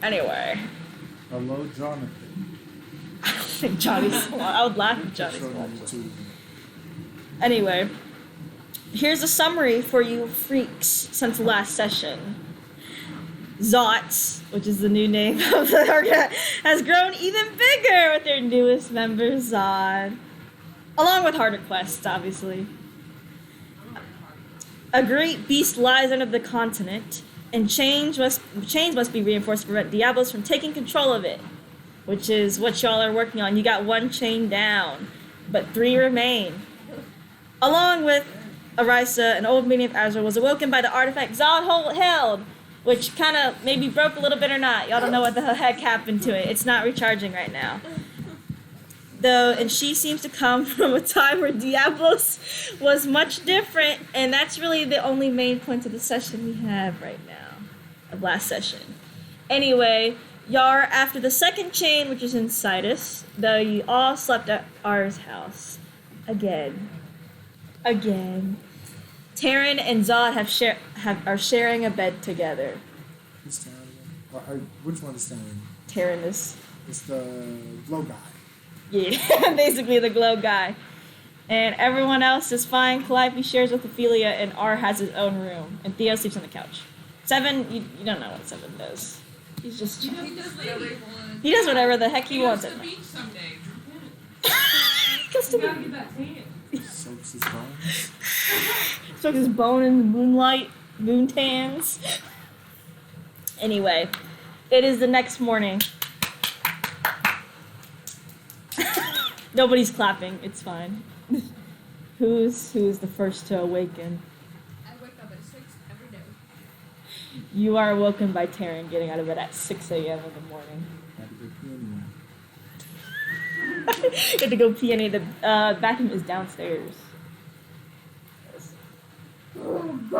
Anyway. Hello, Jonathan. I don't think Johnny's. I would laugh if Johnny's watching. Anyway, here's a summary for you freaks since the last session. Zots, which is the new name of the organ, has grown even bigger with their newest member, Zod. Along with harder quests, obviously. A great beast lies under the continent, and chains must be reinforced to prevent Diablos from taking control of it, which is what y'all are working on. You got one chain down, but 3 remain. Along with Arisa, an old minion of Azure was awoken by the artifact Zod held, which kind of maybe broke a little bit or not. Y'all don't know what the heck happened to it. It's not recharging right now. Though, and she seems to come from a time where Diablos was much different, and that's really the only main point of the session we have right now, of last session. Anyway, y'all are after the second chain, which is inside us, though you all slept at ours house. Again. Taryn and Zod are sharing a bed together. Who's Taryn? Which one is Taryn? Taryn is... It's the glow guy. Yeah, basically the glow guy. And everyone else is fine. Calliope shares with Ophelia, and R has his own room. And Theo sleeps on the couch. 7, you don't know what 7 does. He's just... He does whatever he wants. He does whatever the heck he wants. He goes to the beach someday. Goes to You gotta the... get that tan. Soaks his bones. Soaks his bone in the moonlight, moon tans. Anyway, it is the next morning. Nobody's clapping. It's fine. Who's the first to awaken? I wake up at 6 every day. You are awoken by Taryn getting out of bed at 6 a.m. in the morning. Had to go pee anyway. You have to go pee anyway. The bathroom is downstairs. And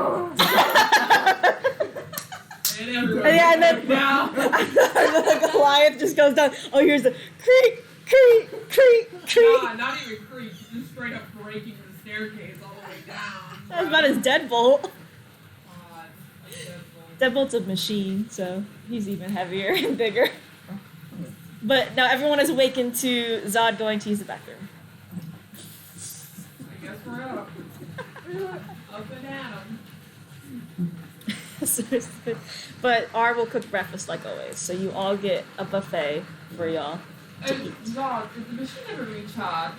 then the Goliath just goes down. Oh, here's the creak, creak, creak, creak. Nah, not even creep. Just straight up breaking the staircase all the way down. That's about his deadbolt. God, that's Deadbolt's a machine, so he's even heavier and bigger. But now everyone is awakened to Zod going to use the bathroom. I guess we're up. Up and at 'em. But R will cook breakfast like always, so you all get a buffet for y'all to eat. Zod, did the machine ever recharge?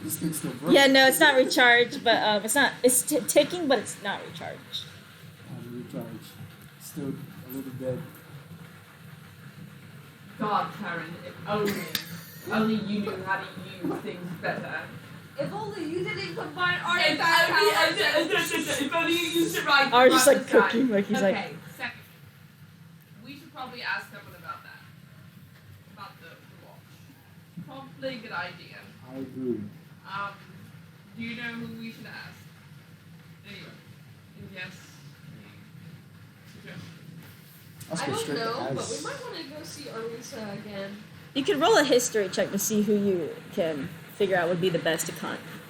This thing's still broken. Yeah, no, it's not recharged, but it's not. It's ticking, but it's not recharged. Recharge. Still a little dead. God, Karen, if only you knew how to use things better. If only you didn't combine If artifact only you used it right. R's just like this time. cooking, like he's like. Okay, second. We should probably ask someone about that. About the watch. Probably a good idea. I agree. Do you know who we should ask? Anyway. Yes. Let's I go don't straight to know, but we Az. might want to go see Arisa again. You can roll a history check to see who you can figure out would be the best to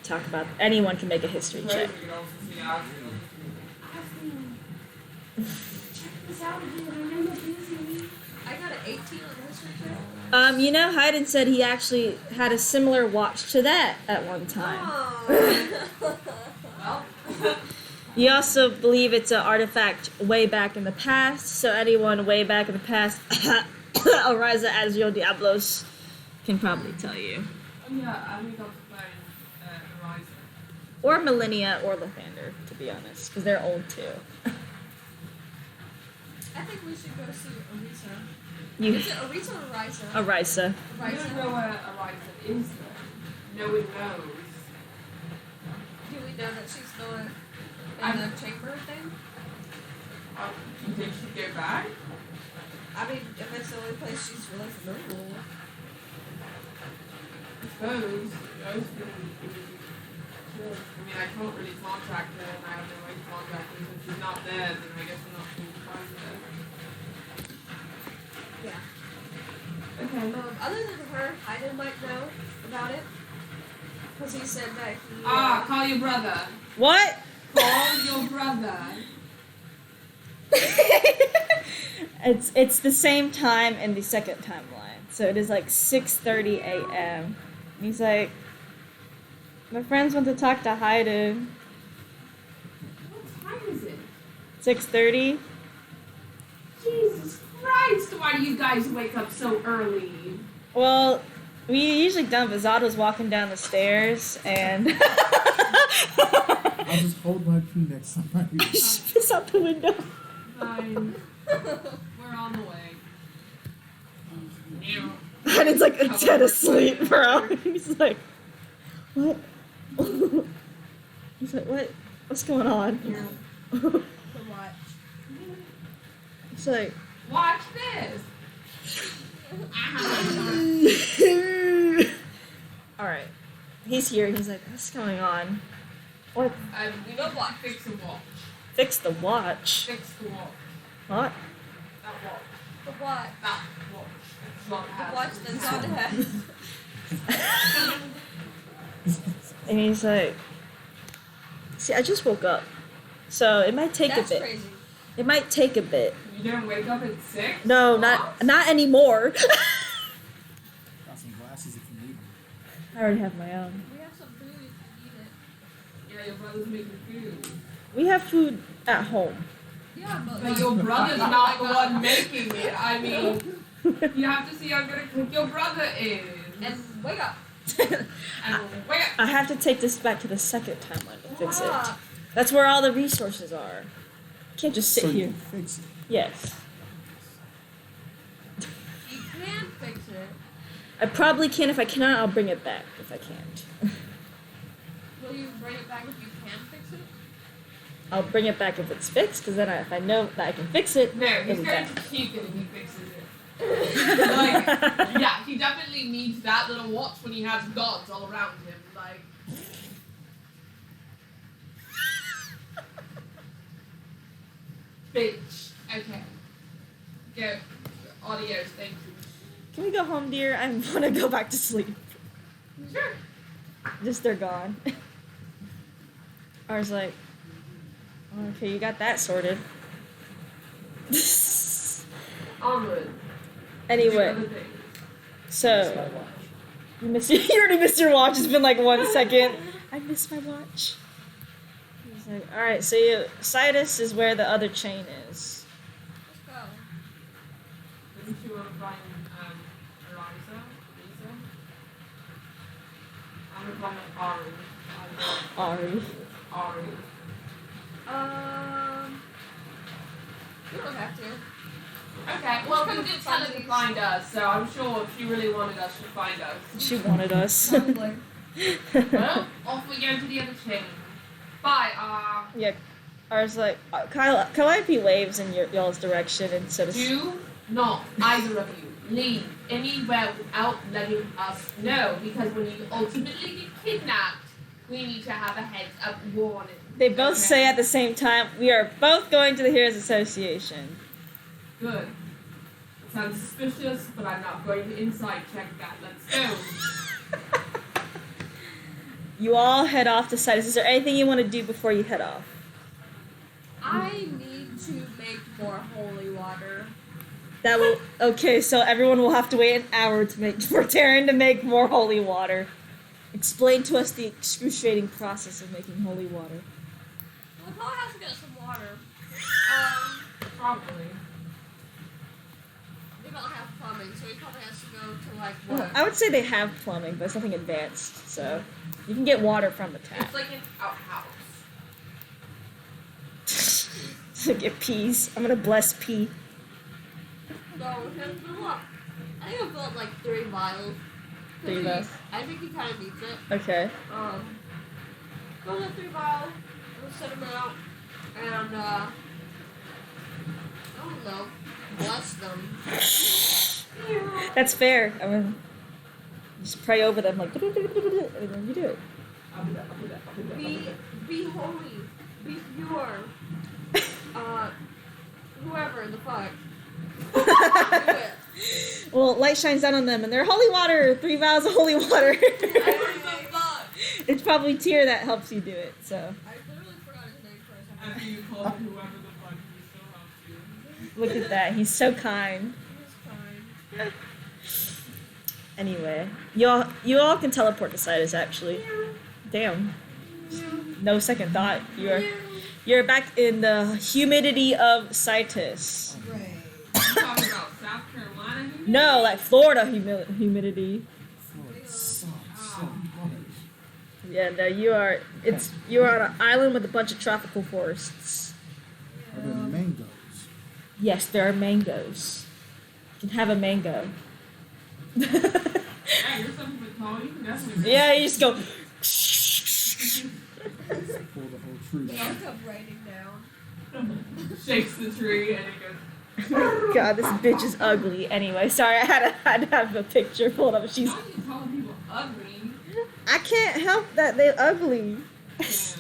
talk about. Anyone can make a history check. We could also see Ashley. Check this out again. I know you're busy. I got an 18 on history check. You know, Hayden said he actually had a similar watch to that at one time. Oh. Well, You also believe it's an artifact way back in the past, so anyone way back in the past, Arisa, Azrael, Diablos, can probably tell you. oh yeah, I think I'll play Horizon. Or Millennia or Lathander, to be honest, because they're old too. I think we should go see Arisa. You, Is it Arisa or Arisa? Arisa. I don't know where Horizon is though. No one knows. Do we know that she's not in the chamber thing? Do you think she'd go back? I mean, if it's the only place she's really familiar with. I suppose. I mean, I can't really contact her, and I have no way to contact her. If she's not there, then I guess I'm not going to find her. Yeah. Okay. Other than her, Hayden might know about it. Because he said that he... Call your brother. What? Call your brother. It's the same time in the second timeline. So it is like 6:30 a.m. He's like, my friends want to talk to Hayden. What time is it? 6:30. Jesus Christ! Why do you guys wake up so early? Well, we usually don't, but Zod was walking down the stairs and I'll just hold my pee next time. just piss out the window. Fine. We're on the way. And it's like dead asleep, bro. He's like, what? He's like, what? What's going on? To watch. He's like, Watch this. alright. He's here and he's like, what's going on? What? We know what. Fix the watch. Fix the watch. Fix the watch. What? That watch. The what? That watch. Not The watch that's on head. And he's like, see, I just woke up. So it might take That's a bit. crazy. It might take a bit. You don't wake up at 6? No, not anymore. Got some glasses if you need them. I already have my own. We have some food if you need it. Yeah, your brother's making food. We have food at home. Yeah, but But your brother's not the one making it. I mean, you have to see how good a cook your brother is. and wake up. And wake up. I have to take this back to the second timeline to fix it. Ah, That's where all the resources are. You can't just sit So you here. can fix it. Yes. you can fix it. I probably can. If I cannot, I'll bring it back if I can't. Will you bring it back if you can fix it? I'll bring it back if it's fixed, because then if I know that I can fix it, No, it'll he's be going back. to keep it if he fixes it. Like, yeah, he definitely needs that little watch when he has gods all around him. Like, bitch. Okay. Go. Adios, thank you. Can we go home, dear? I want to go back to sleep. Sure. Just they're gone. I was like, okay, you got that sorted. Onward. Anyway, Do other things. so you missed you already missed your watch. It's been like 1 second. I missed my watch. He's like, all right, so Sidus is where the other chain is. Let's go. Didn't you want to find Eliza? Lisa? I'm gonna call her Ari. Ari. Ari. You don't have to. Okay, well, we did tell her to find us, so I'm sure if she really wanted us, she'd find us. She wanted us. Probably. Well, off we go to the other chain. Bye, Yeah, I was like, Calliope waves in y'all's direction and so does. do not, either of you, leave anywhere without letting us know, because when you ultimately get kidnapped, we need to have a heads up warning. They both Okay? say at the same time, we are both going to the Heroes Association. Good. It sounds suspicious, but I'm not going to inside check that. Let's go. You all head off to Sidus. Is there anything you want to do before you head off? I need to make more holy water. That will okay. So everyone will have to wait an hour to make for Taryn to make more holy water. Explain to us the excruciating process of making holy water. We'll probably have to get some water. Probably. We don't have plumbing, so he probably has to go to like what? I would say they have plumbing, but it's nothing advanced. So you can get water from the tap. It's like an outhouse. To get peas. I'm gonna bless pea. No, we have to fill up. I think I'll fill up like 3 vials. 3 vials. I think he kind of needs it. Okay. Fill up 3 vials. We'll set them out. And, I don't know. Bless them. That's fair. I mean, just pray over them like, and then you do it. I'll do that. I'll do that. I'll do that. I'll do that. Be holy. Be pure. Whoever the fuck. Do it. Well, light shines down on them, and they're holy water. 3 vials of holy water. Whoever the fuck. It's probably Tyr that helps you do it. So I literally forgot his name for a second. After you call it whoever the fuck, he still helps you. Look at that. He's so kind. It's fine. Anyway, you all can teleport to Sidus actually. Damn. No second thought. You're back in the humidity of Citus. Right. Talking about South Carolina humidity? No, like Florida humidity. Florida sucks so much. Yeah, no, you are on an island with a bunch of tropical forests. Are there mangoes? Yes, there are mangoes. You can have a mango. Yeah, you're something with Tony. You can definitely. Yeah, you just go. Pull the whole tree It down. comes raining down. Shakes the tree and it goes. God, this bitch is ugly. Anyway, sorry, I had to have a picture pulled up. She's. How are you calling people ugly? I can't help that they're ugly.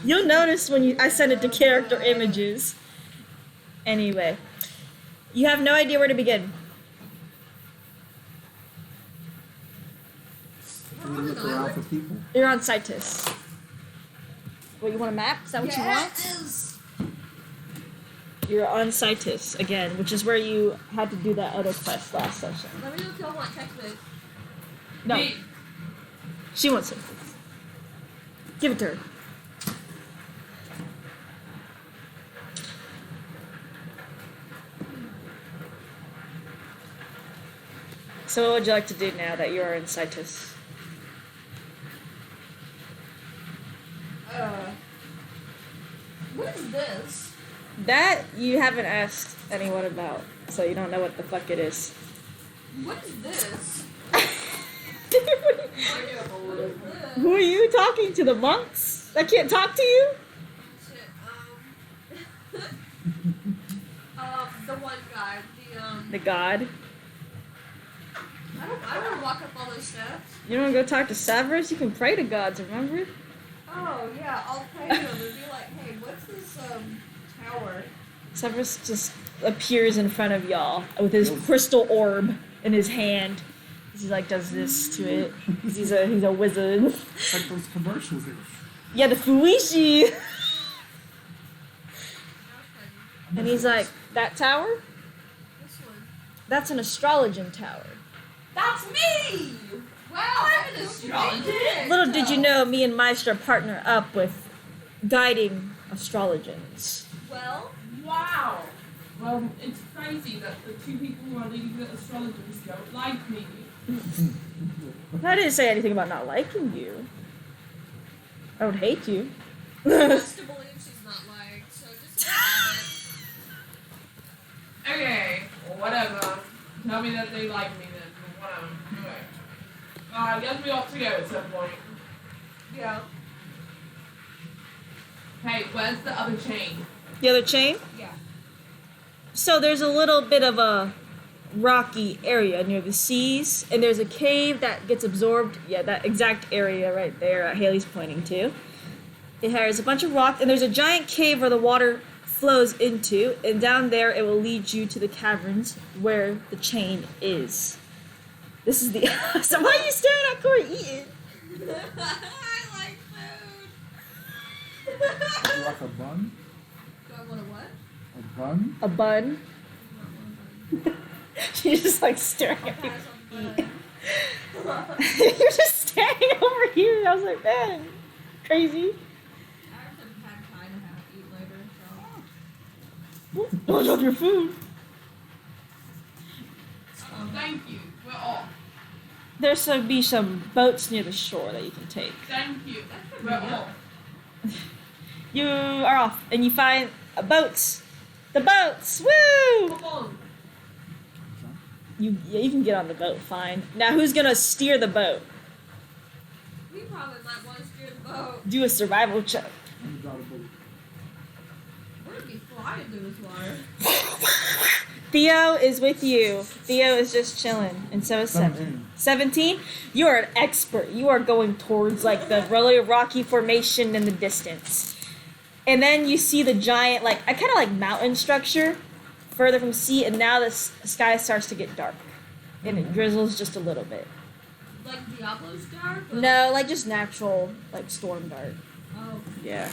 You'll notice when I send it to character images. Anyway, you have no idea where to begin. Can we look around for people? You're on Citus. What, you want a map? Is that what you want? Yes. You're on Citus again, which is where you had to do that other quest last session. Let me know if y'all want text me. No, Me- she wants it. Give it to her. So what would you like to do now that you are in Citus? What is this? That you haven't asked anyone about, so you don't know what the fuck it is. What is this? Who are you talking to? The monks that can't talk to you? Shit, the one guy, The god. I don't want to walk up all those steps. You don't want to go talk to Severus? You can pray to gods, remember? Oh, yeah, I'll pray to him and be like, hey, what's this, tower? Severus just appears in front of y'all with his crystal orb in his hand. He like does this to it. He's a wizard. It's like those commercials. Yeah, the Fuishi. And he's like, that tower? This one. That's an astrologing tower. That's me! Wow, I'm an astrologist. Little did you know, me and Maestro partner up with guiding astrologers. Well, Wow. Well, it's crazy that the two people who are leading the astrologers don't like me. I didn't say anything about not liking you. I would hate you. she wants to believe she's not liked, so just have it. Okay, well, whatever. Tell me that they like me then. But whatever. Okay. I guess we ought to go at some point. Yeah. Hey, where's the other chain? The other chain? Yeah. So there's a little bit of a rocky area near the seas, and there's a cave that gets absorbed. Yeah, that exact area right there Haley's pointing to. It has a bunch of rock, and there's a giant cave where the water flows into, and down there it will lead you to the caverns where the chain is. This is the... So why are you staring at Corey eating? I like food. Like a bun? Do I want a what? A bun? A bun. She's just like staring at me. You're just standing over here. I was like, man, crazy. I haven't had time to have to eat later, so. Don't drop your food. Thank you. We're off. There's to be some boats near the shore that you can take. Thank you. We're off. You are off, and you find boats. The boats, woo! Come on. You can get on the boat, fine. Now, who's gonna steer the boat? We probably might want to steer the boat. Do a survival check. Let me drive a boat. We're gonna be flying through this water. Theo is with you. Theo is just chilling, and so is 7. 17? You are an expert. You are going towards like the really rocky formation in the distance. And then you see the giant, like, I kind of like mountain structure further from sea, and now the sky starts to get dark. And it drizzles just a little bit. Like Diablos dark? No, like just natural, like storm dark. Oh. Yeah.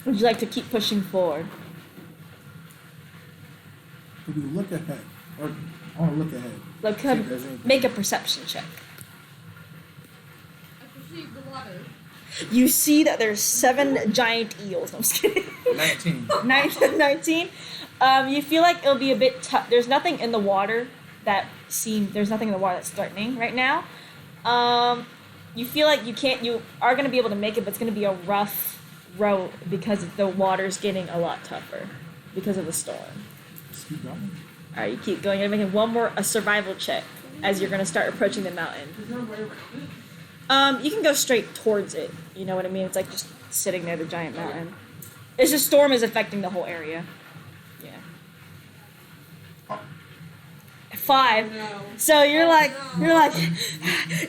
Would you like to keep pushing forward? Could we look ahead? Or I want to look ahead. Look, See if there's anything. make a perception check. I perceive the water. You see that there's 7 giant eels. No, I'm just kidding. 19. 19. You feel like it'll be a bit tough. There's nothing in the water there's nothing in the water that's threatening right now. You feel like you are going to be able to make it, but it's going to be a rough row because the water's getting a lot tougher because of the storm. Just keep going. All right, you keep going. You're making a survival check as you're going to start approaching the mountain. Is there a way around it? You can go straight towards it. You know what I mean? It's like just sitting there, the giant mountain. It's just storm is affecting the whole area. Yeah. 5. No. So you're like,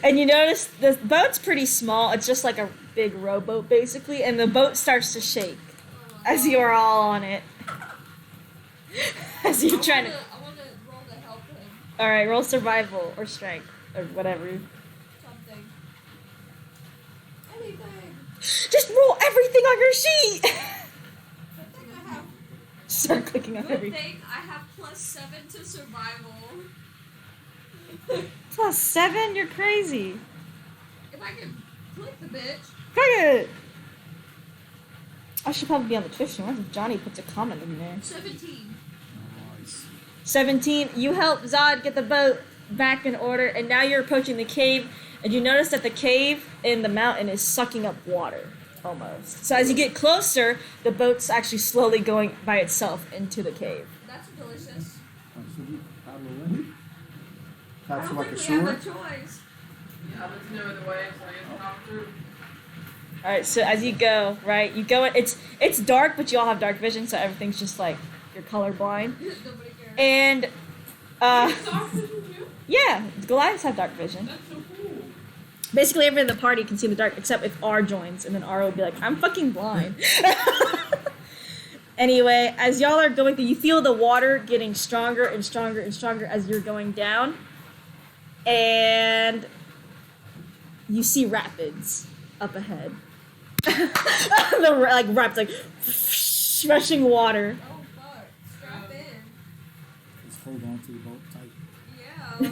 and you notice the boat's pretty small. It's just like a big rowboat basically, and the boat starts to shake as you are all on it. As you're trying to. I want to roll to help him. All right, roll survival or strength or whatever. Something. Anything. Just roll everything on your sheet. Good thing I have. Start clicking on Good everything. thing I have +7 to survival. +7? You're crazy. If I can click the bitch. Click it. I should probably be on the Twitch. What if Johnny puts a comment in there? 17. Nice. 17. You help Zod get the boat back in order, and now you're approaching the cave, and you notice that the cave in the mountain is sucking up water, almost. So as you get closer, the boat's actually slowly going by itself into the cave. That's delicious. So we paddle in. I Paddle don't like a think we have a shore. choice. Yeah, there's no other way, so I guess pop through. All right, so as you go, right, you go. It's dark, but you all have dark vision, so everything's just like you're colorblind. Nobody cares. And You have dark vision too? yeah, Goliaths have dark vision. That's so cool. Basically, everyone in the party can see in the dark, except if R joins, and then R will be like, "I'm fucking blind." Anyway, as y'all are going through, you feel the water getting stronger and stronger and stronger as you're going down, and you see rapids up ahead. The rapids, like rushing water. Oh fuck. Strap in. Just hold on to the boat tight. Yeah.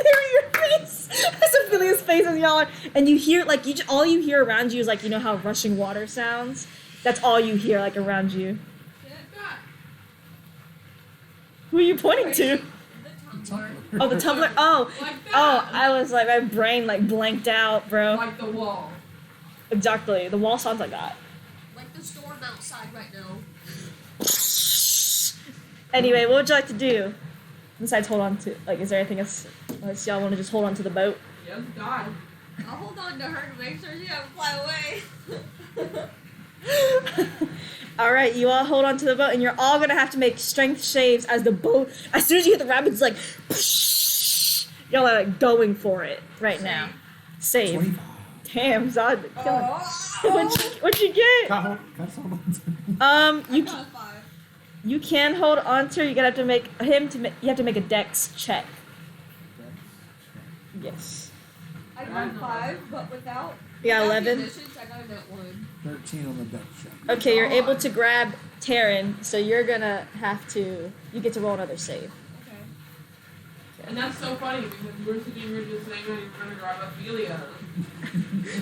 There your face. That's Ophelia's face as y'all are, and you hear like all you hear around you is like, you know how rushing water sounds. That's all you hear like around you. God. Who are you pointing to? The tumbler. Oh, the tumbler. Oh, Like that. oh, I was like, my brain like blanked out, bro. Like the wall. Exactly. The wall sounds like that. Like the storm outside right now. Anyway, what would you like to do? Besides hold on to, like, is there anything else y'all want to just hold on to the boat? Yes, God. I'll hold on to her to make sure she doesn't fly away. All right, you all hold on to the boat, and you're all gonna have to make strength saves as the boat. As soon as you hit the rapids, like, y'all are like going for it right now. Save. 25. Damn, Zod, killing. Oh. What'd you get? Got hold on to me. You I got a 5. you can hold on to her. You gotta have to make you have to make a dex check. Yes. I got a 5, but without. You got without 11? conditions, I got a net 1. 13 on the deck check. Okay, you're able to grab Taryn, so you're gonna have to. You get to roll another save. Okay. And that's so funny because you were sitting here just saying that you were going to grab Ophelia.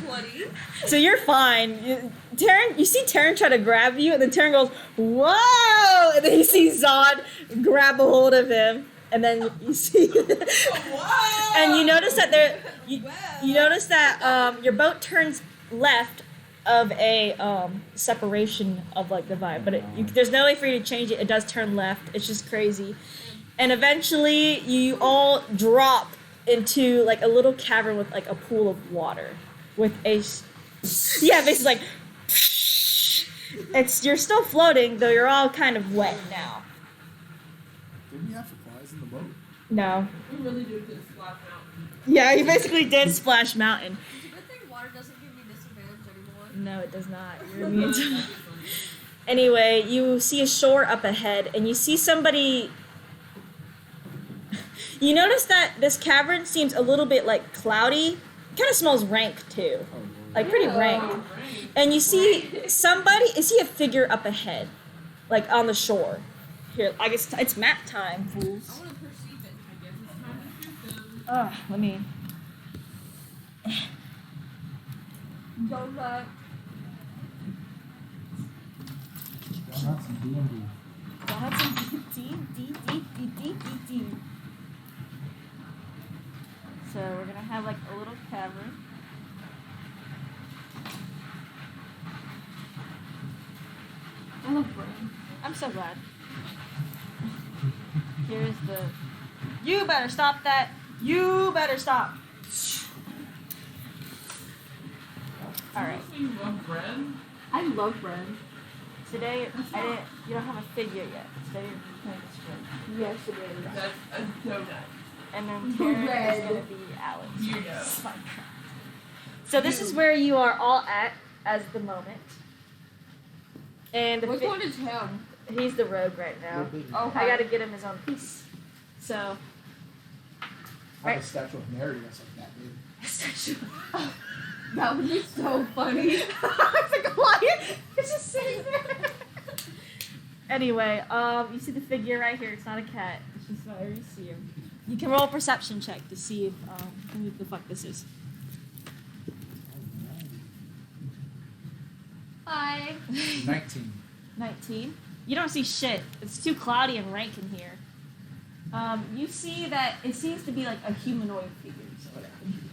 20. So you're fine. Taryn, you see Taryn try to grab you, and then Taryn goes, "Whoa!" And then you see Zod grab a hold of him, and then you see, Whoa! and you notice that you notice that your boat turns left of a separation of like the vibe, but there's no way for you to change it. It does turn left. It's just crazy, and eventually you all drop into like a little cavern with like a pool of water, with basically like you're still floating though. You're all kind of wet now. Didn't we have supplies in the boat? No. We really do this Splash Mountain. Yeah, you basically did Splash Mountain. It's a good thing water doesn't give me disadvantage anymore. No, it does not. You're immune to. Anyway, you see a shore up ahead, and you see somebody. You notice that this cavern seems a little bit like cloudy. Kind of smells rank too, Oh, Lord. like pretty rank. And you see somebody. You see a figure up ahead, like on the shore, Here, I guess it's map time, I fools. want to perceive it. I guess it's time to shoot them. Let me. Don't let. Y'all have some D&D. Got some D. So we're gonna have like a little cavern. I love brain. I'm so glad. Here's the. You better stop that. You better stop. All right. You love bread? I love bread. Today I didn't. You don't have a figure yet. Today you're playing this game. Yes, it is. That's a donut. And then Karen is Red. gonna be Alex. You know. So this is where you are all at as the moment. And the Which one is him? he's the rogue right now. Okay. I gotta get him his own piece. So I Right. have a statue of Mary that's like that big. That would be so funny. it's like quiet. It's just sitting there. Anyway, you see the figure right here. It's not a cat. It's just wherever you see him. You can roll a perception check to see if who the fuck this is. 5. 19. 19. You don't see shit. It's too cloudy and rank in here. You see that it seems to be like a humanoid figure. So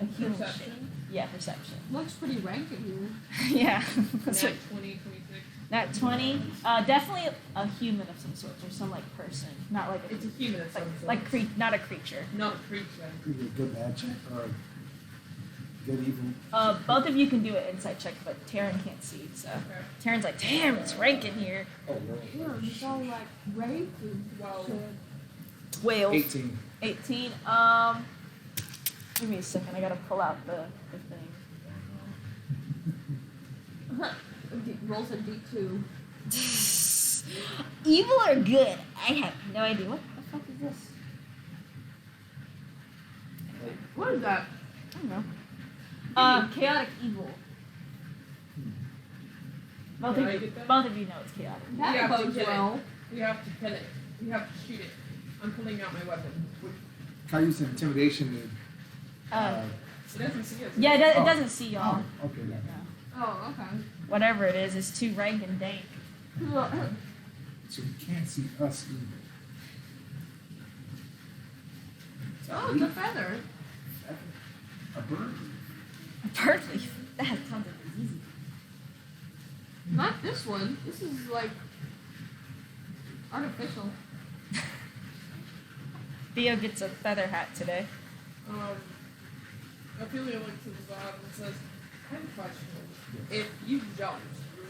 a human shape. Perception? Yeah, perception. Looks pretty rank in here. Yeah. That's Nat right. 20, 26. That 20. Definitely a human of some sort, or some like person, not like a It's a human of some sort. not a creature. Not a creature. Could be a good bad check or a good evil. Both of you can do an insight check, but Taryn can't see. So Okay. Taryn's like, damn, it's rank in here. Oh, really? Yeah, it's all like rank and Well, shit. Whales. 18. 18. Give me a second. I gotta pull out the thing. Rolls a D2. Evil or good? I have no idea. What the fuck is this? What is that? I don't know. Chaotic evil. Both Did of I you, get that? both of you know it's chaotic. You That have to bodes kill it. well. we have to kill it. We have to shoot it. I'm pulling out my weapon. Can I use intimidation to. It doesn't see us. Yeah, it Oh. doesn't see y'all. Oh, okay, yeah. Oh, okay. Whatever it is, it's too rank and dank. So you can't see us either. Is that Oh, a it's a leaf? feather. A bird? A bird leaf. That sounds like it's easy. Not this one. This is like artificial. Theo gets a feather hat today. Ophelia looks at the dog and says, I have a question. If you jumped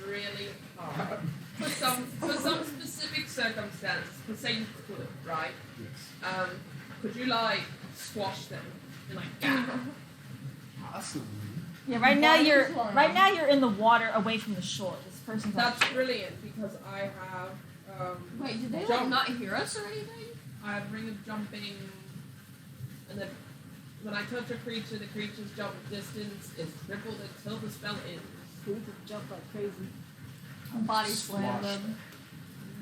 really hard for some specific circumstance, to say you could, right? Yes. Could you like squash them and like gag them? Possibly. Yeah, right now Body you're flying. right now you're in the water away from the shore. This person's on That's brilliant because I have Wait, did they like Jump. not hear us or anything? I have ring of jumping, and then when I touch a creature, the creature's jump distance is tripled until the spell ends. We could jump like crazy. Body slam Squash. them.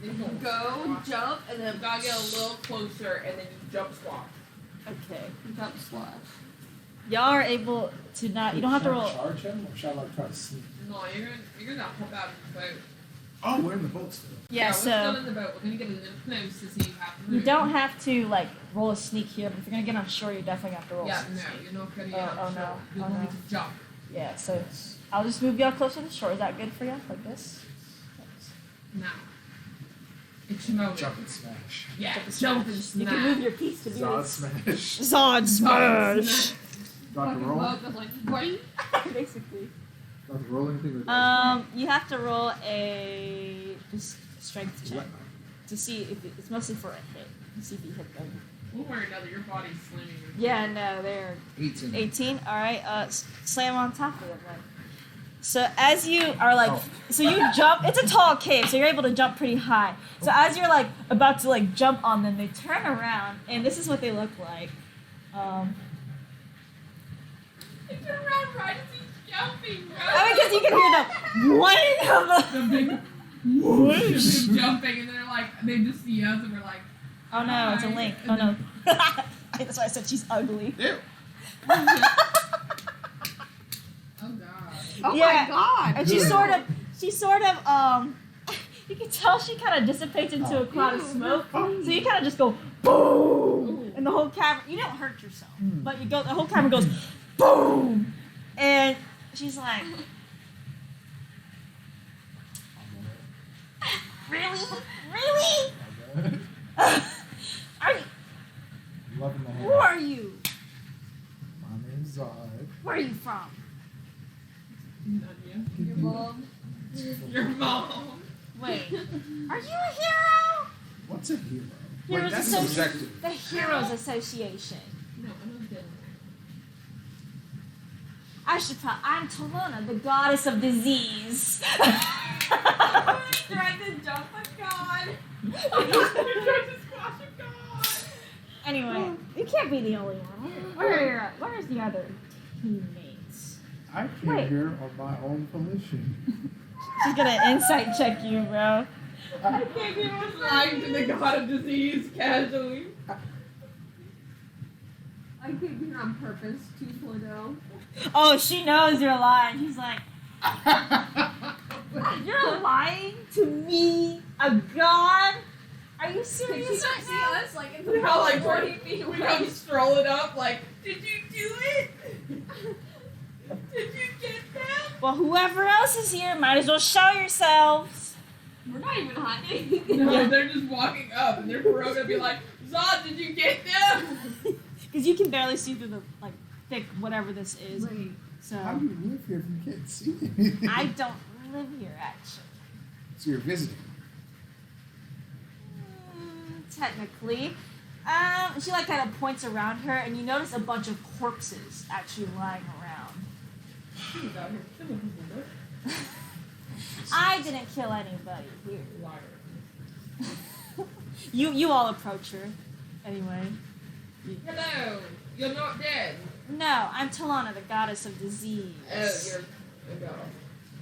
You Go, jump, and You then gotta get a little closer, and then you jump squat. Okay. jump slash. Y'all are able to not. You don't have to Shall I roll. charge him or shall I try to sneak? No, you're gonna hop out of the boat. Oh, we're in the boat still. Yeah. we're still So in the boat. We're gonna get a little close to see how. you don't have to like roll a sneak here, but if you're gonna get on shore, you definitely have to roll. Yeah, a sneak. no, you're not gonna Oh, get oh on no, shore. You're oh going no. to jump. Yeah. So I'll just move y'all closer to the shore. Is that good for you? Like this? Now. It's your moment. Jump and smash. Yeah, Jump and jump and You smash. can move your piece to be Zod this. smash. Zod smash. Dr. Fucking Roll? boat goes like, boing. Basically. Dr. Roll anything? You have to roll a just strength check What? to see if it's mostly for a hit. To see if you hit them. One way or another, your body's slamming. Yeah, no, they're 18. 18. All right, slam on top of them then. So as you are like, so you jump. It's a tall cave, so you're able to jump pretty high. So as you're like about to like jump on them, they turn around, and this is what they look like. You turn around right as he's jumping, bro. I mean, because you can hear the one of the. Just jumping, and they're like, they just see us, and we're like, Oh no, it's a hi. link. Oh And no. That's why I said she's ugly. Ew. Oh god. Oh Yeah. my god. And she sort of, you can tell she kind of dissipates into a cloud of smoke. So you kind of just go boom, and the whole camera. You don't hurt yourself, but you go. The whole camera goes boom, and she's like, really, really? Are you, Loving the who hand. are you? My name's Zod. Where are you from? Anya. Your mom. Your mom. Wait, are you a hero? What's a hero? Heroes Wait, that's Associ- subjective. The Heroes Association. No, I'm not dead. I should probably. I'm Talona, the goddess of disease. Tried to jump a god. You're trying to squash a god. Anyway, you can't be the only one. Where's the other teammates? I came Wait. here on my own volition. She's gonna insight check you, bro. I can't be was lying to the god of disease casually. I came here on purpose. 2.0. Oh, she knows you're lying. She's like, you're lying to me, a god? Are you Did serious she not right see now? us like in We the all like 40 feet we away? come strolling up like, did you do it? Did you get them? Well, whoever else is here, might as well show yourselves. We're not even hiding. No, they're just walking up and they're gonna be like, Zod, did you get them? Because you can barely see through the like thick whatever this is. Wait. So How do you live here if you can't see anything? I don't live here actually. So you're visiting. Technically. She like kind of points around her, and you notice a bunch of corpses actually lying around. I didn't kill anybody here. You all approach her. Anyway. Hello, you're not dead. No, I'm Talana, the goddess of disease. Oh, you're a god.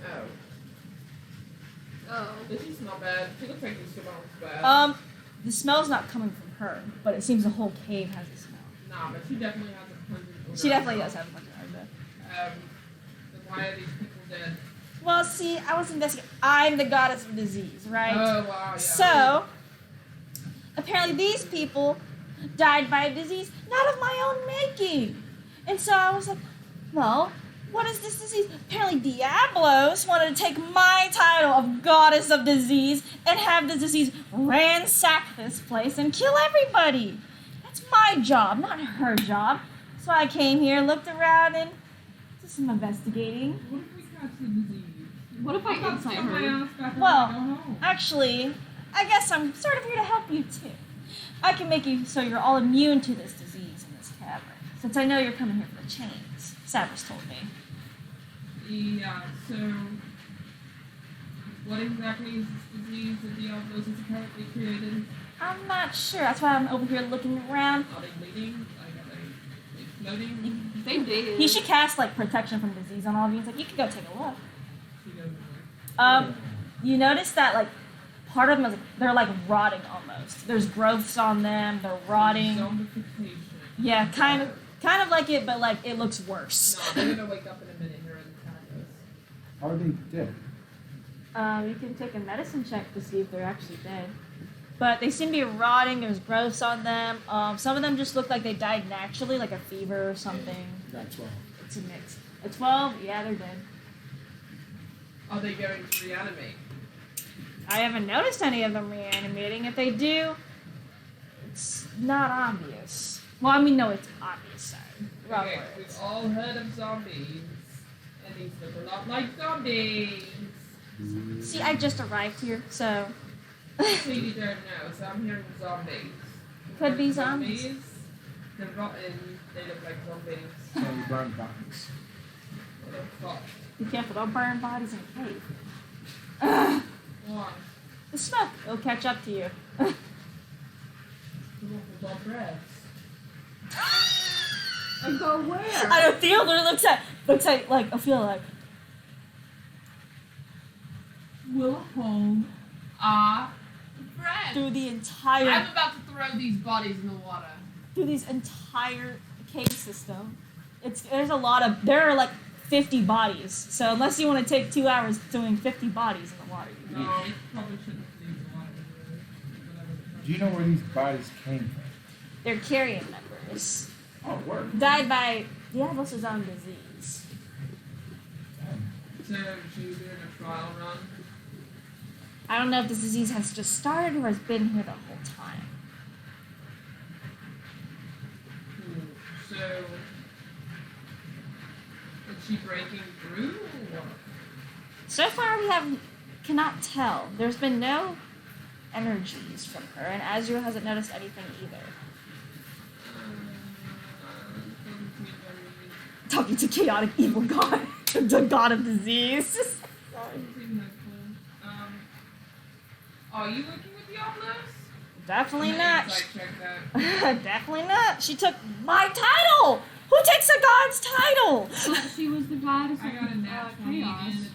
Oh. Oh. This is not bad. She looks like this smells bad. The smell's not coming from her, but it seems the whole cave has a smell. Nah, but she definitely has a hundred. She definitely does have a bunch of odor. Then why are these people dead? Well, see, I was investigating. I'm the goddess of disease, right? Oh wow, yeah. So, apparently these people died by a disease not of my own making. And so I was like, well, what is this disease? Apparently Diablos wanted to take my title of goddess of disease and have the disease ransack this place and kill everybody. That's my job, not her job. So I came here, looked around, and did some investigating. What if we catch the disease? What if I I'll insult get my her? ass back and Well, go home. Actually, I guess I'm sort of here to help you too. I can make you so you're all immune to this disease in this cavern, since I know you're coming here for the chains. Savers told me. Yeah, so what exactly is this disease that Diablos is apparently created? I'm not sure. That's why I'm over here looking around. Are they bleeding? Like, are they floating? They did. He should cast like protection from disease on all of you. He's like, you can go take a look. She doesn't know. You notice that like part of them is they're like rotting almost. There's growths on them. They're rotting. Zombification. Yeah, kind of like it, but like it looks worse. No, they're gonna wake up in a minute here and attack us. How are they dead? You can take a medicine check to see if they're actually dead. But they seem to be rotting. There's growths on them. Some of them just look like they died naturally, like a fever or something. Got 12. It's a mix. A 12? Yeah, they're dead. Are they going to reanimate? I haven't noticed any of them reanimating. If they do, it's not obvious. Well, I mean, no, it's obvious. Sorry. Wrong Okay, words. we've all heard of zombies, and these look a lot like zombies. See, I just arrived here, so Katie don't know, so I'm hearing zombies. Could be zombies. They're rotten. They look like zombies. So we burn bodies. What the fuck? be careful. Don't burn bodies in a cave. Why? The smoke will catch up to you. We want with our breaths. And go where? I don't feel there looks like like I feel like will hold our breath. through the entire I'm about to throw these bodies in the water. through this entire cave system. There are like 50 bodies. So unless you want to take 2 hours doing 50 bodies in the water, you No, we probably shouldn't leave the water. Do you know where these bodies came from? they're carrion members. Oh, work. Died by Diablos' own disease. So she was doing a trial run. I don't know if this disease has just started or has been here the whole time. So is she breaking through or? So far, cannot tell. There's been no energies from her, and Azure hasn't noticed anything either. Talking to chaotic evil god, the god of disease. Are you working with Diablos? Definitely I'm gonna not. insight check that. Definitely not. She took my title. Who takes a god's title? She was the goddess I got a of nat 20 chaos. and a 26.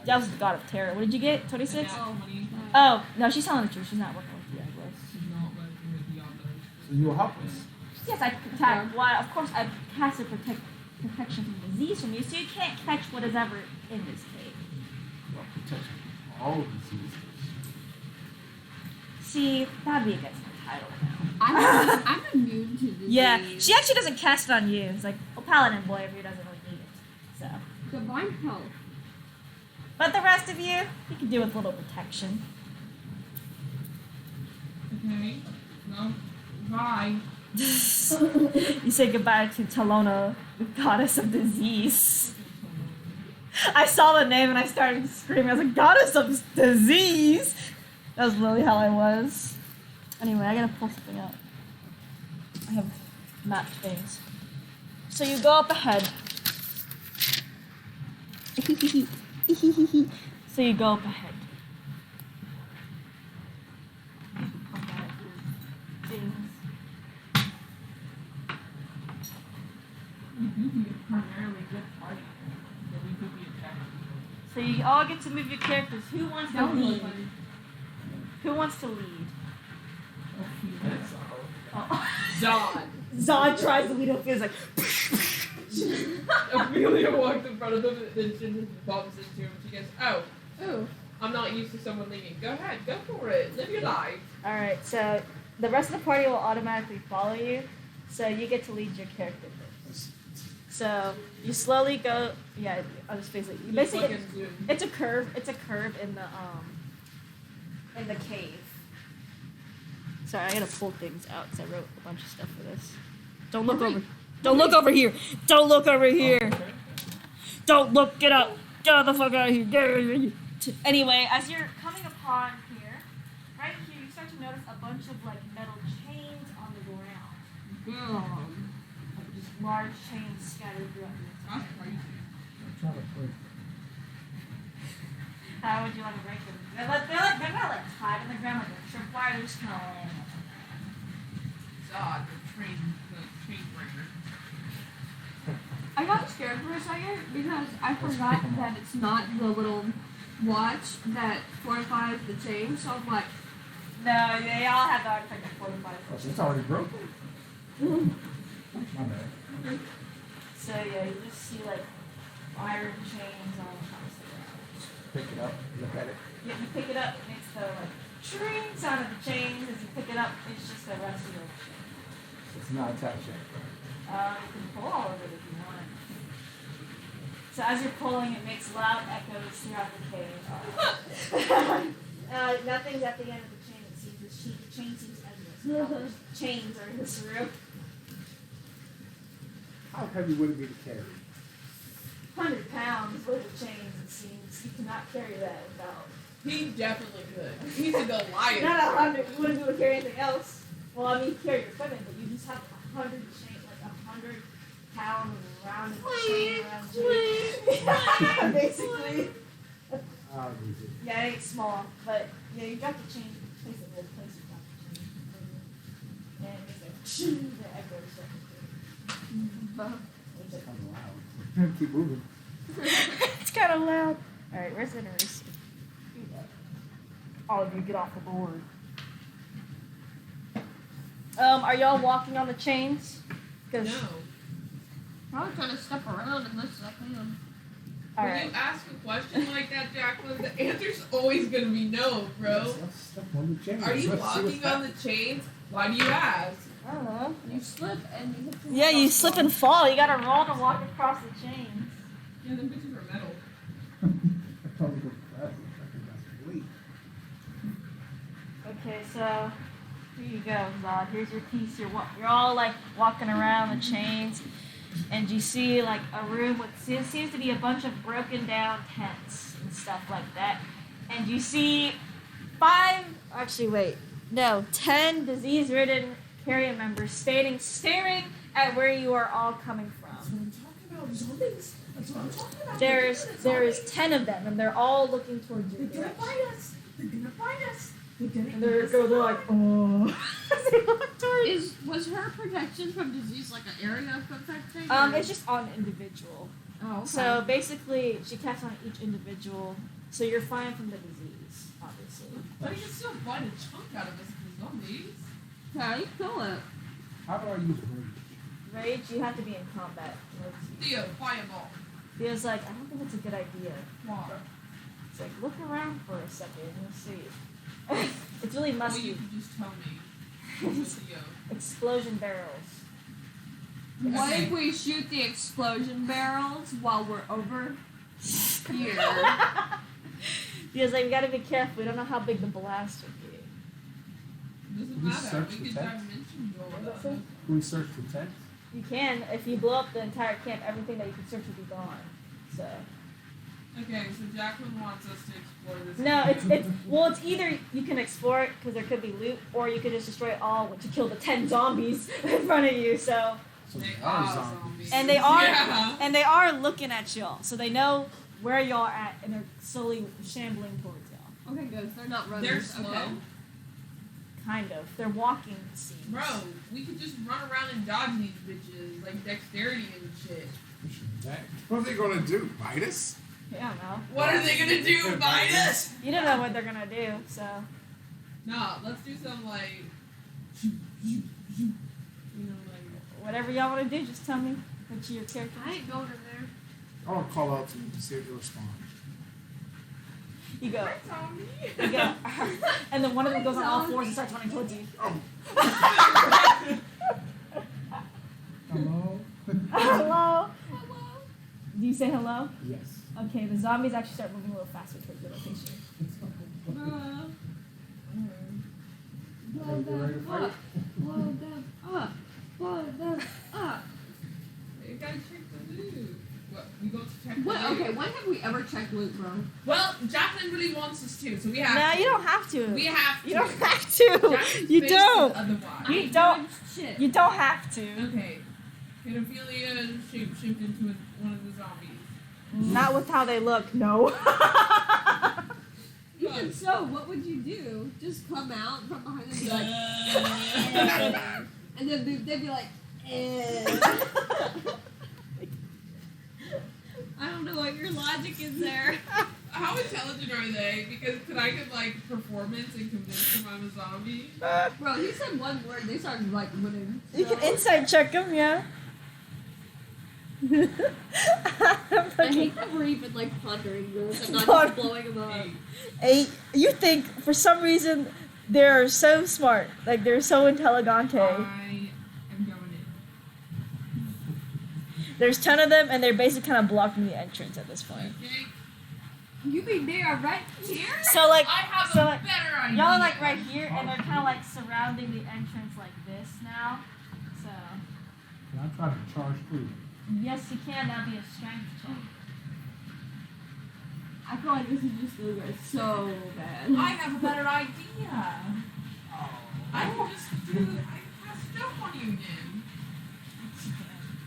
That was the god of terror. What did you get? 26? A nat 20. Oh, no, she's telling the truth. She's not working with Diablos. She's not working with Diablos. So you will help us. Yes, I protect. Well, of course, I cast a protection from disease from you, so you can't catch what is ever in this cave. Well, protection from all diseases. See, that'd be against my title now. I'm immune to disease. Yeah, she actually doesn't cast it on you. It's like, well, paladin boy over here doesn't really need it. So, Divine health. but the rest of you, you can do with a little protection. Okay. No. Bye. You say goodbye to Talona, the goddess of disease. I saw the name and I started screaming. I was like, goddess of disease. That was literally how I was. Anyway, I gotta pull something out. I have map things. So you go up ahead. So you go up ahead. Things. We do be a primarily good party. But we could be attacked. So you all get to move your characters. Who wants to lead? Who wants to lead? Oh. Zod. Zod tries to lead up. He's like, Amelia walks in front of them and then she just bumps into him. She goes, Ooh. I'm not used to someone leaving. Go ahead, go for it. Live your life. all right. So the rest of the party will automatically follow you. So you get to lead your character first. So you slowly go. Yeah, I'll just basically. You basically, Fucking zoom. it's a curve. It's a curve in the cave. Sorry, I gotta pull things out because I wrote a bunch of stuff for this. Don't look over. Don't look over here. Don't look over here. Don't look. Get up. Get the fuck out of here. Get out of here. Anyway, as you're coming upon here, right here, you start to notice a bunch of like metal chains on the ground. Like just large chains scattered throughout the entire. That's crazy. I'm trying to play. How would you like to break them? They're not like tied on the ground like a tripwire. They're just kind of laying on the ground. Zod, the train breaker. I got scared for a second because I forgot that it's not the little watch that fortifies the chain. So I'm like, No, they all have the artifact of fortified. Oh, so it's already broken? My bad. So yeah, you just see like iron chains on the ground. Pick it up, look at it. Yeah, you pick it up, it makes the like tring sound of the chains. As you pick it up, it's just the rest of your chain. It's not attached yet. You can pull all of it if you want. So as you're pulling, it makes loud echoes throughout the cave. Nothing's at the end of the chain. It seems the chain seems endless. How much chains are in this room? How heavy would it be to carry? 100 pounds worth of chains. It seems you cannot carry that without. He definitely could. He's a Goliath. Not 100. You wouldn't be able to carry anything else. Well, I mean, you carry your equipment, but you just have 100 chains, like 100 pound rounded chain around chain. Basically. I'll use it. Yeah, it ain't small, but yeah, you got the chain. Place it, place it, got the chain. And it's like the echoes. It's kind of loud. Keep moving. It's kind of loud. All right, where's the nurse? All of you get off the board. Are y'all walking on the chains? No. I'm trying to step around and this stuff in. All When right. you ask a question like that, Jacqueline, the answer's always gonna be no, bro. Let's step on the chains. Are you Let's see what's walking on the chains? Why do you ask? I don't know. You slip and you hit your Yeah, head you off slip the and fall. You gotta roll to walk across the chains. Yeah, them bitches are metal. I probably go fast. I think that's weight. Okay, so here you go, Zod. Here's your piece. You're all like walking around the chains, and you see like a room with seems to be a bunch of broken down tents and stuff like that. And you see 10 disease-ridden carrier members staring at where you are all coming That's from. what I'm talking about. Zombies. That's what I'm talking about. There is 10 of them, and they're all looking towards you. They're gonna fight us. They're gonna fight us. They're gonna And they're like, oh. They look towards- Was her protection from disease like an area of protection? It's just on individual. Oh, okay. So basically, she casts on each individual, so you're fine from the disease, obviously. But he can still bite a chunk out of us as zombies. Okay, kill it. How do I use rage? Rage, you have to be in combat. Theo, fireball. Theo's like, I don't think it's a good idea. Why? It's like, look around for a second, you'll see. It's really Or you musky. could just tell me. Theo. Explosion barrels. What if we shoot the explosion barrels while we're over here? Theo's like, we gotta be careful, we don't know how big the blast would be. Doesn't We matter. search We the could tent? dimension door What does that. it say? Can we search for tents? You can, if you blow up the entire camp, everything that you can search will be gone. So. Okay, so Jacqueline wants us to explore this. No, area. it's either you can explore it because there could be loot, or you could just destroy it all to kill the 10 zombies in front of you. So, So They are are zombies. zombies. and Yeah. they are looking at y'all, so they know where y'all are at, and they're slowly shambling towards y'all. Okay, good. They're not running. They're slow. Okay. Kind of. They're walking. It seems. Bro, we could just run around and dodge these bitches, like dexterity and shit. What are they gonna do? Bite us? I don't know. What are they gonna do? Bite us? You don't know what they're gonna do, so. Nah, let's do some like, you know, like. Whatever y'all want to do, just tell me what your character. I ain't going in there. I want to call out to you to see if you respond. You go. Right, Tommy. You go. And then one of them goes on all fours and starts running towards you. Hello? Hello. Hello. Do you say hello? Yes. Okay, the zombies actually start moving a little faster towards your location. Blow Are you ready to them fight? up. Blow them up. Blow them up. You gotta check the loot. What? We go to check the What? loot? Okay, when have we ever checked loot, bro? Well, Jacqueline really wants us to, so we have No, to. you don't have to. We have to. You don't have to. Jacqueline's You face don't. says Otherwise. You I ain't don't- doing Shit. You don't have to. Okay. Can Ophelia shape shift into one of the zombies? Not with how they look. No. Even so, what would you do? Just come out from behind them and be like, and then they'd be like, I don't know what your logic is there. How intelligent are they? Because could I get like performance and convince them I'm a zombie? Bro, he said one word, they started like winning. You can So- insight check them, yeah. I hate that we're even like pondering this and not just blowing them up. Hey, You think for some reason they're so smart, like they're so intelligente. I am going in. There's 10 of them, and they're basically kind of blocking the entrance at this point. Okay. You mean they are right here? So like, I have so a like, better idea. y'all are like right here, and they're kind of like surrounding the entrance like this now. So Can I try to charge through? yes, you can. That'll be a strength check. I feel like this is just gonna go so bad. I have a better idea. I can just do. I can cast jump on you again.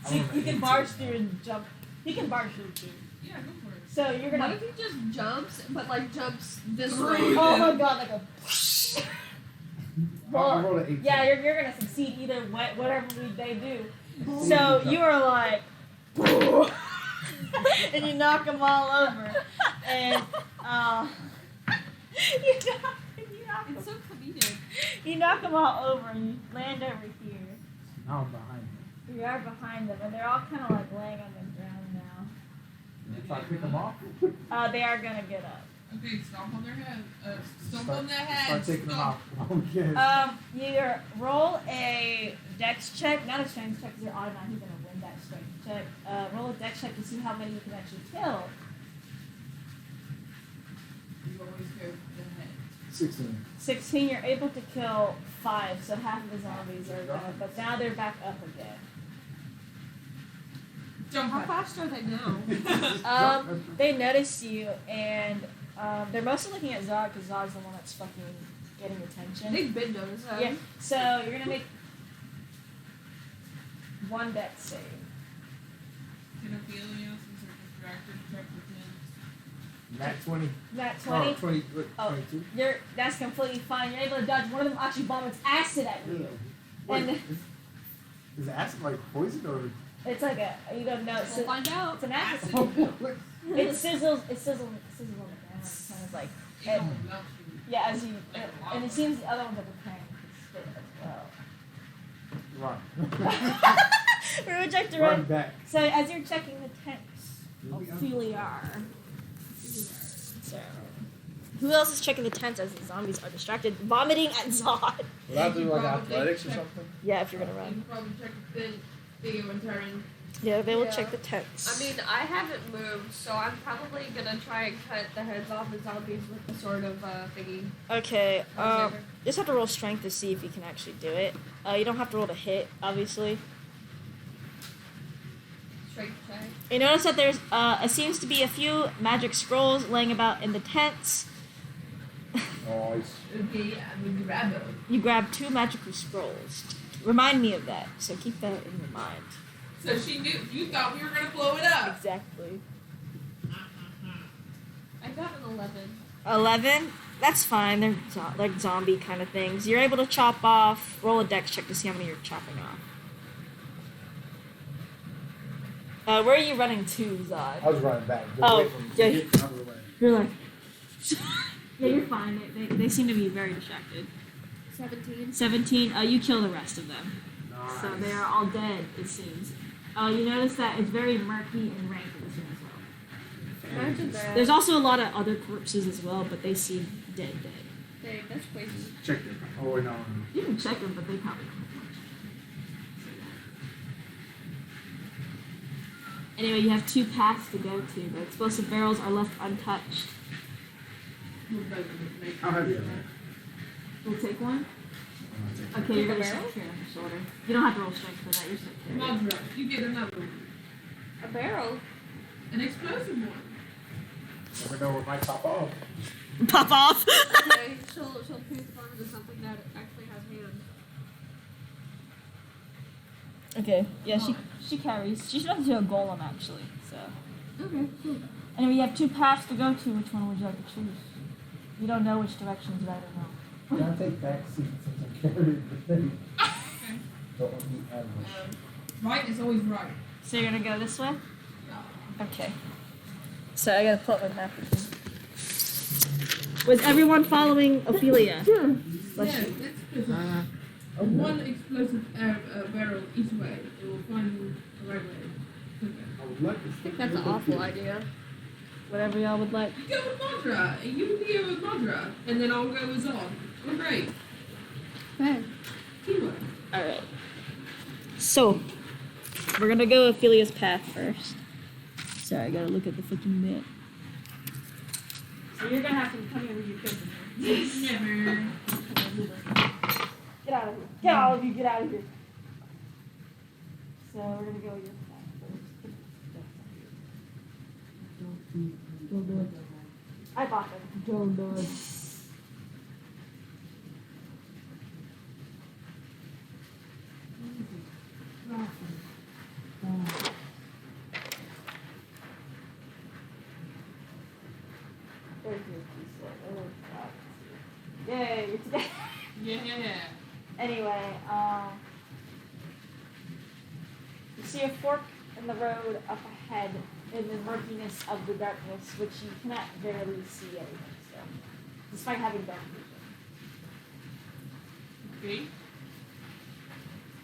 So you can barge through and jump. You can barge through too. Yeah, go for it. So you're What gonna. if he just jumps, but like jumps this Through way? Oh my god, like a. I rolled an 18. Yeah, you're gonna succeed either way, whatever they do. So you are like, and you knock them all over, and you knock knock It's them. so comedic. You knock them all over and you land over here. Now I'm behind him. You are behind them, and they're all kind of like laying on the ground now. If I pick them off, They are gonna get up. Okay, stomp on their head. Stomp on their head. start taking them Stomp. off. Okay. You roll a dex check, not a strength check, because you're automatically gonna win that strength check. Roll a dex check to see how many you can actually kill. You always go for the head. 16. 16, you're able to kill 5, so half of the zombies are gone, but now they're back up again. Jump How back. fast are they now? They notice you, and they're mostly looking at Zod, because Zod's the one that's fucking getting attention. They've been noticed. Yeah, so you're gonna make one dex save. Can Ophelia, since they're distracted, check with him? Nat 20. That Oh, 20, 20. What, Oh. 22? that's completely fine. You're able to dodge. One of them actually vomits acid at you. Wait, And- is acid like poison or? It's like you don't know. We'll find out. It's an acid. What? It sizzles on the ground. It's kind of like, It and, don't melt you. yeah, as you, and it seems the other ones are preparing to spit as well. Run. We reject the Run run. back. So as you're checking the tents, Ophelia. so who else is checking the tents as the zombies are distracted, vomiting at Zod? Will I do like Probably athletics or check- something? Yeah, if you're gonna You run. can probably check the Theo and Terran. Yeah, they will Yeah. check the tents. I mean, I haven't moved, so I'm probably gonna try and cut the heads off the zombies with the sort of thingy. Okay, Saber. just have to roll strength to see if you can actually do it. You don't have to roll to hit, obviously. Strength check. You notice that there's seems to be a few magic scrolls laying about in the tents. Nice. Okay, I'm gonna grab them. You grab 2 magical scrolls. Remind me of that, so keep that in your mind. So she knew, you thought we were gonna blow it up. Exactly. I got an 11. 11? That's fine. They're like zombie kind of things. You're able to chop off. Roll a dex check to see how many you're chopping off. Where are you running to, Zod? I was running back. Just Oh, wait for him to yeah. get out of the way. You're like. Yeah, you're fine. They seem to be very distracted. 17. 17. You kill the rest of them. Nice. So they are all dead, it seems. You notice that it's very murky and rank in this room as well. Imagine that. There's also a lot of other corpses as well, but they seem dead. Dang, that's crazy. Check it. Oh, wait, no. You can check them, but they probably don't. Anyway, you have 2 paths to go to. The explosive barrels are left untouched. How heavy is We'll take one. it? Okay, you're gonna Take a barrel? sit here on your shoulder. You don't have to roll strength for that. You're sitting here. Madra, you get another one. A barrel. An explosive one. Never know what might pop off. Pop off. Okay, she'll transform into something that actually has hands. Okay. Yeah, she carries. She should have to do a golem actually. So. Okay, cool. Anyway, you have 2 paths to go to. Which one would you like to choose? You don't know which direction is right or Can wrong. I take back seat since I'm carrying the thing? Okay. Don't want to be ambushed. Right is always right. So you're gonna go this way? Yeah. Okay. So I gotta pull up my map again. Was everyone following Ophelia? Sure. Let's Yeah, see. let's put one explosive barrel each way. It will find you the right way. Okay. I would like to I think that's an awful idea. Whatever y'all would like. You go with Madra, and you can go with Madra, and then I'll go with Zod. We're great. Okay. Teamwork. Alright. So, we're gonna go Ophelia's path first. Sorry, I gotta look at the fucking map. So you're gonna have to come here with your kids. Never. Get out of here. Get all of you, get out of here. So we're gonna go with your path first. Don't do it. I bought them. Don't do it. Yay, you're together. Yeah. Anyway, you see a fork in the road up ahead in the murkiness of the darkness, which you cannot barely see anything, so, despite having dark vision. Okay.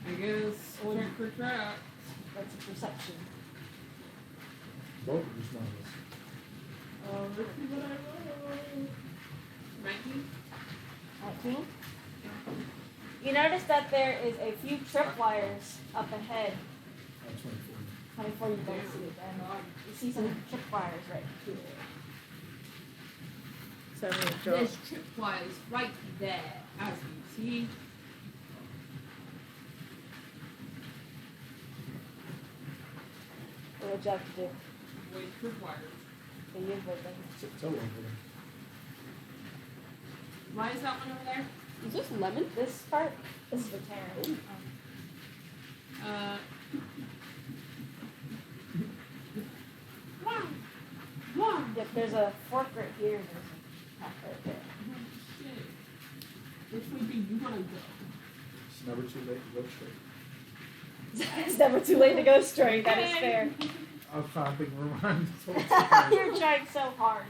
I guess check for traps. That's a perception. Both of these numbers. Let's see what I roll. 19? 19. You notice that there is a few tripwires up ahead. 24. 24, you don't see it then. You see some tripwires right here. So I'm going to draw. There's tripwires right there, as you see. What would you have to do? Wait, tripwires. So you have them. Tiptoe over them. Why is that one over there? Is this lemon? This part, this is the Terran. Yep, there's a fork right here. There's a path right there. Which would be you wanna go? It's never too late to go straight. It's never too late to go straight. That is fair. I was trying to think of a rhyme. So it's You're trying so hard.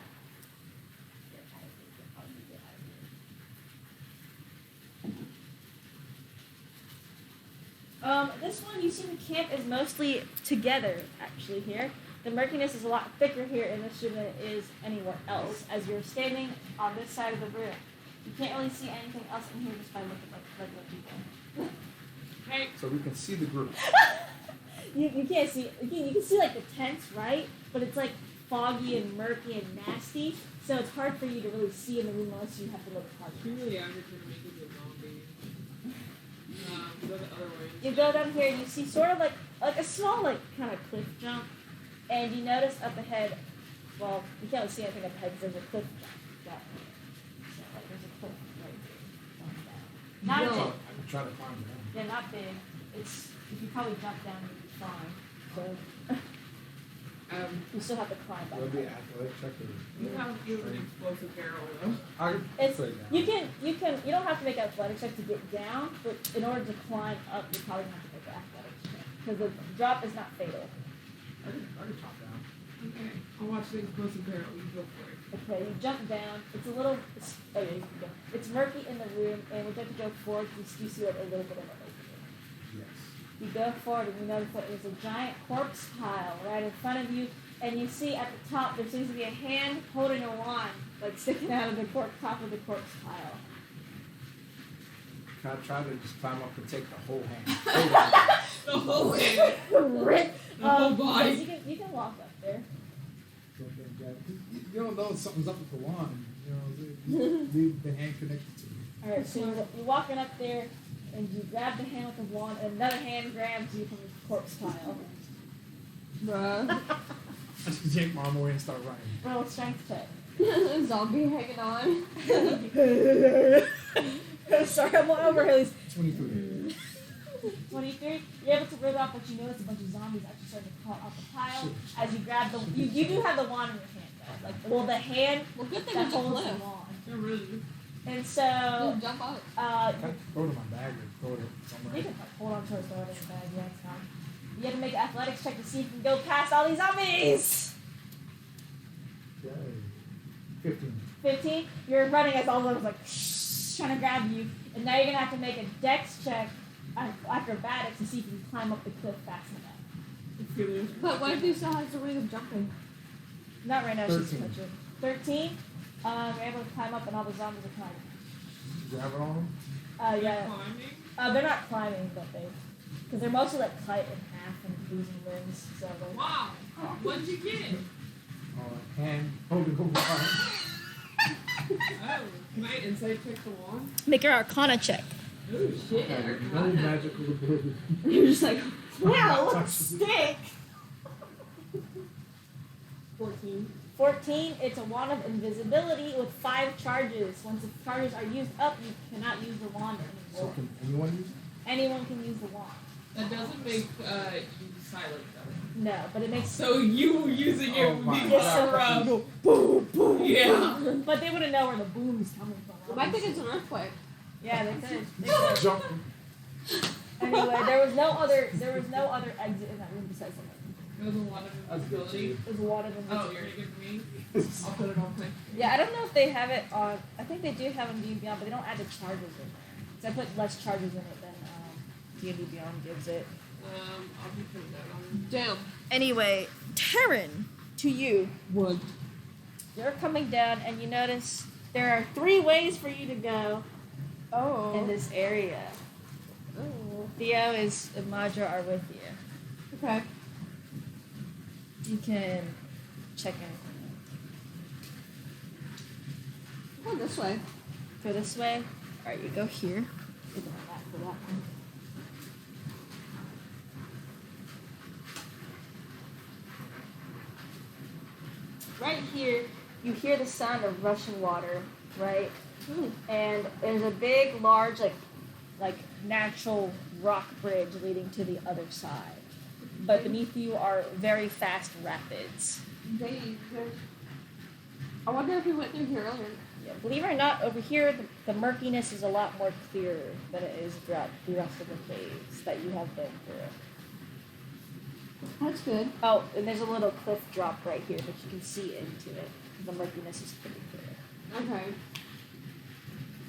This one you see the camp is mostly together actually here. The murkiness is a lot thicker here in this room than it is anywhere else. As you're standing on this side of the room, you can't really see anything else in here just by looking like regular people. Hey, So we can see the group. You can't see, you can see like the tents, right? But it's like foggy and murky and nasty, so it's hard for you to really see in the room unless you have to look hard. she really average to make it a zombie. Go the other way. You go down here and you see sort of like a small like kind of cliff jump, and you notice up ahead, well, you can't see anything up ahead because there's a cliff jump. So like there's a cliff right there. Not No. big. I'm trying to find it. Yeah, not big. It's if you probably jump down you'd be fine. So you still have to climb back. Would it be athletic check or? You have an explosive barrel though. I could It's say that. you don't have to make an athletics check to get down, but in order to climb up, you probably have to make an athletics check because the drop is not fatal. I could top down. Okay, I'll watch the explosive barrel. You go for it. Okay, you jump down. It's a little. Oh yeah, you can go. It's murky in the room, and when you have to go forward, you see like a little bit of an opening. Yes. You go forward, and you notice that there's a giant corpse pile right in front of you, and you see at the top there seems to be a hand holding a wand, like sticking out of the top of the corpse pile. Can I try to just climb up and take the whole hand? The whole thing. Rip. The whole body. Yes, you can walk up there. You don't know if something's up with the wand. You know, leave the hand connected to you. All right, so you're walking up there, and you grab the hand with the wand, and another hand grabs you from the corpse pile. Bruh. I just yank my arm away and start running. Roll a strength check. Zombie hanging on. Sorry, I'm over here. 23. 23. You're able to rip off, but you notice a bunch of zombies actually starting to crawl off the pile as you grab the. You do have the wand in your hand, though. Like, well, the hand Well, good thing that it's a holds the cliff. wand. They're really. And Just so, jump up. Can I throw it in my bag or throw it you somewhere? can hold on to it, throw it in the bag. Yeah, it's fine. You have to make an athletics check to see if you can go past all these zombies. Yay. 15. 15. You're running as all of them like trying to grab you, and now you're gonna have to make a dex check, acrobatics, to see if you can climb up the cliff fast enough. But what if he still has the ring of jumping? Not right now. She's 13. touching. 13. You're able to climb up, and all the zombies are climbing. Grab it on them? Yeah. Climbing? They're not climbing, but because they're mostly like cut in half and losing limbs. So they're. Wow. What'd you get? Hand holding over arm. Oh, can I insight check the wand? Make your Arcana check. Oh shit. No magical ability. You're just like, wow, let's stick. 14. 14. It's a wand of invisibility with 5 charges. Once the charges are used up, you cannot use the wand So anymore. can anyone use it? Anyone can use the wand. That doesn't make you silent though. No, but it makes. So you using it Oh would my be God. more Boom, boom. Yeah. But they wouldn't know where the boom is coming from. You might think it's an earthquake. Yeah, they could. They could. Jumping. Anyway, there was no other exit in that room besides the room. There's a lot of invisibility. There's a lot of Oh, invisibility. you're gonna give me? I'll put it on my. Yeah, I don't know if they have it on. I think they do have it on D&D Beyond, but they don't add the charges in there. 'Cause I put less charges in it than D&D Beyond gives it. I'll be putting that on. Damn. Anyway, Terran, to you. Wood. You're coming down, and you notice there are 3 ways for you to go Oh. in this area. Oh. Theo and Madra are with you. Okay. You can check anything out. Go this way. Go this way. Alright, you go here. Look at the map for that one. Right here, you hear the sound of rushing water, right? And there's a big, large, like natural rock bridge leading to the other side. But beneath you are very fast rapids. I wonder if we went through here earlier. Yeah, believe it or not, over here the murkiness is a lot more clearer than it is throughout the rest of the caves that you have been through. That's good. Oh, and there's a little cliff drop right here, but you can see into it. The murkiness is pretty clear. Okay.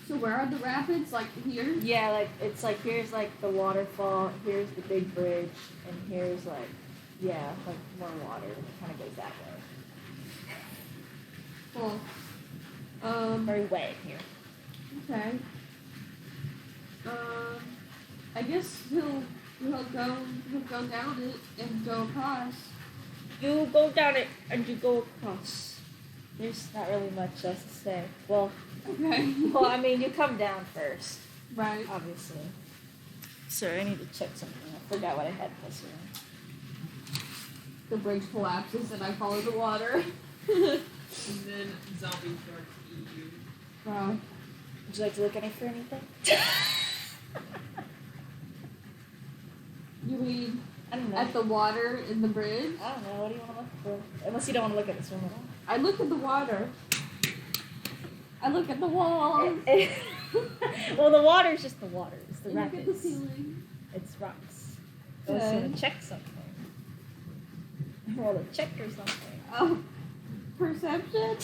So where are the rapids? Like here? Yeah, like it's like here's like the waterfall, here's the big bridge, and here's like more water. It kind of goes that way. Cool. Very wet in here. Okay. I guess he'll go down it and go across. You go down it and you go across. There's not really much else to say. Well, Okay. I mean, you come down first, Right. obviously. Sorry, I need to check something. I forgot what I had this one. The bridge collapses and I follow the water. And then zombies start to eat you. Wow. Would you like to look at me for anything? You mean I don't know. at the water in the bridge? I don't know. What do you want to look for? Unless you don't want to look at this one at all. I look at the water. I look at the wall. Well, the water is just the water. It's the I look at the rapids. ceiling. It's rocks. Unless you want to check something. Roll a check or something. Oh, perception?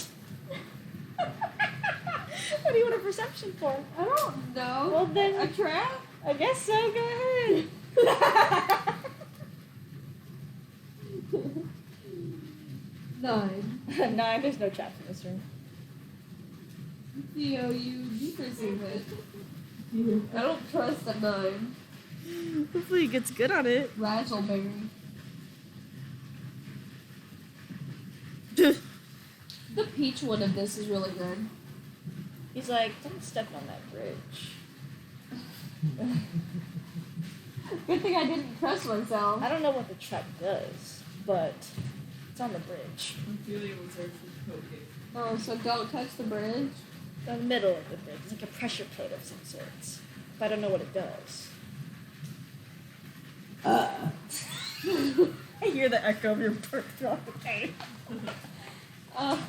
What do you want a perception for? I don't know. Well, then A trap? I guess so. Go ahead. 9. 9. There's no traps in this room. Theo, you perceive it. I don't trust a 9. Hopefully he gets good on it. Razzleberry. The peach one of this is really good. He's like, don't step on that bridge. Good thing I didn't trust myself. I don't know what the trap does, but it's on the bridge. I'm feeling it was actually poking. Oh, so don't touch the bridge? The middle of the bridge. It's like a pressure plate of some sorts. But I don't know what it does. I hear the echo of your burp throughout the cave. Is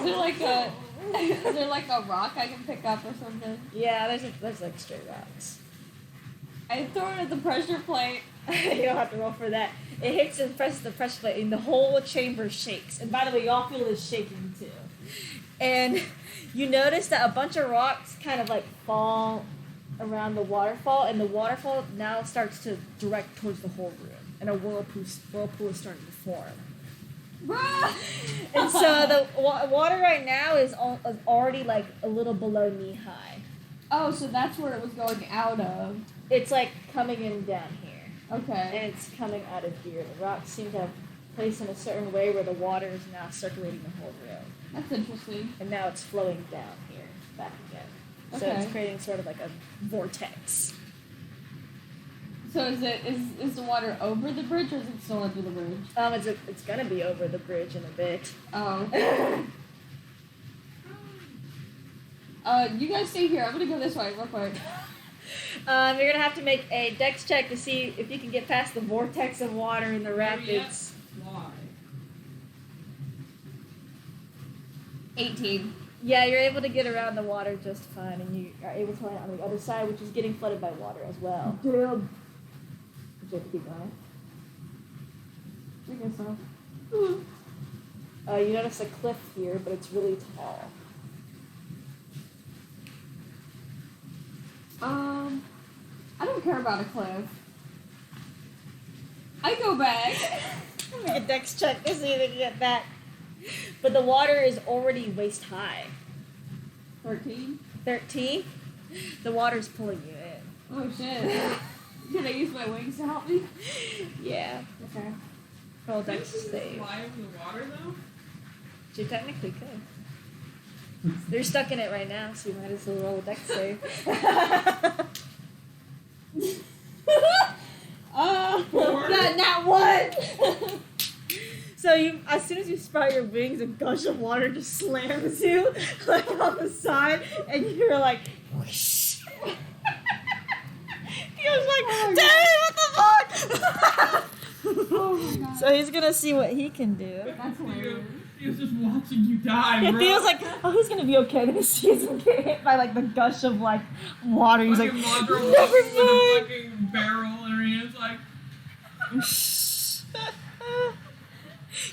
there like a rock I can pick up or something? Yeah, there's like straight rocks. I throw it at the pressure plate. You don't have to roll for that. It hits and presses the pressure plate, and the whole chamber shakes. And by the way, y'all feel this shaking too. And you notice that a bunch of rocks kind of like fall around the waterfall, and the waterfall now starts to direct towards the whole room, and a whirlpool is starting to form. Bruh! And so the water right now is already like a little below knee high. Oh, so that's where it was going out of. It's like coming in down here, Okay. and it's coming out of here. The rocks seem to have placed in a certain way where the water is now circulating the whole room, That's interesting. and now it's flowing down here, back again. So Okay. it's creating sort of like a vortex. So is the water over the bridge or is it still under the bridge? It's gonna be over the bridge in a bit. Oh. You guys stay here. I'm gonna go this way real quick. You're gonna have to make a dex check to see if you can get past the vortex of water in the rapids. Why? 18. Yeah, you're able to get around the water just fine, and you are able to land on the other side, which is getting flooded by water as well. Damn. Would you have to keep going? I guess so. You notice a cliff here, but it's really tall. care about a cliff. I go back. Make a dex check to see if they can get back. But the water is already waist high. 13. 13. The water's pulling you in. Oh shit. Can I use my wings to help me? Yeah. Okay. Roll dex Can you save. fly over the water though? You technically could. They're stuck in it right now, so you might as well roll a dex save. Not one. So you, as soon as you sprout your wings, a gush of water just slams you like on the side, and you're like, whoosh. He was like, Dang, what the fuck? Oh my god. So he's gonna see what he can do. That's hilarious. He was just watching you die, bro. He was like, oh, he's gonna be okay. Then he sees him get hit by like the gush of like water. He's like, fucking Madra never walks with a mind. fucking barrel in her hands, like,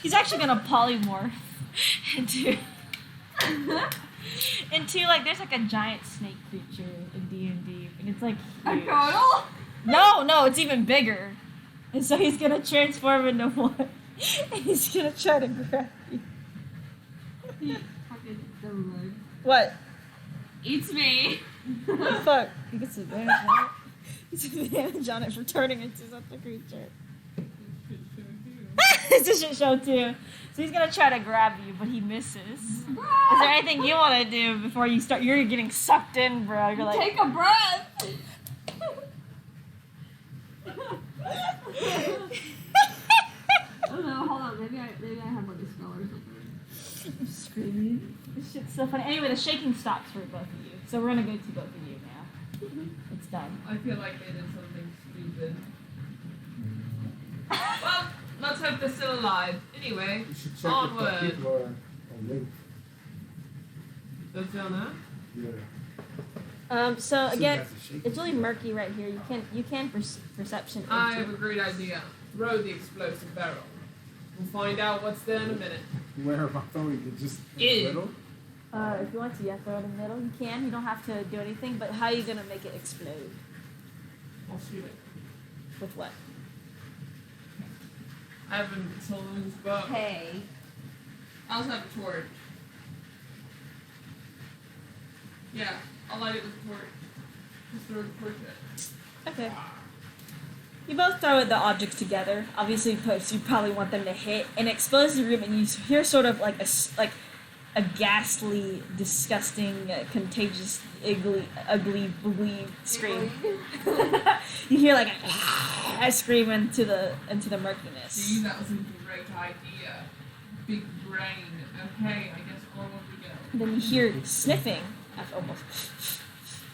He's actually gonna polymorph into like there's like a giant snake creature in D&D, and it's like A huge. total? No, it's even bigger. And so he's gonna transform into one, and he's gonna try to grab you. Fucking never mind. What? Eats me. What the fuck? He gets advantage on it. He gets advantage on it for turning into something creature. It's a shit show too. So he's gonna try to grab you, but he misses. Is there anything you want to do before you start? You're getting sucked in, bro. You're like, Take a breath. Oh no, hold on. Maybe I have like a spell or something. I'm screaming. This shit's so funny. Anyway, the shaking stops for both of you, so we're gonna go to both of you now. It's done. I feel like they did something stupid. Well, let's hope they're still alive. Anyway, You should check if the onward. people are awake. They're still there? Yeah. So See again, guys are shaking. it's really murky right here. You can perception. I into have a great idea. Throw the explosive barrel. We'll find out what's there in a minute. Where am I throwing it? Just in the In. middle? If you want to, yeah, throw it in the middle. You can. You don't have to do anything. But how are you gonna make it explode? I'll shoot it. With what? I have a saloon's bow. Hey. I also have a torch. Yeah, I'll light it with a torch. Just throw the torch at it. Okay. You both throw the objects together. Obviously, because you probably want them to hit, and it explodes the room, and you hear sort of like a ghastly, disgusting, contagious, ugly scream. You hear like a scream into the murkiness. See, that was a great idea. Big brain. Okay, I guess onward we go. Then you hear sniffing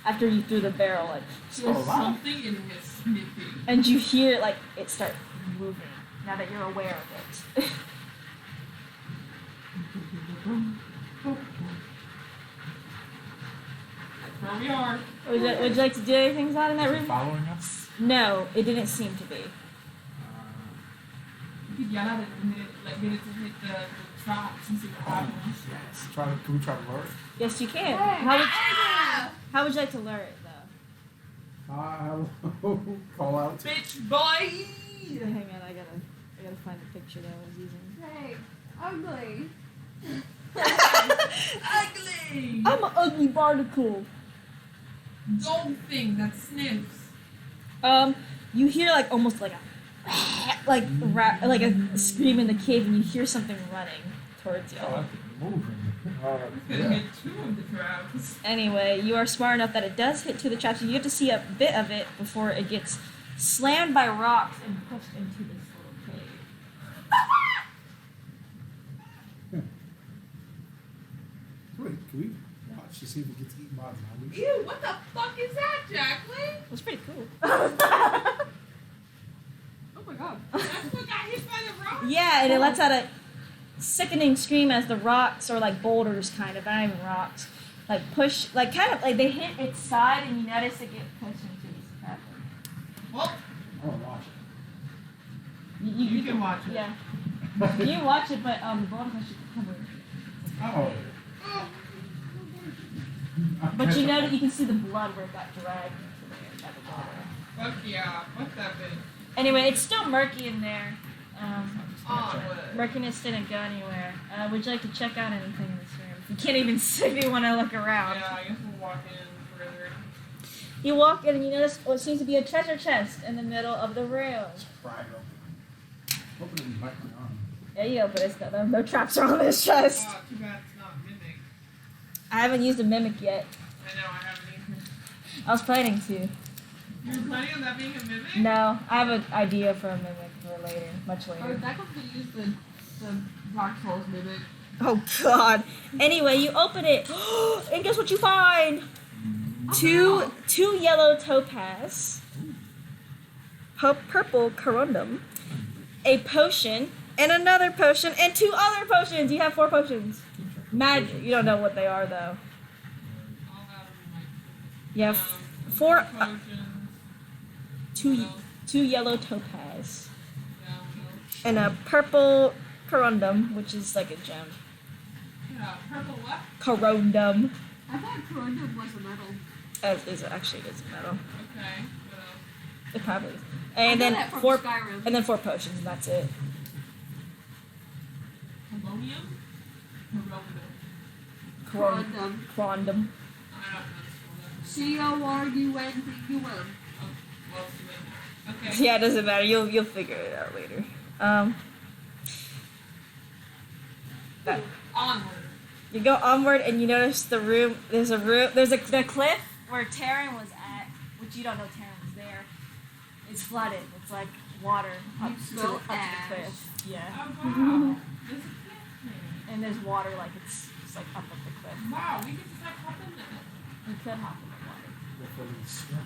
after you threw the barrel, like, There's something in his sniffing. and you hear like it start moving. Now that you're aware of it. That's where we are. Would you like to do anything out in that room? Following us? No, it didn't seem to be. You could yell at it and hit it, like get it to hit the traps and see what happens. Yes. Can we try to lure it? Yes, you can. Hey. How would you like to lure it though? Call out to Bitch boy! Hang on, I gotta find the picture that I was using. Hey. Ugly. Ugly! I'm an ugly barnacle. Dog thing that sniffs. You hear like almost like a like a scream in the cave, and you hear something running towards you. Oh, moving. It's gonna hit two of the traps. Anyway, you are smart enough that it does hit to the traps. You get to see a bit of it before it gets slammed by rocks and pushed into this little cave. Wait, can we watch to see if it gets eaten by zombies? Ew, what the fuck is that, Jacqueline? It was pretty cool. Oh my god. That's what got hit by the rock? Yeah, and it lets out a sickening scream as the rocks, or like boulders kind of, not even rocks, like push, like kind of like they hit its side, and you notice it get pushed into this cavern. Well, I want to watch it. you can watch it. Yeah. You can watch it, but the boulders actually cover it. Oh. But you know that you can see the blood where it got dragged into there by the water. Fuck yeah. Fuck that bitch. Anyway, it's still murky in there. Oh, but Murkiness didn't go anywhere. Would you like to check out anything in this room? You can't even see if you want to look around. yeah, I guess we'll walk in further. You walk in and you notice what seems to be a treasure chest in the middle of the room. Pry it open. Open it and bite my arm. Yeah, you open it. No traps are on this chest. Oh, too bad it's not mimic. I haven't used a mimic yet. I know, I haven't either. I was planning to. You were planning on that being a mimic? No, I have an idea for a mimic for later, much Or later. that could use the Dark Souls mimic. Oh God. Anyway, you open it, and guess what you find? Two yellow topaz, purple corundum, a potion, and another potion, and 2 other potions. You have 4 potions. Magic. You don't know what they are though. I'll have my You have 4, potions. 2 yellow topaz, Yeah, and a purple corundum, which is like a gem. yeah, purple what? Corundum. I thought corundum was a metal. Is actually it is metal. Okay, what else? It probably is. I And know then that from 4 Skyrim. and then 4 potions, and that's it. Polonium? Corundum. Corundum. Corundum. I don't know. C-O-R-U-N-D-U-M. Oh, well, okay. Yeah, it doesn't matter. You'll figure it out later. That- Onward. You go onward and you notice the room. There's the cliff where Terran was at, which you don't know Terran was there. It's flooded. It's like water up to smell the ash. cliff. Yeah, Oh, wow. There's a cliff here. and there's water like it's like up the cliff. Wow, we can just like hop in there. You could hop in the water. Before we swim.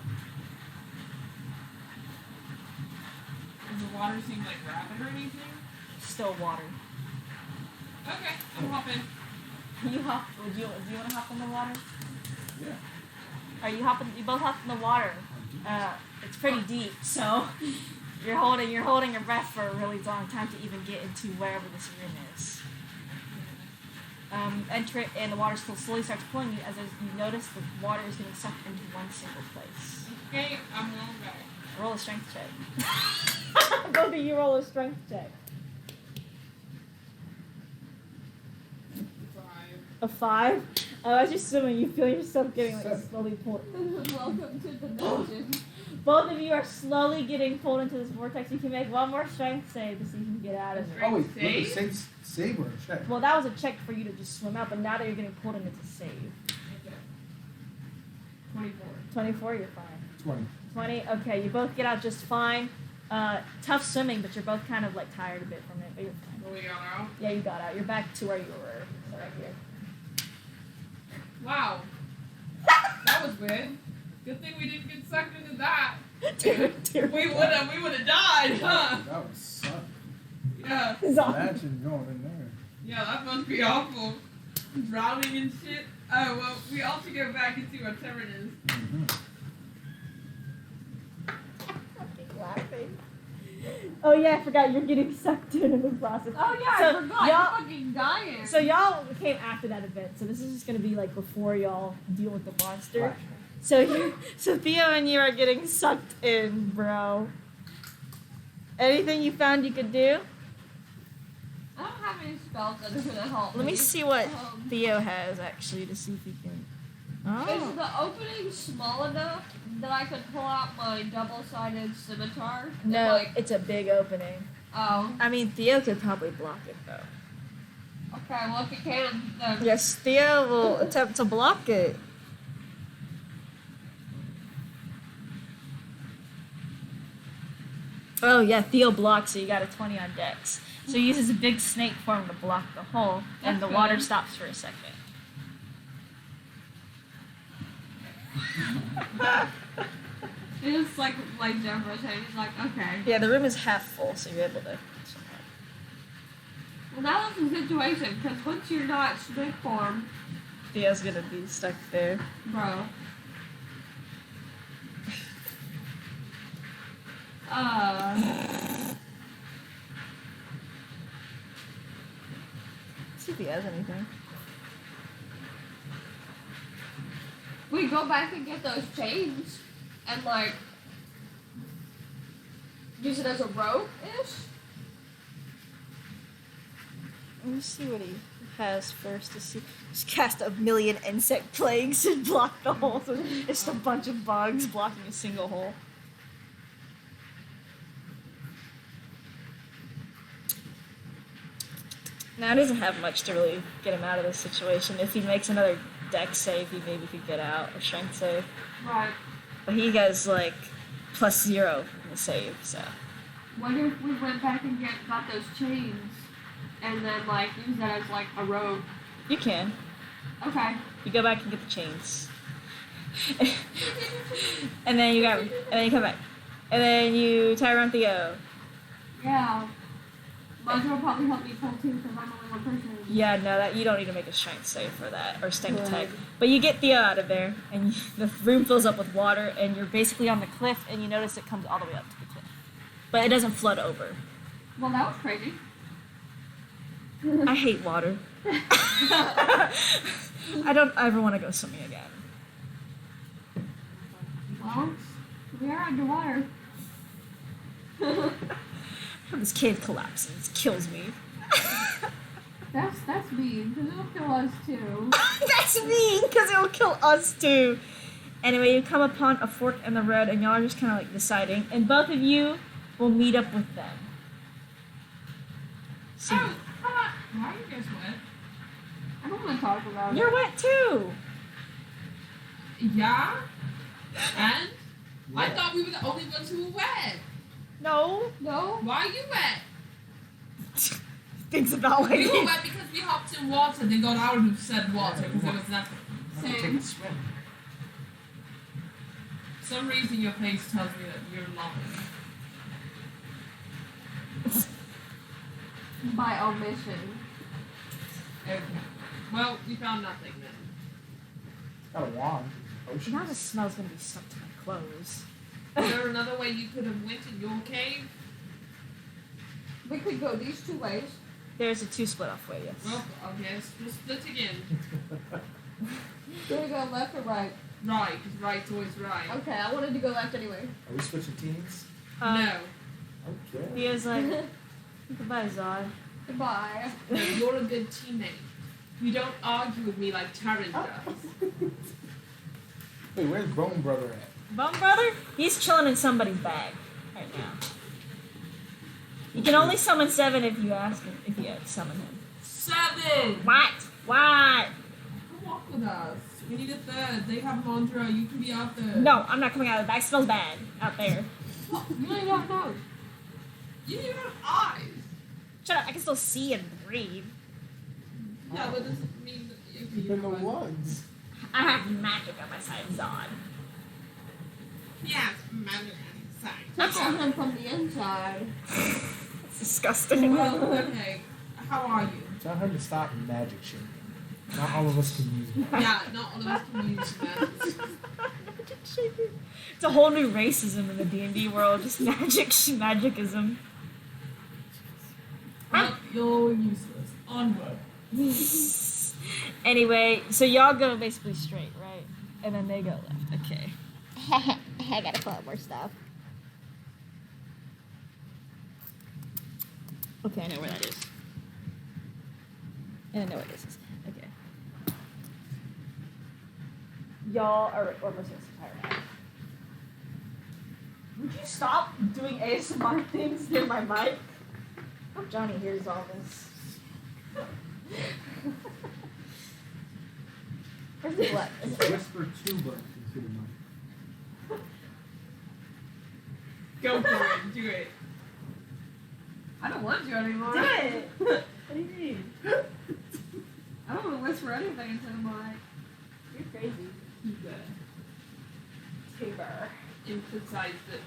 Does the water seem like rapid or anything? Still water. Okay, I'm hopping. You hop. Do you want to hop in the water? Yeah. Are you hopping? You both hop in the water. It's pretty deep, so you're holding your breath for a really long time to even get into wherever this room is. Enter it, and the water slowly starts pulling you as you notice the water is getting sucked into one single place. Okay, I'm going back. Roll a strength check. Both of you roll a strength check. 5. A 5. As you're swimming, you feel yourself getting like 7. slowly pulled. Welcome to the dungeon. Both of you are slowly getting pulled into this vortex. You can make one more strength save to see if you can get out of it. Oh wait, Save? look, save or check? Well, that was a check for you to just swim out, but now that you're getting pulled in, it's a save. Okay. 24. 24, you're fine. 20. 20, okay, you both get out just fine. Tough swimming, but you're both kind of like tired a bit from it, but you're fine. Well, we got out. Yeah, you got out. You're back to where you were. So right here. Wow. That was weird. Good thing we didn't get sucked into that. Dear We would have died, huh? That would suck. Yeah. Imagine going in there. Yeah, that must be awful. Drowning and shit. Oh, well, we all should go back and see what Terran is. Mm-hmm. Laughing. Oh yeah, I forgot you're getting sucked in the process. Oh yeah, So, I forgot. y'all- You're fucking dying. So y'all came after that event, so this is just gonna be like before y'all deal with the monster. So Theo and you are getting sucked in, bro. Anything you found you could do? I don't have any spells that are gonna help. Let me see what Um, Theo has actually to see if he can. Is Oh. the opening small enough that I could pull out my double-sided scimitar? and, No, like, it's a big opening. oh, I mean, Theo could probably block it though. okay. Well, if you can, then Yes, Theo will attempt to block it. Oh yeah, Theo blocks, so you got a 20 on Dex. So he uses a big snake form to block the hole, and That's the water good. stops for a second. it's like Deborah saying, he's like, okay. Yeah, the room is half full, so you're able to. Well, now that's the situation, because once you're not snake form, Theo's gonna be stuck there. bro. See if he has anything. We go back and get those chains, and like, use it as a rope-ish? Let me see what he has first to see. Just cast a million insect plagues and block the hole. So it's just a bunch of bugs blocking a single hole. Now it doesn't have much to really get him out of this situation. If he makes another dex save, he maybe could get out, or strength save. Right. But he has like +0 in the save, so. What if we went back and got those chains and then like use that as like a rope? You can. Okay. You go back and get the chains. and then you come back. And then you tie around Theo. Yeah. Mudra will probably help me pull too because I'm only one person. Yeah, no, that you don't need to make a strength save for that, or strength Right. attack. But you get Theo out of there, and the room fills up with water, and you're basically on the cliff, and you notice it comes all the way up to the cliff. But it doesn't flood over. Well, that was crazy. I hate water. I don't ever want to go swimming again. Well, we are underwater. This cave collapses, kills me. That's mean because it'll kill us too. That's mean, because it will kill us too. Anyway, you come upon a fork in the road, and y'all are just kind of like deciding, and both of you will meet up with them. So, Oh, why are you guys wet? I don't want to talk about you're it. wet too. Yeah? And? I Yeah. thought we were the only ones who were wet. No. No? Why are you wet? Thinks about like We were wet because we hopped in water, then got out of said water because there was nothing. I'm gonna take a swim. For some reason your face tells me that you're lying. By omission. Okay. Well, we found nothing then. Got a wand. Ocean. Now the smell's gonna be stuck to my clothes. Is there another way you could have went in your cave? We could go these two ways. There's a 2 split off way, yes. Well, okay, we'll split again. Do we go left or right? Right, because right's always right. Okay, I wanted to go left anyway. Are we switching teams? No. Okay. Theo's like, goodbye, Zod. Goodbye. No, you're a good teammate. You don't argue with me like Taryn does. Wait, where's Bone Brother at? Bone Brother? He's chilling in somebody's bag right now. You can only summon 7 if you ask him, if you summon him. 7! What? What? Come walk with us. We need a third. They have mantra. You can be out there. No, I'm not coming out of the bag. It smells bad out there. You don't even know. You don't even have eyes. Shut up. I can still see and breathe. Yeah, but doesn't mean that you You've been the ones. I have magic on my side, Zod. Yes, magic inside. Touch on him from the inside. It's disgusting. Well, okay. How are you? Tell him to stop magic shit. Not all of us can use it. Yeah, not all of us can use magic. It's a whole new racism in the D&D world. Just magicism. Well, you're useless. Onward. Anyway, so y'all go basically straight, right? And then they go left. Okay. I gotta pull out more stuff. Okay, I know where that is. And I know what this is. Okay. Y'all are almost tired. Would you stop doing ASMR things near my mic? I hope Johnny hears all this. Where's the blood? Whisper too, but into the mic. Go for it. Do it. I don't want to anymore. Do it! What do you mean? I don't want to whisper anything into the mic. You're crazy. Tuba. Tuber. Emphasize the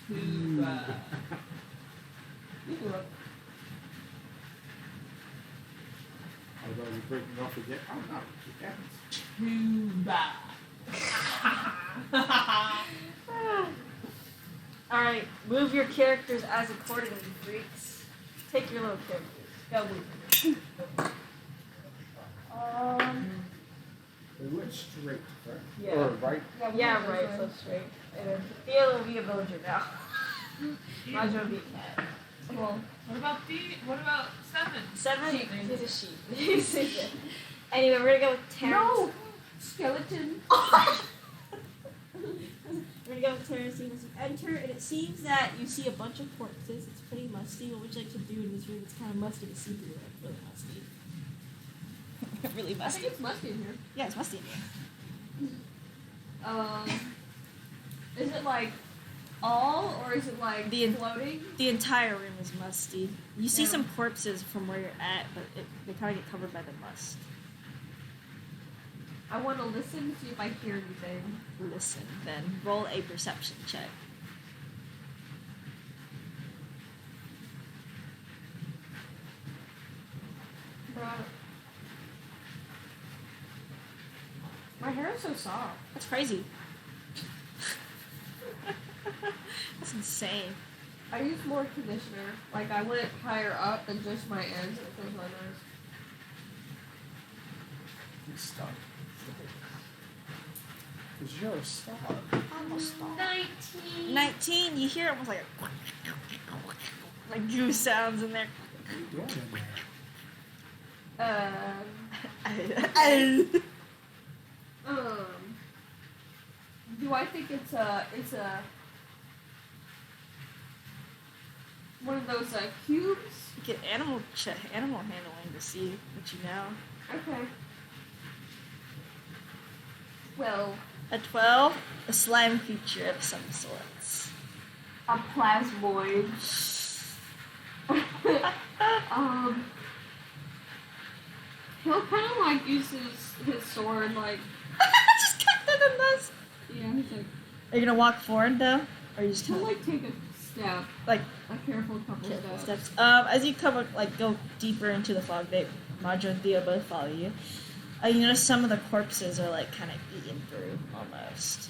tuba. You can look. I was already breaking off again. Oh no, it happens. Tuba. Alright, move your characters as accordingly, freaks. Take your little characters. Go move. They went straight, right? Yeah. Or right? Yeah, right, so straight. And then Theo will be a villager now. Roger would be a cat. Well, What about Seven? Seven. Sheep. He's a sheep. He's a sheep. Anyway, we're gonna go with Terrence. No! Skeleton. We're gonna go with Terrence. You enter, and it seems that you see a bunch of corpses. It's pretty musty. What would you like to do in this room? It's kind of musty to see through. Like really musty. Really I musty. think it's musty in here. Yeah, it's musty in here. Is it like all, or is it like floating? The entire room is musty. You see Yeah. some corpses from where you're at, but they kind of get covered by the must. I want to listen to see if I hear anything. Listen, then roll a perception check. Bruh. My hair is so soft. That's crazy. That's insane. I use more conditioner. Like, I went higher up than just my ends. It feels my nose. It's stuck. Because you're a star. Almost 19. 19. You hear almost like a like goose sounds in there. What are you doing in there? Do I think it's a one of those cubes? Get animal handling to see what you know. Okay. Well, A 12, a slime creature of some sorts. a plasmoid. He'll kind of like use his sword, like, Just cut through the mess. yeah, he's like, Are you gonna walk forward though, or you just he'll kind of like take a step, like a careful couple careful steps. steps? As you come like go deeper into the fog, Madra and Theo both follow you. You notice some of the corpses are like kind of eaten through almost,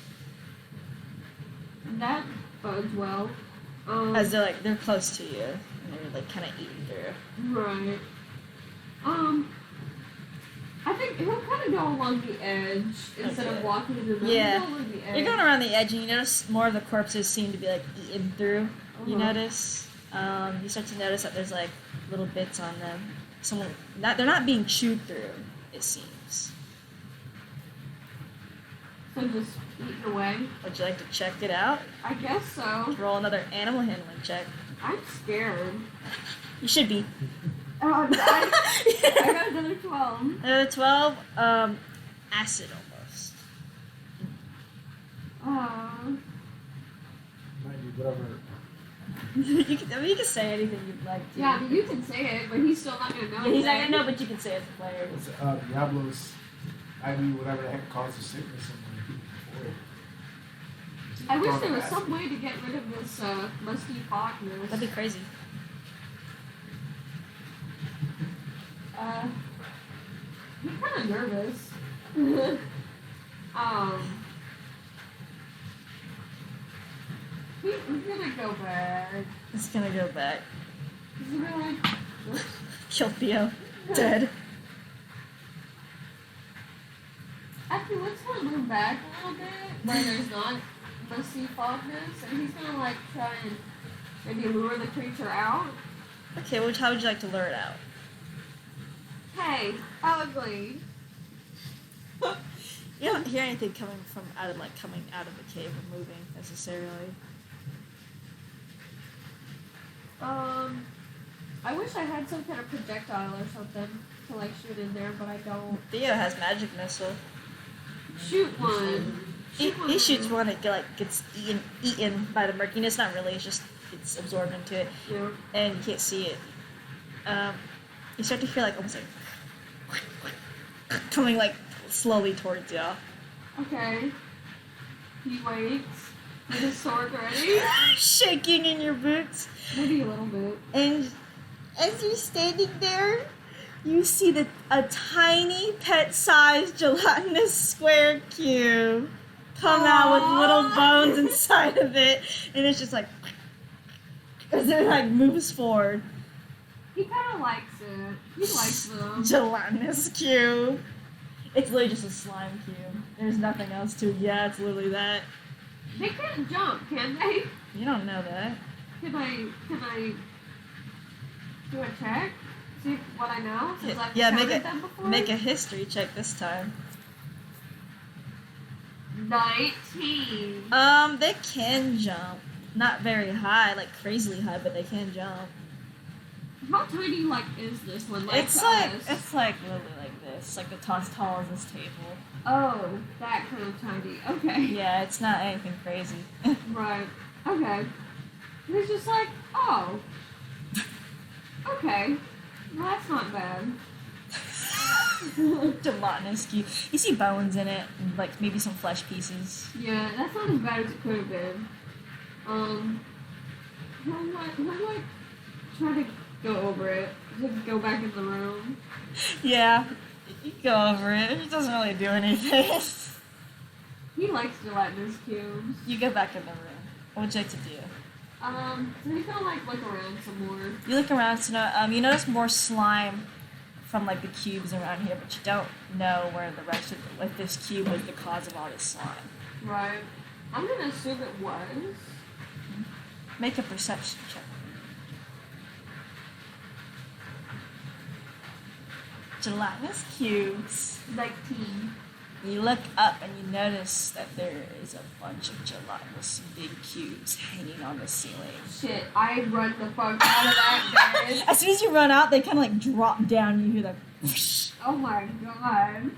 That bodes well. as they're close to you and they're like kind of eaten through. Right. I think he'll kind of go along the edge instead of Okay. walking in the middle. Yeah. He'll go along the edge. You're going around the edge and you notice more of the corpses seem to be like eaten through. You Uh-huh. notice, you start to notice that there's like little bits on them. They're not being chewed through. It seems. So just eating away. Would you like to check it out? I guess so. Roll another animal handling check. I'm scared. You should be. I got another 12. Another 12. Acid almost. Mind you, whatever. you can say anything you'd like to. Yeah, I mean, you can say it, but he's still not gonna know. Yeah, he's not anything. gonna know, but you can say it as a player. It's Diablos. I mean, whatever the heck causes sickness in the people before it. I wish there was some way to get rid of this musty fogness. That'd be crazy. He's kind of nervous. He's gonna go back. It's gonna go back. He's gonna be like, oops. Kill Theo. Dead. Actually, let's kind of move back a little bit where there's not musty fogness, and he's gonna like try and maybe lure the creature out. Okay, how would you like to lure it out? Hey, ugly. You don't hear anything coming out of the cave or moving necessarily. I wish I had some kind of projectile or something to like shoot in there, but I don't. Theo has magic missile. Shoot one. He shoots one, it gets eaten by the murkiness. Not really, it's absorbed into it, Yeah. and you can't see it. You start to feel like almost like coming like slowly towards you. Okay. He waits with his sword ready. Shaking in your boots. Maybe a little bit. And as you're standing there, you see a tiny pet-sized gelatinous square cube come out with little bones inside of it, and it's just like as it like moves forward. He kind of likes it. He likes them. Gelatinous cube. It's literally just a slime cube. There's nothing else to it. Yeah, it's literally that. They can't jump, can they? You don't know that. Can I do a check? See what I know since I've encountered them before? Make a history check this time. 19. They can jump. Not very high, like crazily high, but they can jump. How tiny is this one? It's to like us? it's like literally like this, like as tall as this table. Oh, that kind of tiny. Okay. Yeah, it's not anything crazy. Right. Okay. And it's just like, oh. Okay. Well, that's not bad. Gelatinous cube. You see bones in it, and like maybe some flesh pieces. Yeah, that's not as bad as it could have been. How do I try to go over it? Just go back in the room. Yeah, you go over it. It doesn't really do anything. He likes gelatinous cubes. You go back in the room. What would you like to do? So he's gonna look around some more. You look around, so you notice more slime from like the cubes around here, but you don't know where the rest of this cube was the cause of all this slime. Right. I'm gonna assume it was. Make a perception check. Gelatinous cubes. 19. You look up and you notice that there is a bunch of gelatinous big cubes hanging on the ceiling. Shit, I run the fuck out of that bed. As soon as you run out, they kind of like drop down. You hear the whoosh. Oh my god.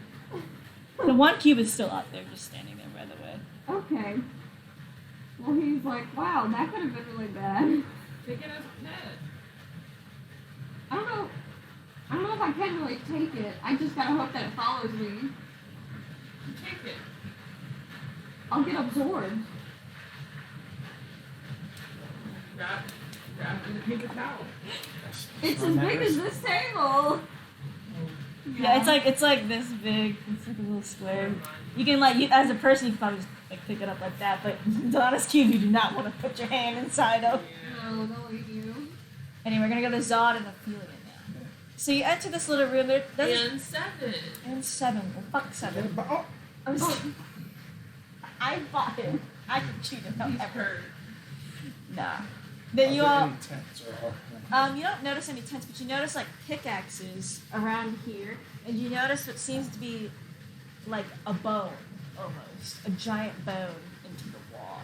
The one cube is still up there, just standing there, by the way. Okay. Well, he's like, wow, that could have been really bad. Take it as a pet. I don't know if I can really take it. I just gotta hope that it follows me. Take it. I'll get absorbed. Grab it in a paper towel. It's as big as this table. Yeah, it's like this big. It's like a little square. You can you as a person, you can probably just pick it up like that. But the honest cube, you do not want to put your hand inside of. No, don't leave you. Anyway, we're gonna go to Zod and Ophelia now. So you enter this little room. And 7. And 7. Well, fuck 7. Oh, I'm sorry. I bought him. I can cheat him. He's However. hurt. Nah. Then you are there all. any tents or You don't notice any tents, but you notice like pickaxes around here, and you notice what seems to be like a bone, almost a giant bone into the wall.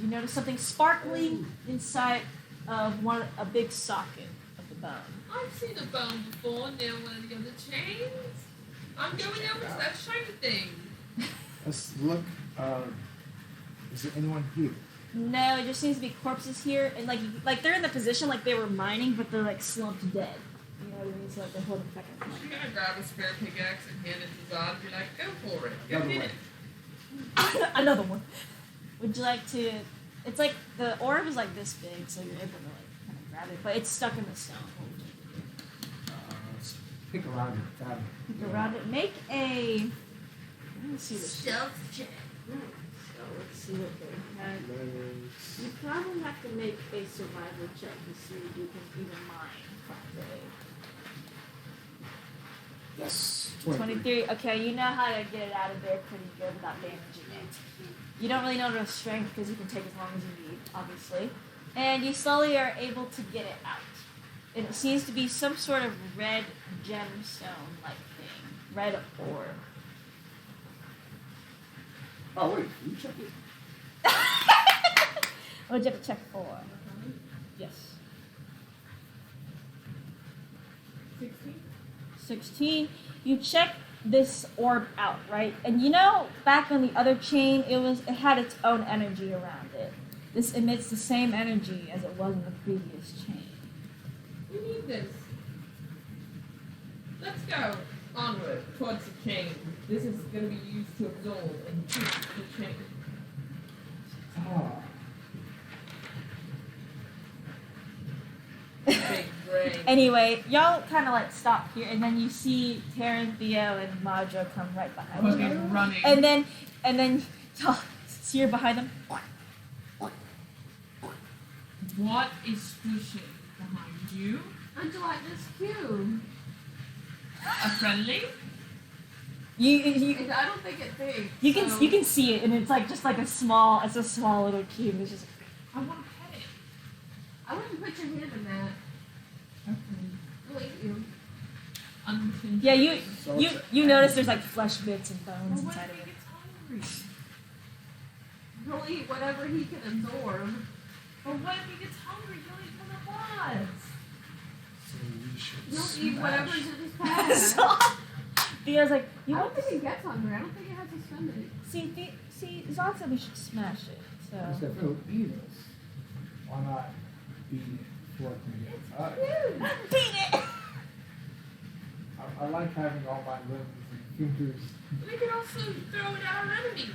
You notice something sparkling inside of a big socket of the bone. I've seen a bone before near one of the other chains. I'm going over to that shiny thing. Let's look. Is there anyone here? No, it just seems to be corpses here, and like they're in the position like they were mining, but they're like slumped dead. You know what I mean? So like they're holding back on I'm gonna grab a spare pickaxe and hand it to Zod and be like, go for it. Go Another hit one. it. Another one. Would you like to? It's like the orb is like this big, so you're able to like kind of grab it, but it's stuck in the stone. What would you like to do? Let's pick around it. Got it. Look around it. Make a. Let me see this. Stealth check. So let's see what they have. Letters. You probably have to make a survival check to see if you can even mine properly. Yes. 23. Okay, you know how to get it out of there pretty good without damaging it. You don't really know the strength because you can take as long as you need, obviously. And you slowly are able to get it out. And it seems to be some sort of red gemstone-like thing. Red ore. Oh wait, you check it. What would you have to check for? Yes. 16. 16. You check this orb out, right? And you know, back on the other chain, it had its own energy around it. This emits the same energy as it was in the previous chain. We need this. Let's go onward towards the chain. This is going to be used to absorb and keep the chain. Ah. Big brain. Anyway, y'all kind of like stop here, and then you see Taryn, Theo, and Madra come right behind you. Fucking running. And then y'all see her behind them. What is squishing behind you? A gelatinous cube. A friendly? You I don't think it thinks. you can see it, and it's like just like a small little cube. It's just I want to pet it. I wouldn't put your hand in that. I believe you. Unfinished. Yeah, you So you it's- you notice there's like flesh bits and Well, bones what inside if of he it. gets hungry? He'll eat whatever he can absorb. But what if he gets hungry? He'll eat from the pods. So we should He'll eat smash. whatever's in his path. So, Theo's like, you I want don't think he gets hungry. I don't think he has a stomach. see, Zon said we should smash it. So If he'll eat us, why not beat it before it can get us? beat it. I like having all my limbs and fingers. We can also throw it at our enemies.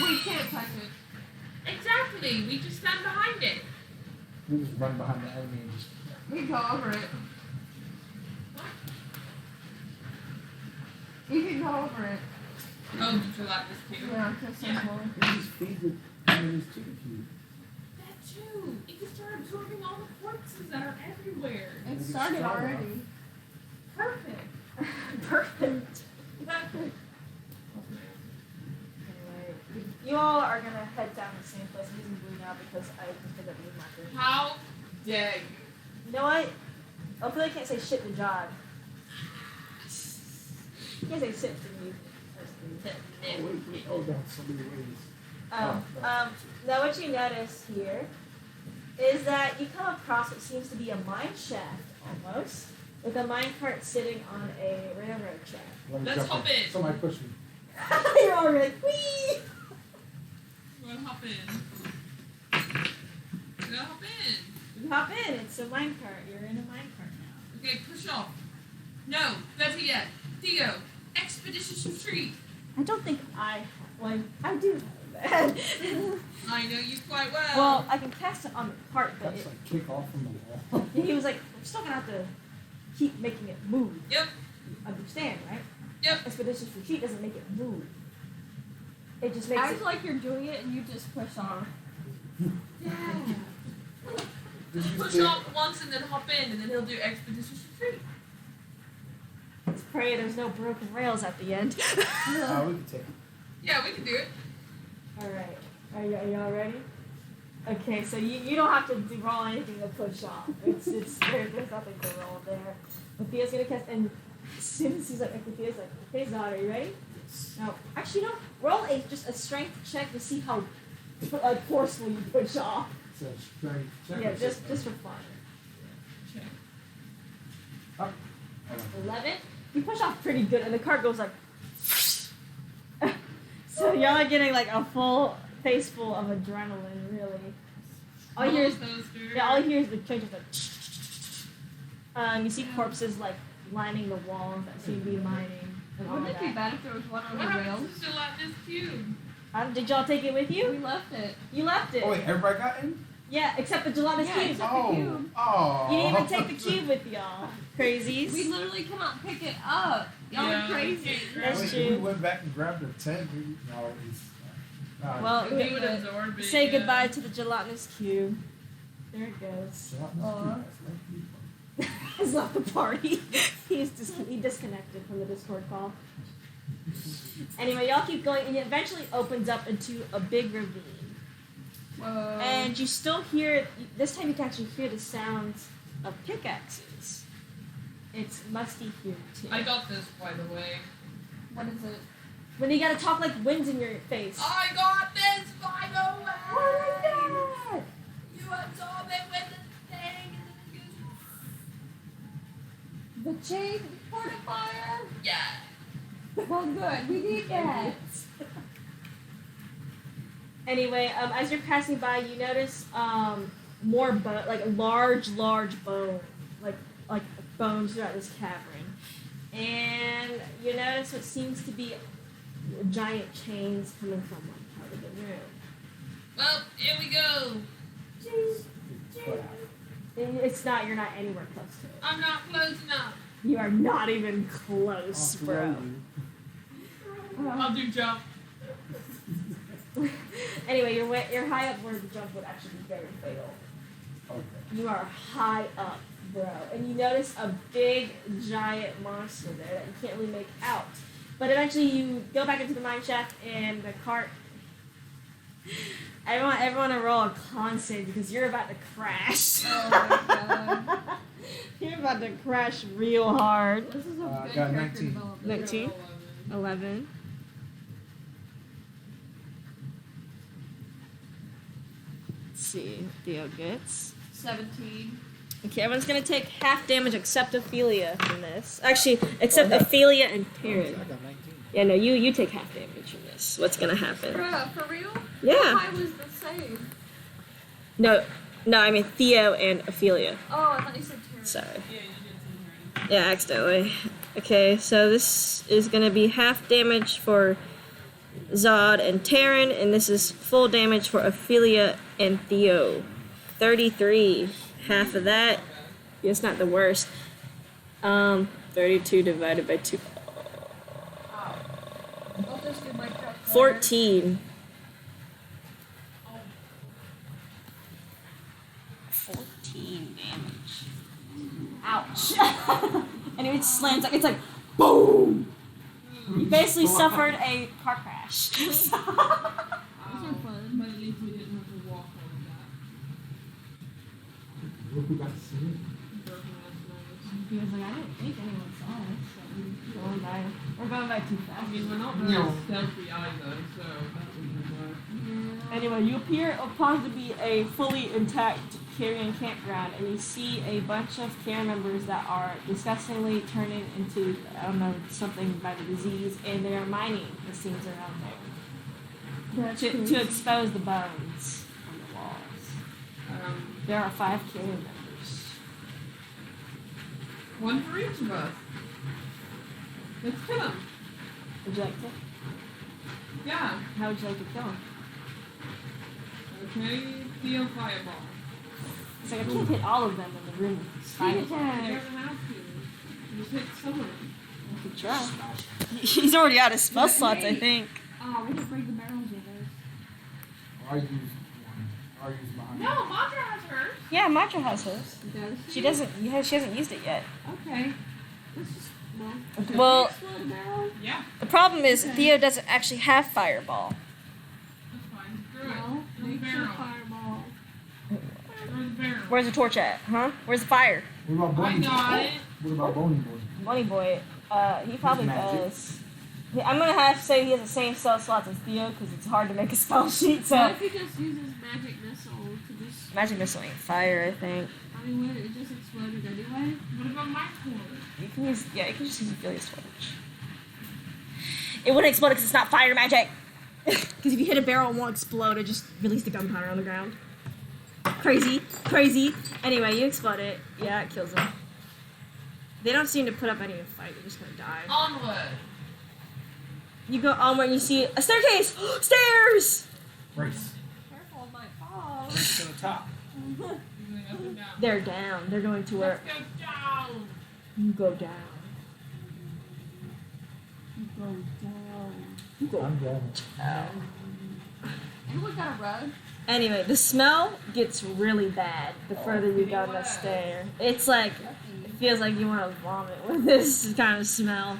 We can't touch it. Exactly. We just stand behind it. We just run behind the enemy and just. We go over it. You can go over it. Oh, did you like this too? Yeah, just simple. We just feed the enemies to you. That too. It can start absorbing all the corpses that are everywhere. It started already. Perfect. Perfect. Exactly. Anyway, you all are gonna head down the same place. I'm using blue now because I consider blue marker. How dare you? You know what? Hopefully I can't say shit to John. You can't say shit to me. Oh, wait. Oh, that's so many ways. Now what you notice here is that you come across what seems to be a mine shaft almost, with a mine cart sitting on a railroad track. Let me Let's jump hop in. Somebody push me. You're already like, whee! We're gonna hop in. We're gonna hop in. You hop in, it's a mine cart. You're in a mine cart now. Okay, push off. No, better yet. Theo, expeditious retreat. I don't think I have one. I do have that. I know you quite well. Well, I can cast it on the cart, but That's like kick off from the wall. he was like, we're still gonna have to keep making it move. Yep. You understand, right? Yep. Expeditious retreat doesn't make it move. It just makes Act it. like you're doing it and you just push off. Yeah. Did you Push think- off once and then hop in, and then he'll do expeditious retreat. Let's pray there's no broken rails at the end. We can take it. Yeah, we can do it. All right. Are y'all ready? Okay, so you don't have to roll anything to push off. It's there's nothing to roll there. But Thea's gonna cast, and as soon as he's like, Thea's like, okay, Zod, are you ready? No, actually, no. Roll just a strength check to see how forceful you push off. It's a strength check. Yeah, just for fun. Check. Oh. 11. You push off pretty good, and the cart goes like. So y'all are getting like a full face full of adrenaline, really. All you hear is all you hear is the change of like. You see corpses like lining the walls that seem to be mining and all of Wouldn't it be that. bad if there was one on What the rails? happens to gelatinous cube? Did y'all take it with We you? left it. You left it. Oh wait, everybody got in? Yeah, except the gelatinous Yeah, cube. except- the cube. Oh. You didn't even take the cube with y'all. Crazies. We literally cannot pick it up. Y'all Yeah, are crazy. we can't grab That's Wait, true. We went back and grabbed the tent. No, it's. Well, it. We would absorb it. say yeah. goodbye to the gelatinous cube. There it goes. He's left the party. He disconnected from the Discord call. Anyway, y'all keep going, and it eventually opens up into a big ravine. Whoa. And you still hear, this time you can actually hear the sounds of pickaxes. It's musty here, too. I got this, by the way. What is it? When you gotta talk like wind's in your face. I got this, by the way. What is that? You absorb it with the thing, and then it goes. The chain fortifier? Yeah. Well, good. We need that. Anyway, as you're passing by, you notice more like large bone, like bones throughout this cavern, and you notice what seems to be giant chains coming from one part of the room. Well, here we go. And it's not. You're not anywhere close to it. I'm not close enough. You are not even close, bro. I'll do jump. Anyway, you're high up where the jump would actually be very fatal. Okay. You are high up, bro, and you notice a big, giant monster there that you can't really make out. But eventually, you go back into the mine shaft, and the cart Everyone to roll a con save because you're about to crash. Oh my god. You're about to crash real hard. This is a I good got character 19. development. 19? 11. Let's see. Theo gets. 17. Okay, everyone's gonna take half damage except Ophelia from this. Actually, except Ophelia and I Taryn. got 19. Yeah, no, you take half damage from this. What's gonna happen? Bruh, for real? Yeah. How high was the save? No, I mean Theo and Ophelia. Oh, I thought you said Terrence. Sorry. Yeah, you did some Yeah, accidentally. Okay, so this is gonna be half damage for Zod and Taryn, and this is full damage for Ophelia and Theo. 33. Half of that. Yeah, it's not the worst. 32 divided by 2. I'll just do my calculator. 14. 14 damage. Ouch. And it slams like it's like boom. You basically suffered a car crash. Those are fun. But at least we didn't have to walk on Look who got to see it. that broken ass nose. He was like, I didn't think anyone saw us. So we're going by too I fast. mean, we're not very stealthy either, so that wouldn't work. Anyway, you appear upon to be a fully intact carrion campground, and you see a bunch of care members that are disgustingly turning into, I don't know, something by the disease, and they are mining the scenes around there to expose the bones on the walls. There are 5 carrion members. One for each of us. Let's kill him. Would you like to? Yeah. How would you like to kill him? Okay. Theo fireball. It's like I can't hit all of them in the room. Sneak You attack. don't have to. Just hit some of them. I could try. He's already out of spell slots, I think. Oh, we could break the barrels with those. I used one. I used mine. No, Madra has hers. Yeah, Matra has hers. Does She doesn't. Yeah, she hasn't used it yet. Okay. Let's just, Well, explode a barrel? Yeah. the problem is Theo doesn't actually have fireball. That's fine. Throw it. No. Throw the Make your barrel. fireball. Throw the barrel. Where's the torch at? Huh? Where's the fire? What about I Boney got Boy? it. What about Boney Boy? Bunny Boy. He probably magic. does. I'm gonna have to say he has the same spell slots as Theo because it's hard to make a spell sheet. What So if he just uses magic missile to just, magic missile ain't fire. I think I mean, what, it just exploded anyway? What about my torch? you can use. Yeah, you can just use Ophelia's torch. It wouldn't explode because it's not fire magic. Because if you hit a barrel, it won't explode. It just release the gunpowder on the ground. Crazy, crazy. Anyway, you explode it. Yeah, it kills them. They don't seem to put up any fight. They're just gonna die. Onward. You go onward and you see a staircase. Stairs. Race. Careful, it might fall. Race to the top. You're going up and down. They're down. They're going to where Let's go down. you go down. You go down. You go I'm driving. down. Anyone got a rug? Anyway, the smell gets really bad the further you go down the stair. It's like, it feels like you want to vomit with this kind of smell.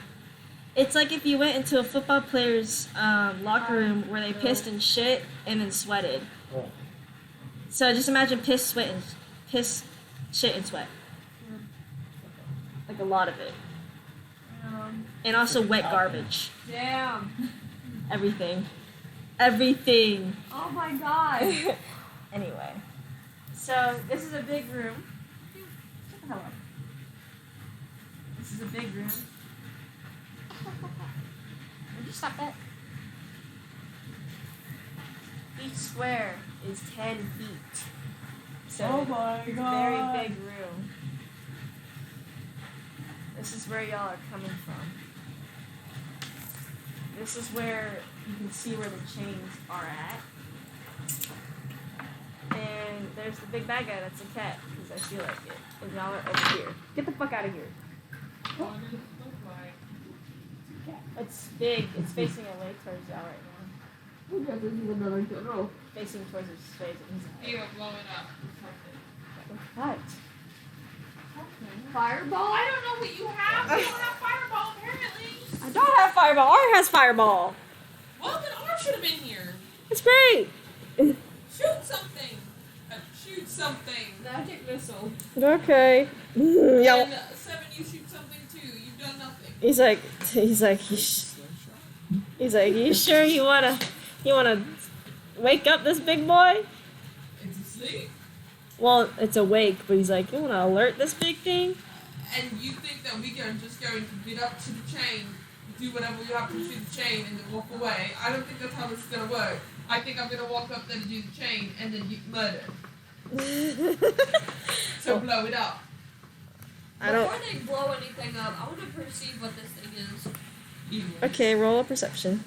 It's like if you went into a football player's locker room where they pissed and shit and then sweated. Oh. So just imagine piss, shit, and sweat. Like a lot of it. And also wet garbage. Damn. Everything. Everything. Oh my god. Anyway. So this is a big room. Shut the hell up. This is a big room. Would you stop that? Each square is 10 feet. So Oh my it's a God. very big room. This is where y'all are coming from. This is where you can see where the chains are at. And there's the big bad guy that's a cat, because I feel like it. And y'all are over here. Get the fuck out of here. What does it look like? It's big. It's facing away towards y'all right now. Who does this even another girl? Facing towards his face. And he's Theo, blow it up or something. like, what? Fireball? I don't know what you have. You don't have fireball, apparently. I don't have fireball. Art has fireball. Well, then R should have been here. It's great. Shoot something! Shoot something! Magic missile. Okay. Yeah. And 7, you shoot something too. You've done nothing. He's like, you sure you wanna wake up this big boy? It's asleep. Well, it's awake, but he's like, you wanna alert this big thing? And you think that we are just going to get up to the chain, do whatever we have to do to the chain, and then walk away? I don't think that's how this is gonna work. I think I'm gonna walk up there to do the chain and then get murdered. So blow it up. Before they blow anything up, I want to perceive what this thing is. Evil. Okay, roll a perception.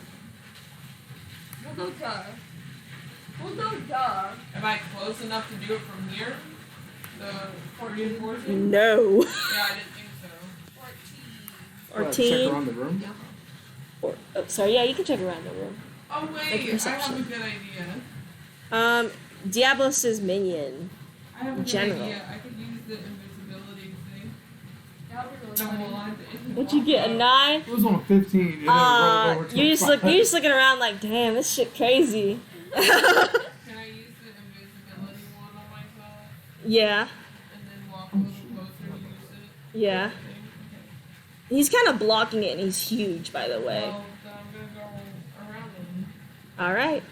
Well, no duh. Well, no duh. Am I close enough to do it from here? For reinforcing? No. Yeah, I didn't think so. 14. Or Check teen. around the room. Yeah. Or, oh, sorry, yeah, you can check around the room. Oh Make a wait, I have a perception. good idea. Diablos' minion. I have a good General. idea. I could use the invisibility thing. That would be really Double funny. line. What'd you get? A 9? It was on a 15. And then it rolled over to You're a just 5. looking around like, damn, this shit crazy. Can I use the invisibility one on myself Yeah, and then walk a little closer and use it? yeah. Okay. He's kind of blocking it, and he's huge, by the way. Well, then I'm gonna go around him. All right.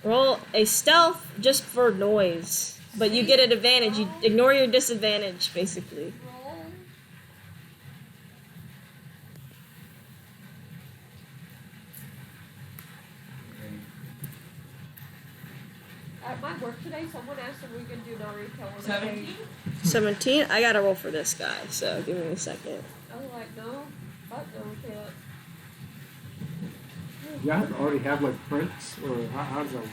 Roll a stealth just for noise, but you get an advantage. You ignore your disadvantage, basically. Roll. At my work today, someone asked if we could do Naruto on a 17? page. 17. I gotta roll for this guy, so give me a second. I was like, no, fuck no, we can't. You have to already have like prints, or how does that work?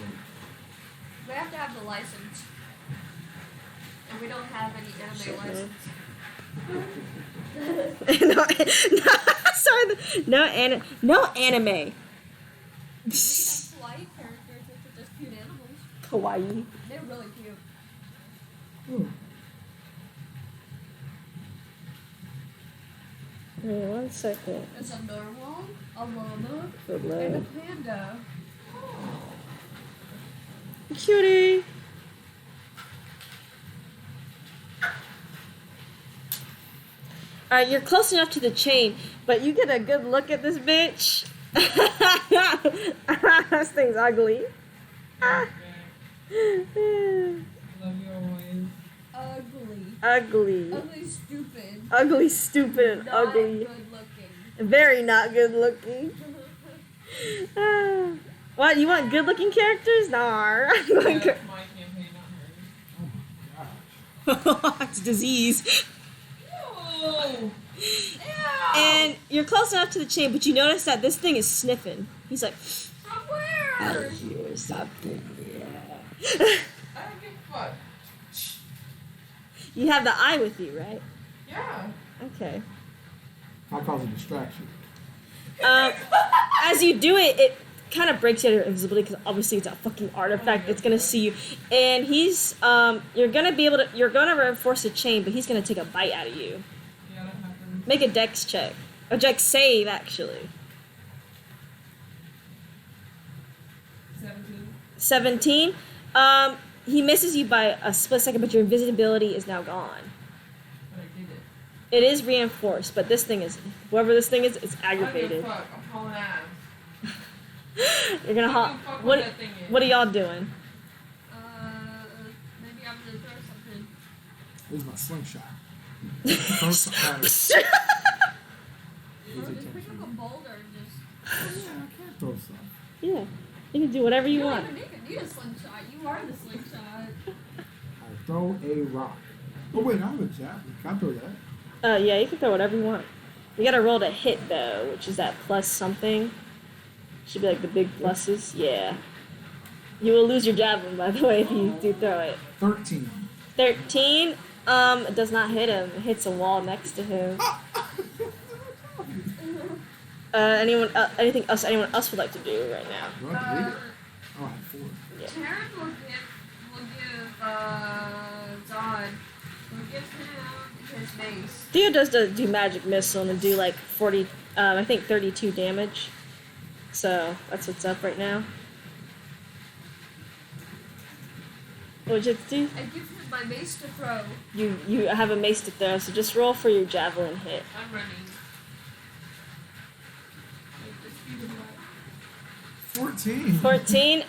We have to have the license. And we don't have any Shit, anime man. license. Sorry, no anime. We have kawaii characters, which are just cute animals. Kawaii. They're really cute. Wait 1 second. There's a narwhal, a llama, Good and a load. panda. Cutie. Alright, you're close enough to the chain, but you get a good look at this bitch. This thing's ugly. Okay. Love you always. Ugly. Ugly. Ugly, stupid. Ugly, stupid, Not ugly. good looking. Very not good looking. What, you want good looking characters? Nah. That's my campaign, not hers. It's disease. Ew! And you're close enough to the chain, but you notice that this thing is sniffing. He's like, From where? hear something. Yeah. I don't give a fuck. You have the eye with you, right? Yeah. Okay. I cause a distraction. As you do it, it kind of breaks your invisibility because obviously it's a fucking artifact. It's gonna see you, and he's you're gonna reinforce the chain, but he's gonna take a bite out of you. Yeah, that happens. Make a dex check, a dex save actually. 17. 17. He misses you by a split second, but your invisibility is now gone. But I did it. It is reinforced, but this thing is, whoever this thing is, it's I don't give aggravated. a fuck. I'm hauling ass. You're gonna I haul. don't give a fuck What? that thing is. What are y'all doing? Maybe I'm gonna throw something. This is my slingshot. Throw something. Or just pick up a boulder and just. I can't throw stuff. Yeah, you can do whatever you don't want. even need a slingshot. You are the slingshot. I throw a rock. Oh wait, I have a javelin. Can I throw that? Yeah, you can throw whatever you want. You gotta roll to hit though, which is that plus something. Should be like the big pluses. Yeah. You will lose your javelin, by the way, if you do throw it. 13. 13. It does not hit him. It hits a wall next to him. Anything else anyone else would like to do right now? Do I have to read it? Oh, I have 4. Taryn will give Zod. Will give him his mace. Theo does do magic missile and do like 40, I think 32 damage. So that's what's up right now. What'd you have to do? I give him my mace to throw. You have a mace to throw, so just roll for your javelin hit. I'm running. Like, the speed of light. 14. 14.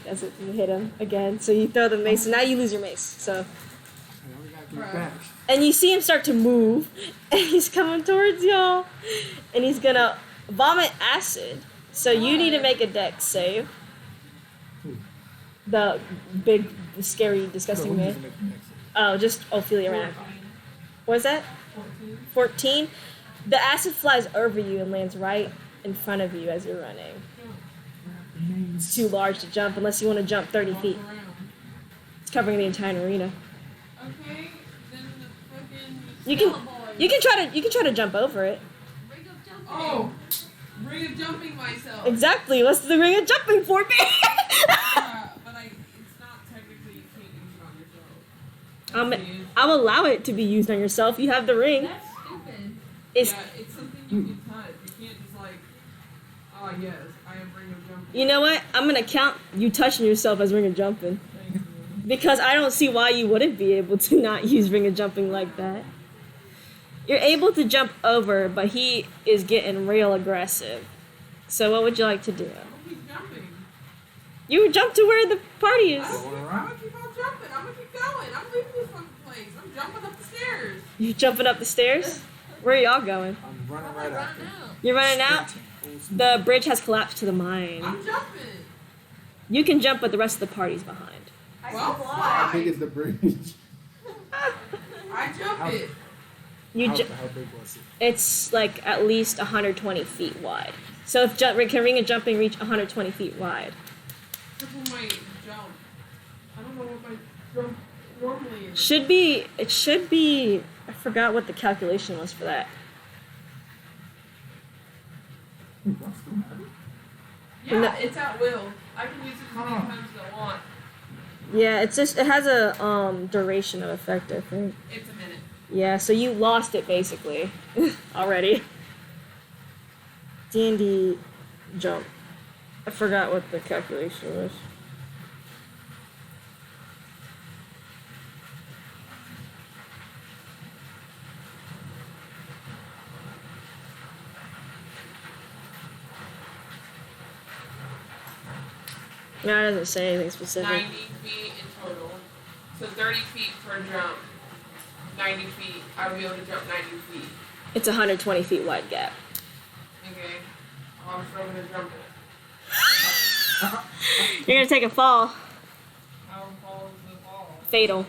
Doesn't hit him again. So you throw the mace. So now you lose your mace. So Yeah, we gotta get it back. and you see him start to move, and he's coming towards y'all, and he's gonna vomit acid. So you need to make a dex save. Who? The big, scary, disgusting No, man. who's making next? Oh, just Ophelia ran. 14. What is that? 14. 14. The acid flies over you and lands right in front of you as you're running. It's too large to jump unless you want to jump 30 feet. Walk around. It's covering the entire arena. Okay, then the fucking. You can try to jump over it. Ring of jumping. Oh! Ring of jumping myself. Exactly. What's the ring of jumping for me? Yeah, but it's not technically, you can't use it on yourself. That's the issue. I'll allow it to be used on yourself. You have the ring. That's stupid. It's Yeah, it's something you can touch. You can't just like, oh yes, I have ring of jumping. you know what? I'm gonna count you touching yourself as ring of jumping Thank you. because I don't see why you wouldn't be able to not use ring of jumping like that. You're able to jump over, but he is getting real aggressive. So what would you like to do? I'm gonna keep jumping. You jump to where the party is. I'm gonna keep on jumping. I'm gonna keep going. I'm leaving this fucking place. I'm jumping up the stairs. You jumping up the stairs? Where are y'all going? I'm running I'm right running after. out. You're running out? Sprinting. Full speed. The bridge has collapsed to the mine. I'm jumping. You can jump, but the rest of the party's behind. I Well, can How fly. big is the bridge? I jump it. You ju- How big was it? It's like at least 120 feet wide. So if can ring of jumping reach 120 feet wide? Triple my jump. I don't know what my jump normally is. It should be, I forgot what the calculation was for that. Ooh, that's still heavy. Yeah, it's at will. I can use it as many Huh. times as I want. Yeah, it has a duration of effect, I think. It's a minute. Yeah, so you lost it basically already. D&D jump. I forgot what the calculation was. No, it doesn't say anything specific. 90 feet in total. So 30 feet per jump. 90 feet. I would be able to jump 90 feet. It's a 120 feet wide gap. Okay. I'm still gonna jump it. You're gonna take a fall. How tall is the ball? Fatal.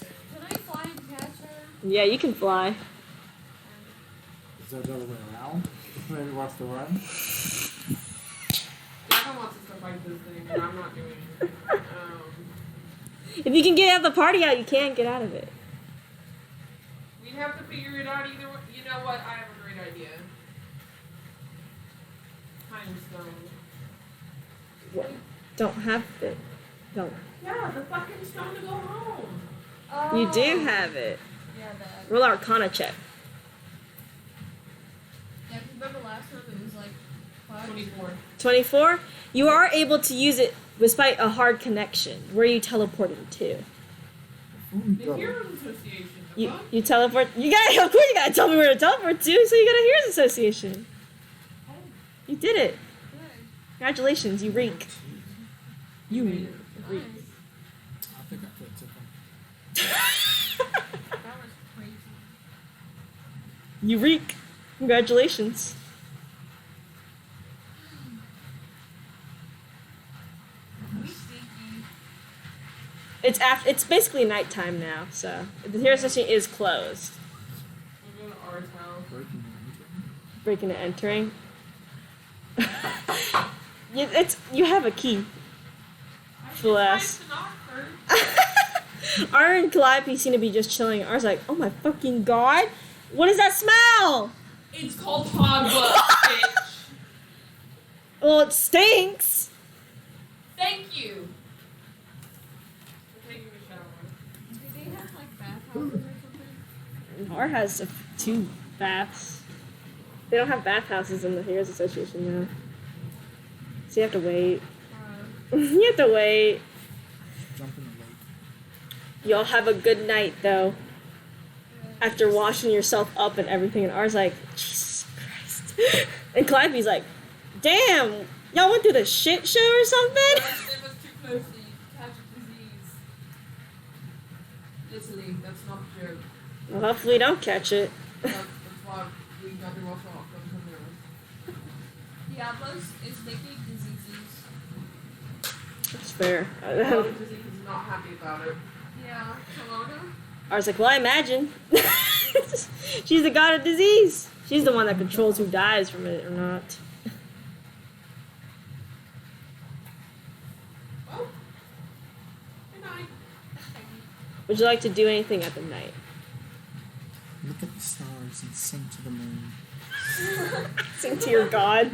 Can I fly and catch her? Yeah, you can fly. Is that the other way around? Maybe watch the run. Jacko wants us to fight this thing, and I'm not doing it. If you can get out of the party out, you can get out of it. We'd have to figure it out either way. You know what? I have a great idea. Time stone. What? Don't have it. Don't. Yeah, the fucking stone to go home. Oh. You do have it. Yeah, that. Roll Arcana check. Yeah, 'cause remember last time it was like 5? 24. 24. You are able to use it despite a hard connection. Where are you teleporting to? Before we The go, Heroes Association. The You fuck? you teleport. You got of course you gotta tell me where to teleport to. So you got a Heroes Association. You did it. Good. Congratulations, you reek. You made it. reek. Nice. I think I could have took him. That was crazy. You reek. Congratulations. We stinky. It's basically nighttime now, so the Heroes Association is closed. We'll go to our town. Breaking Breaking and entering. and entering. You have a key. Bless. I knock first. Ar and Calliope seem to be just chilling. Ar's like, oh my fucking god, what is that smell? It's called Hogbutt, bitch. Well, it stinks. Thank you. I'm taking a shower. Do they have like bathhouses or something? Ar has 2 baths. They don't have bathhouses in the Heroes Association now. So you have to wait. You have to wait. Jump Y'all have a good night, though. After washing yourself up and everything, and R's like, Jesus Christ. And Calliope's like, damn, y'all went through the shit show or something? It was too close to catch a disease. Literally, that's not a joke. Well, hopefully you don't catch it. That's why we got to wash off. Don't come near us. Diablos is making diseases. That's fair. Disease is not happy about it. Yeah, Kelowna. R's like, well, I imagine. She's the god of disease. She's the one that controls who dies from it or not. Well, good night. Would you like to do anything at the night? Look at the stars and sing to the moon. Sing to your god.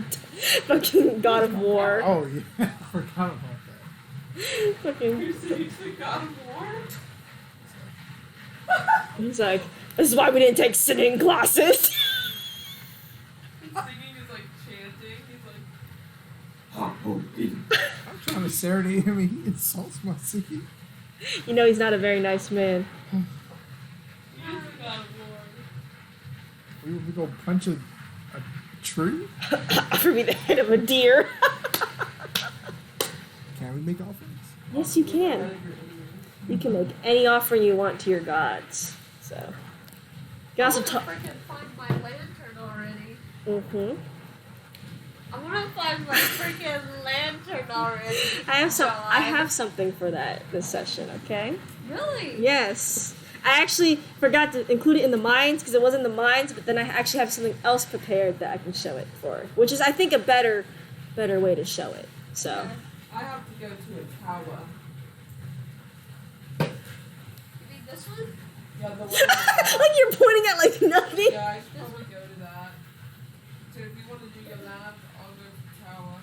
Fucking god of war. Oh, yeah. I forgot about that. Fucking. You're singing to the God of War? He's like, this is why we didn't take singing classes. His singing is like chanting. He's like, I'm trying to serenade him and he insults my singing. You know he's not a very nice man. he is the God of War. We go punch a tree? Offer me the head of a deer. Can we make offerings? Yes, you can. You can make any offering you want to your gods. So. You can also I talk. wanna freaking find my lantern already. Mm-hmm. I wanna find my freaking lantern already. I have something for that this session, okay? Really? Yes. I actually forgot to include it in the mines because it wasn't in the mines, but then I actually have something else prepared that I can show it for, which is I think a better way to show it. So. I have to go to a tower. You mean this one? Yeah, the one. Like you're pointing at like nothing. Yeah, I should probably go to that. So if you want to do your lab, I'll go to the tower.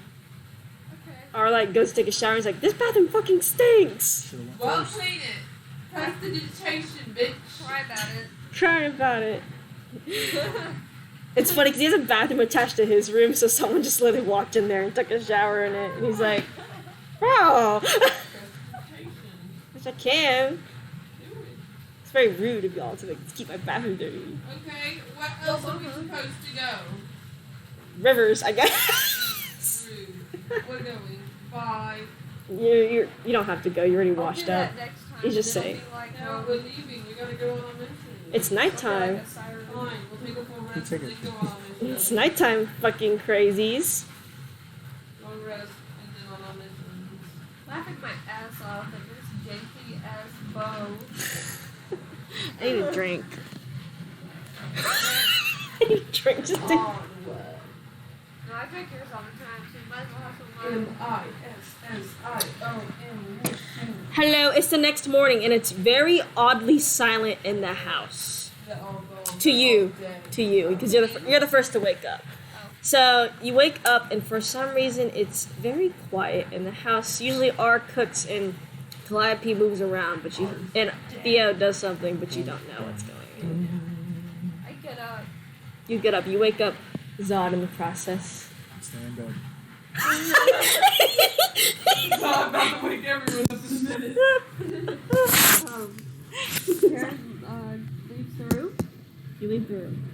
Okay. Or like goes to take a shower and he's like, this bathroom fucking stinks. Should've went Well, first. clean it. Prestidigitation, bitch. Try about it. Crying about it. It's funny because he has a bathroom attached to his room, so someone just literally walked in there and took a shower in it, and he's like, bro. Prestidigitation. Which I can. Do it. It's very rude of y'all to like keep my bathroom dirty. Okay, what else are we supposed to go? Rivers, I guess. Rude. We're going. Bye. You don't have to go. You're already I'll washed do up. that next time. He's just It'll saying. be like, No, we're leaving. We gotta go on our mission. It's nighttime. like a siren. Fine. We'll take a full rest take and it. then go on our mission. It's nighttime, fucking crazies. Long rest and then on our mission. Laughing my ass off at this janky ass bow. I need a drink. I need a drink just to. On what? No, I drink yours all the time, so you might as well have some wine. MISSION. Hello, it's the next morning and it's very oddly silent in the house. To you, because you're the first to wake up. So you wake up and for some reason it's very quiet in the house. Usually R cooks and Calliope moves around, but and Theo does something, but you don't know what's going on. I get up. You get up, you wake up Zod in the process. Stand up. I'm about to wake everyone up in a minute. Karen leaves the room. You leave the room.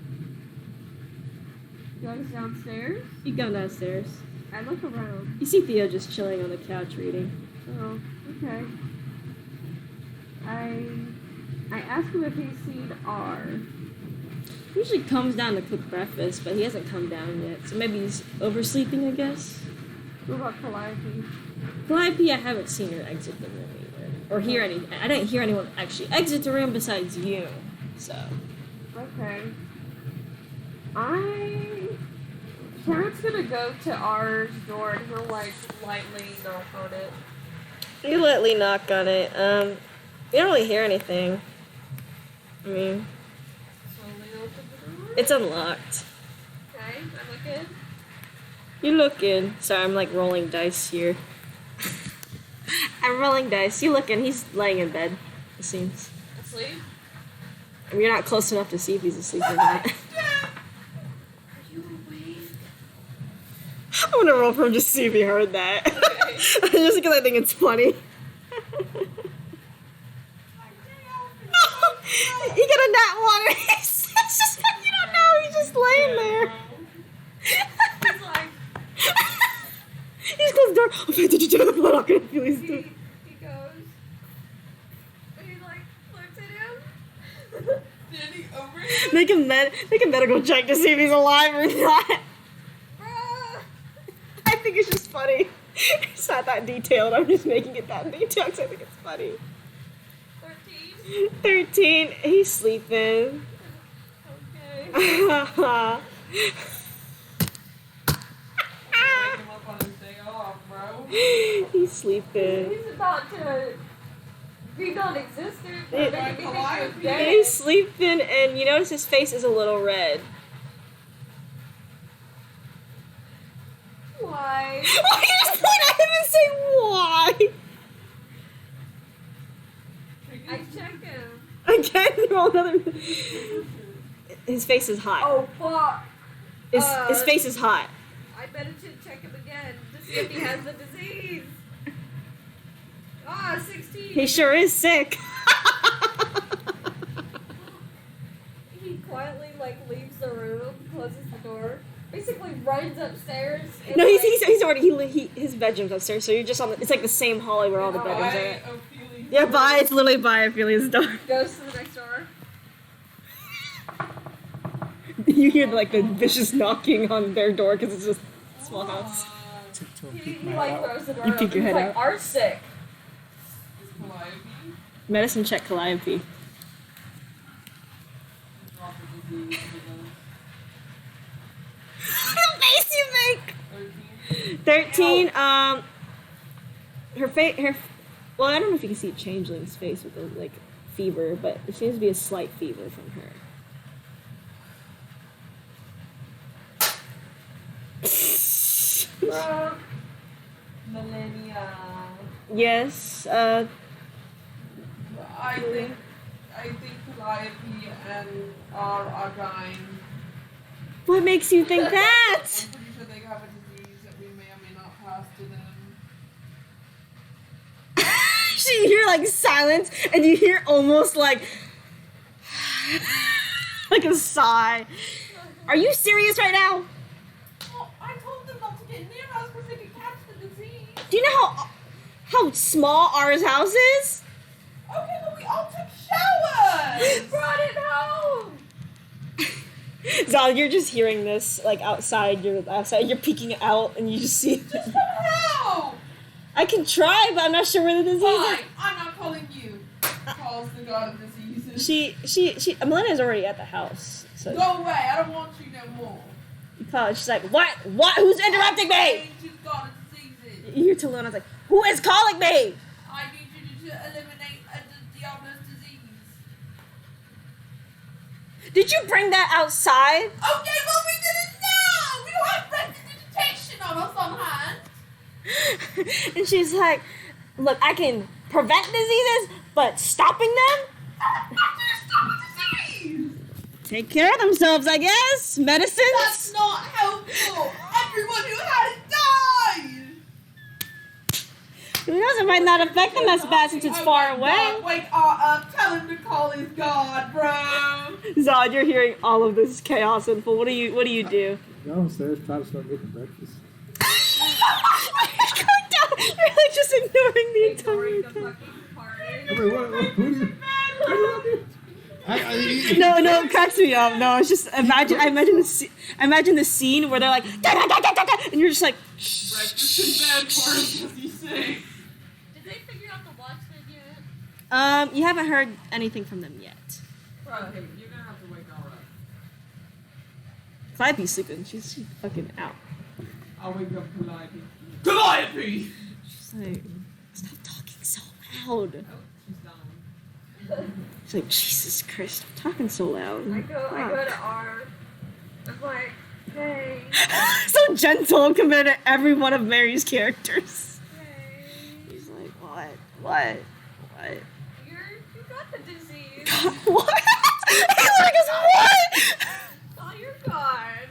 Goes downstairs. You go downstairs. I look around. You see Theo just chilling on the couch reading. Oh, okay. I ask him if he's seen R. He usually comes down to cook breakfast, but he hasn't come down yet. So maybe he's oversleeping, I guess. What about Calliope? Calliope, I haven't seen her exit the room either. Or hear any. I didn't hear anyone actually exit the room besides you. So. Okay. Karen's gonna go to R's door and he'll like lightly knock on it. You lightly knock on it. You don't really hear anything. I mean, Slowly open the door. it's unlocked. Okay, I look in. You look in. Sorry, I'm like rolling dice here. I'm rolling dice. You look in. He's laying in bed, it seems. Asleep? I mean, you're not close enough to see if he's asleep or not. Are you awake? I'm gonna roll for him just to see if he heard that. Okay. Just because I think it's funny. You get a nat water. It's just, you don't know. He's just laying there. He's like, He just closed the door. Oh, did you do the blood? I'm gonna feel his he door. goes, and he like looks at him. Standing over him. Make a medical check to see if he's alive or not. Bruh. I think it's just funny. It's not that detailed. I'm just making it that detailed because I think it's funny. 13. 13. He's sleeping. Okay. Wake him up on his day off, bro. He's sleeping. He's about to be non-existent. Yeah. Maybe think he was dead. He's sleeping, and you notice his face is a little red. Why? Why you just point at him and say why? I check him. Again, roll another. His face is hot. Oh fuck! His face is hot. I better should check him again to see if he has the disease. Ah, 16. He sure is sick. He quietly like leaves the room, closes the door, basically runs upstairs. And, No, like, he's already his bedroom's upstairs, so you're just on the. It's like the same hallway where all the bedrooms are. At. Ophelia's Yeah, door. by it's literally by Ophelia's door. goes to the next door. You hear like the vicious knocking on their door because it's just a small house. Tiptoe, He peek my like out. throws the door You open. peek your He's head like, out. "Are sick." Is Calliope? Medicine check Calliope. Drop the disease for The face you make. the 13. 13. Her face. Well, I don't know if you can see Changeling's face with the like fever, but it seems to be a slight fever from her. Millennia. Yes. I think Calliope and are dying. What makes you think that? I'm pretty sure they have a disease that we may or may not pass to them. You hear like silence, and you hear almost like like a sigh. Are you serious right now? Well, I told them not to get near us because they could catch the disease. Do you know how small ours house is? Okay, but we all took showers. Brought it home. Zal, you're just hearing this like outside. You're peeking out, and you just see. Just come help. I can try, but I'm not sure where the disease Fine, I'm not calling you. Calls the god of diseases. is. She Melina's already at the house, so Go away. I don't want you no more. you call it. She's like, what? Who's interrupting me? Ancient god of diseases. You hear Talona's like, who is calling me? I need you to eliminate the Diablos disease. Did you bring that outside? Okay, well we didn't know. We don't have prestidigitation on us on hand. And she's like, look, I can prevent diseases, but stopping them? Take care of themselves, I guess. Medicines? That's not helpful. Everyone who had it died. Who knows? It might not affect them as bad since it's far away. God, wake up. Tell him to call his god, bro. Zod, you're hearing all of this chaos and full. What do you do? Go downstairs, try to start making breakfast. You're going down. You're like just ignoring the Ignoring the entire fucking I party. mean, who do you? No, it cracks me up. No, it's just imagine the scene where they're like, da, da, da, da, da, da, and you're just like, Breakfast in bed for him, as you say. Did they figure out the watchman yet? you haven't heard anything from them yet. Bro, hey, you're gonna have to wake all up. Calliope's sleeping. She's fucking out. I'll wake up Calliope. Calliope! She's like, stop talking so loud. Oh, she's down. She's like, Jesus Christ, stop talking so loud. I go to R. I'm like, hey, So gentle compared to every one of Mary's characters. hey, He's like, what? you got the disease. What? He like is what? Oh, you're gone.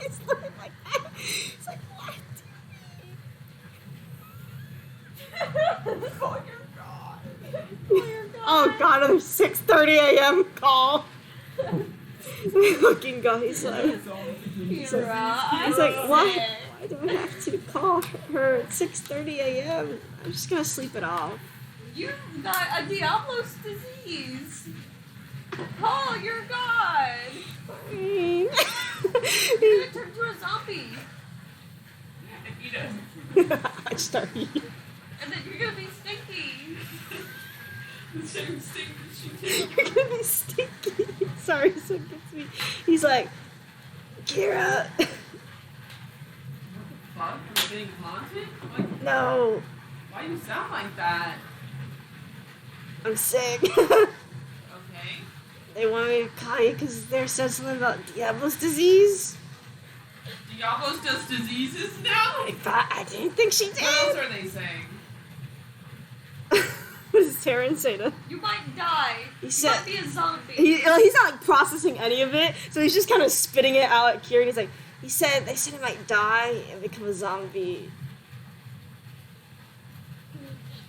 He's looking like that. He's like, what? Oh, you're gone. Oh, you're gone. Oh god, another 6:30 a.m. call. Fucking god, he's like, Kira, he's like, why do I have to call her at 6:30 a.m.? I'm just gonna sleep it off. You got a Diablos disease. Oh, you're God. Fine. You're gonna turn into a zombie. If you don't. I start eating. And then you're gonna be stinky. The same thing that she did. You're gonna be stinky. Sorry, so it gets me. He's like, Kira. Fuck, you're getting haunted? Like, No, why do you sound like that? I'm sick. Okay. They want me to call you because they're said something about Diablos disease. Diablos does diseases now? I didn't think she What else did. are they saying? What does Taryn say to? You might die. He You said- might be a zombie. He's not like processing any of it, so he's just kind of spitting it out at Kira. And he's like, they said he might die and become a zombie.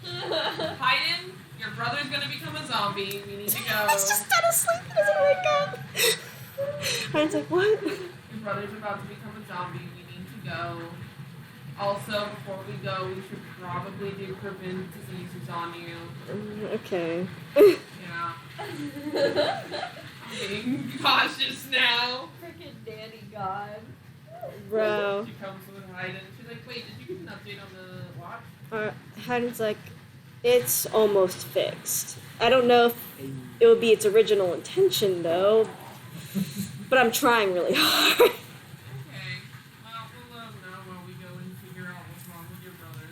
Hayden, your brother's gonna become a zombie. We need to go. He's just dead asleep. He doesn't wake up. And it's like, what? Your brother's about to become a zombie. We need to go. Also, before we go, we should probably do prevent diseases on you. Okay. Yeah. I'm being cautious now. Freaking Danny God. Bro. She comes with Hayden. She's like, wait, did you get an update on the watch? Haddon's like, it's almost fixed. I don't know if it would be its original intention, though. But I'm trying really hard. Okay. Well, we'll let him know while we go and figure out what's wrong with your brother.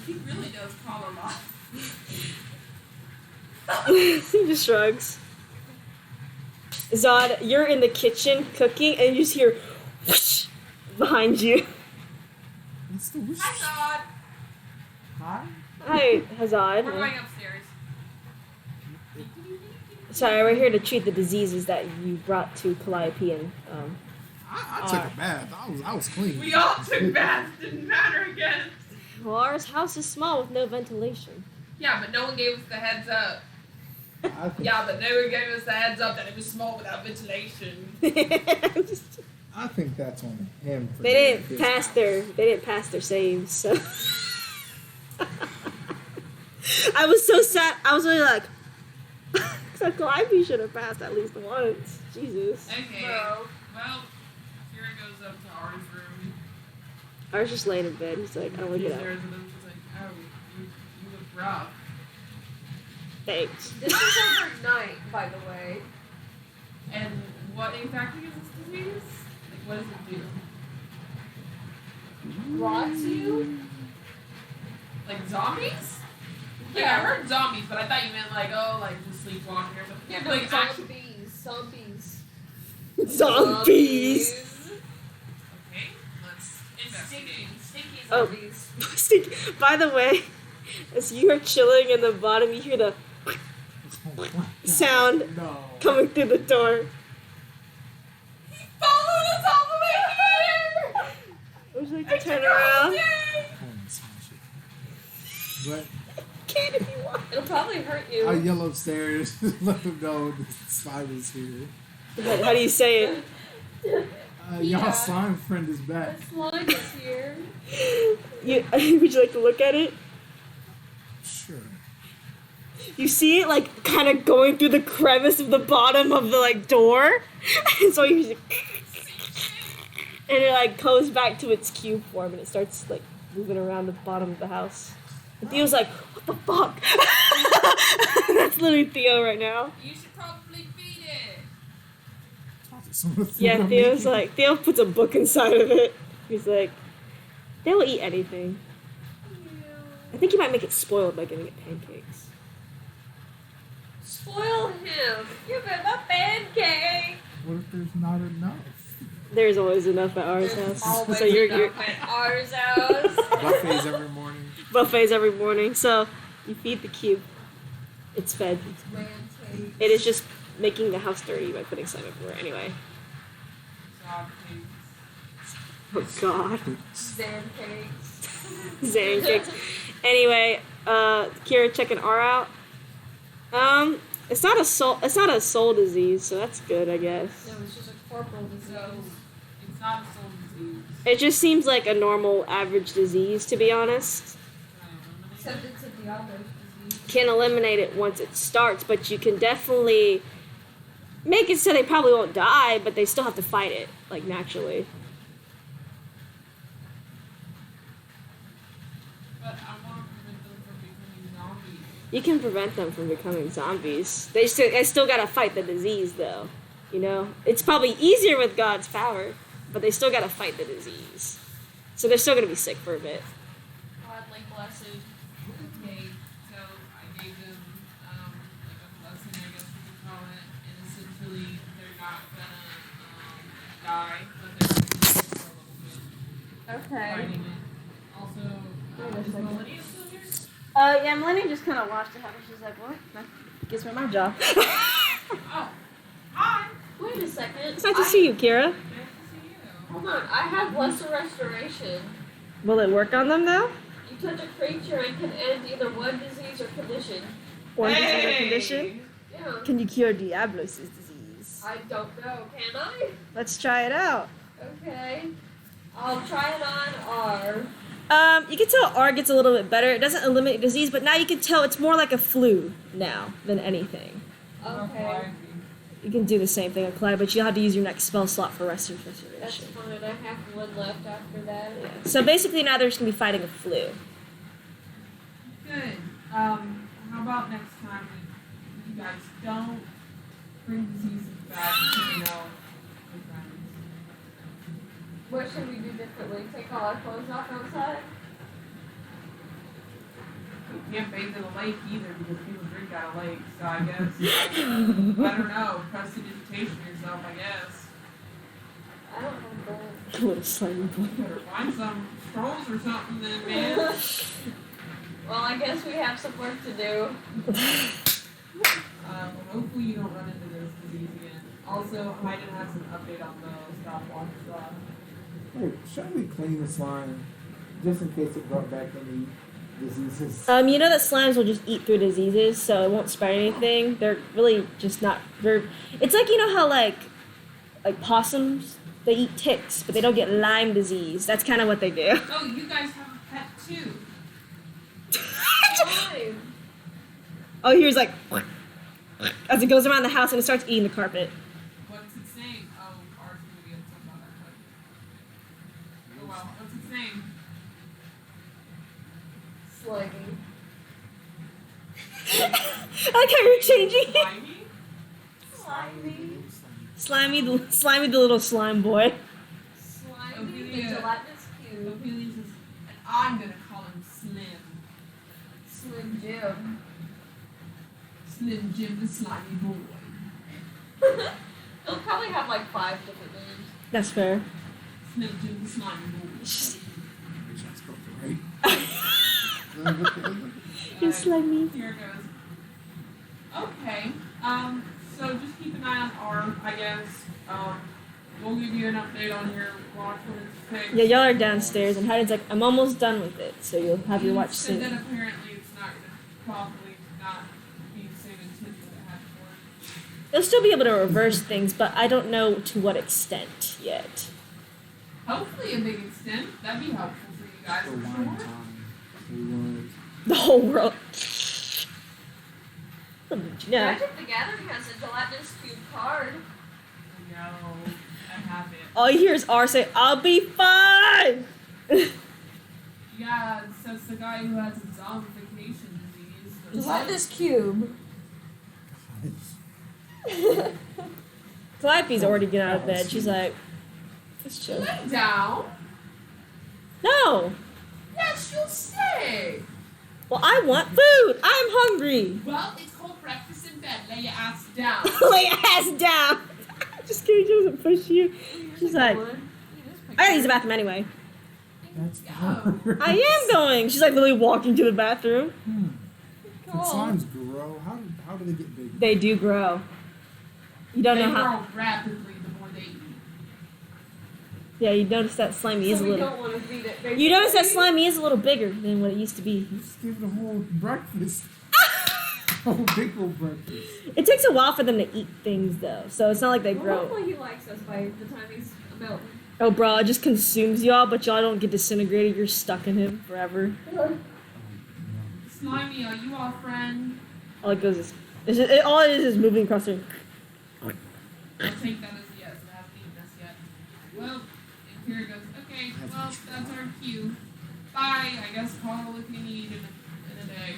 He really does call a lot. He just shrugs. Zod, you're in the kitchen cooking, and you just hear whoosh behind you. What's the wish? Hi, Todd. Hi? Hi, We're Hazad. going upstairs. Sorry, we're here to treat the diseases that you brought to Calliope and I took a bath. I was clean. We all took baths. Didn't matter again. well, our house is small with no ventilation. Yeah, but no one gave us the heads up. I think, Yeah, but no one gave us the heads up that it was small without ventilation. Just- I think that's on him. For they doing didn't his pass house. their saves, so I was so sad. I was really like, so Calliope should have passed at least once. Jesus. Okay. Bro. Well, Kira goes up to R's room. I was just laying in bed. He's like, I don't want to She's get there up. and then she's like, oh, you look rough. Thanks. This is overnight, by the way. And what exactly is this disease? Like, what does it do? Rots you? Like zombies? Like, Yeah. I heard zombies, but I thought you meant like, oh, like just sleepwalking or something. Yeah, no, like actually. zombies. Zombies. Okay, let's investigate. Stinky Oh. zombies. By the way, as you are chilling in the bottom, you hear the Oh my God. sound No. coming through the door. He followed us all the way here! Would you like I to turn took a whole around? day! Hold on, smash it. But Can if you want. It'll probably hurt I you. yell upstairs, let them know the spider's here. How do you say it? Y'all Yeah. slime friend is back. That slime is here. You, would you like to look at it? Sure. You see it like kind of going through the crevice of the bottom of the like door, and so you just, and it like goes back to its cube form, and it starts like moving around the bottom of the house. And Theo's like, what the fuck? That's literally Theo right now. You should probably feed it. Talk to someone. Yeah, Theo's like, Theo puts a book inside of it. He's like, they will eat anything. I think you might make it spoiled by giving it pancakes. Spoil him. Give him a pancake. What if there's not enough? There's always enough at ours There's house. always So you're enough at ours house. Buffets every morning. buffets every morning. So you feed the cube. It's fed. Pancake. It is just making the house dirty by putting slime everywhere. Anyway. Zombie. Oh God. Zan cakes. Zan cakes. Anyway, Kira checking R out. It's not a soul. It's not a soul disease, so that's good, I guess. No, it's just a corporal disease. So it's not a soul disease. It just seems like a normal, average disease, to be honest. Except it's a Diablos disease. Can eliminate it once it starts, but you can definitely make it so they probably won't die, but they still have to fight it, like naturally. But I want to prevent them from becoming zombies. You can prevent them from becoming zombies. They still gotta fight the disease, though. You know, it's probably easier with God's power, but they still gotta fight the disease. So they're still gonna be sick for a bit. Godly blessed. Okay, so I gave them like a blessing, I guess we could call it, and essentially they're not gonna die, but they're gonna be sick for a little bit. Okay. Fighting it. Also, Wait a is second. Melania still here? Yeah, Melanie just kind of watched it happen. She's like, what? Guess where my job. Oh, hi. Wait a second. It's nice to see you, Kira. Nice to see you. Hold on. I have lesser restoration. Will it work on them now? You touch a creature and can end either one disease or condition. One disease or Hey! condition? Yeah. Can you cure Diablos' disease? I don't know. Can I? Let's try it out. Okay. I'll try it on R. You can tell R gets a little bit better. It doesn't eliminate disease, but now you can tell it's more like a flu now than anything. Okay. You can do the same thing on Clyde, but you'll have to use your next spell slot for That's restoration. fine. I have one left after that. So basically now they're just going to be fighting a flu. Good. How about next time you guys don't bring diseases back to your friends? What should we do differently? Take all our clothes off outside? You can't bathe in a lake either because people drink out of lakes. So I guess I don't know. Prestidigitation yourself, I guess. I don't have that. Little slimy boy. You better find some strolls or something then, man. Well, I guess we have some work to do. Well, hopefully you don't run into this disease again. Also, Hayden has an update on the stopwatch stuff. Hey, should we clean the slime just in case it brought back any diseases? You know that slimes will just eat through diseases, so it won't spread anything. They're really just not. It's like, you know how like possums, they eat ticks, but they don't get Lyme disease. That's kind of what they do. Oh, you guys have a pet too. Fine. Oh, here's like as it goes around the house and it starts eating the carpet. What's its name? Oh, ours gonna be upset about that. But... Oh well, what's its name? Slimy. I like how you're changing it. Slimy? Slimy the little slime boy. Slimy, the Ophelia. gelatinous cube. Ophelia says, and I'm gonna call him Slim. Slim Jim. Slim Jim the slimy boy. They'll probably have like 5 different names. That's fair. Slim Jim the slimy boy. Which I spoke to, right? You're slimy. Here it goes. Okay. So just keep an eye on R, I guess. We'll give you an update on your watch when it's fixed. Yeah, y'all are downstairs, and Hayden's like, I'm almost done with it, so you'll have your watch And then soon. apparently it's not gonna probably not be the same intent that it had before. They'll still be able to reverse things, but I don't know to what extent yet. Hopefully a big extent. That'd be helpful for you guys, For I'm one sure. time. We would. The whole world. Yeah. Magic the Gathering has a gelatinous cube card. No, I have it. All you hear is R say, I'll be fine! Yeah, so it's the guy who has a zombification disease. Gelatinous cube. Calliope's already getting out of bed. She's like, let's chill. Lay down. No! Yes, you'll stay. Well, I want food! I'm hungry! Well, it's called breakfast in bed. Lay your ass down. Lay your ass down! Just kidding, she doesn't push you. She's like, I gotta use the bathroom anyway. That's Go. I am going! She's like literally walking to the bathroom. Can slimes grow? How do they get big? They do grow. You don't They know how. grow rapidly the more they eat. Yeah, you notice that slimy is So a we little. don't want to feed it. You notice that slimy is a little bigger than what it used to be. Just give it a whole breakfast. Oh, big old breakfast. It takes a while for them to eat things though, so it's not like they Well, grow. hopefully he likes us by the time he's a mountain. Oh, bro, it just consumes y'all, but y'all don't get disintegrated. You're stuck in him forever. Slimy, are you our friend? All it goes is, all it is moving across the. I'll take that as a yes. I haven't eaten this yet. Well, Imperial goes, okay, well, that's our cue. Bye. I guess call if you need in a day.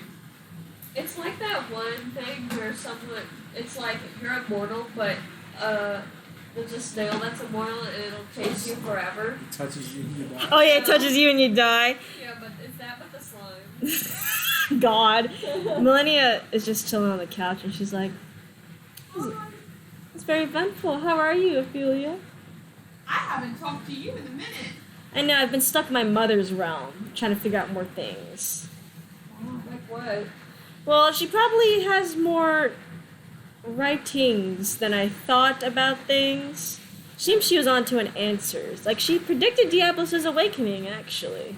It's like that one thing where someone, it's like you're immortal, but there's a snail that's immortal and it'll chase you forever. It touches you, you die. Oh yeah, it touches you and you die. Yeah, but is that with the slime? God. Millennia is just chilling on the couch and she's like, it's very eventful. How are you, Ophelia? I haven't talked to you in a minute. I know, I've been stuck in my mother's realm, trying to figure out more things. Like what? Well, she probably has more writings than I thought about things. Seems she was onto an answers. Like, she predicted Diablos' awakening, actually.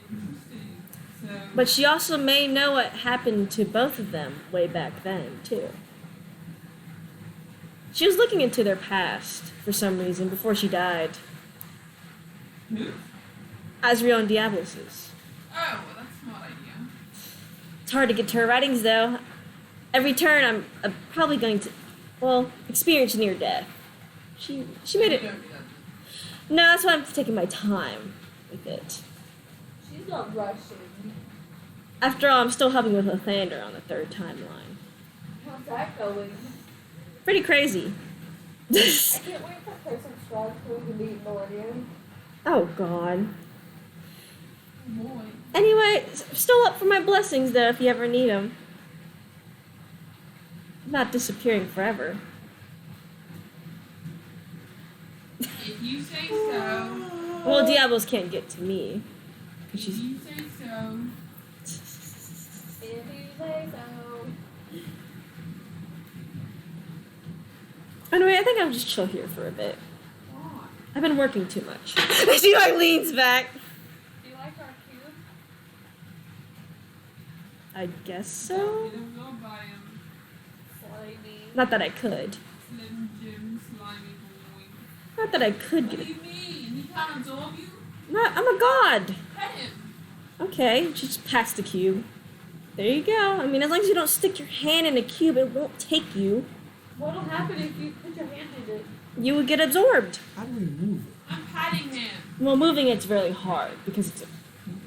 Interesting. So, But she also may know what happened to both of them way back then, too. She was looking into their past, for some reason, before she died. who? Azriel and Diablos'. Oh, well, that's a smart idea. It's hard to get to her writings, though. Every turn, I'm probably going to, well, experience near death. She made it. You don't do that. No, that's why I'm taking my time with it. She's not rushing. After all, I'm still helping with Lathander on the third timeline. How's that going? Pretty crazy. I can't wait for Person Strong so we can meet Millennium. Oh, God. Oh, boy. Anyway, still up for my blessings, though, if you ever need them. I'm not disappearing forever. If you say so. Well, Diablos can't get to me. If you say so. If you say so. Anyway, I think I'll just chill here for a bit. Why? I've been working too much. She like leans back. Do you like our cube? I guess so. You don't go by him. Slimy. Not that I could. Slim Jim, slimy boy. Not that I could What get do it. you mean? He can't absorb you? I'm a god. Pet him. Okay, she just packs the cube. There you go. I mean, as long as you don't stick your hand in a cube, it won't take you. What'll happen if you put your hand in it? You would get absorbed. How do we move it? I'm patting him. Well, moving it's really hard because it's a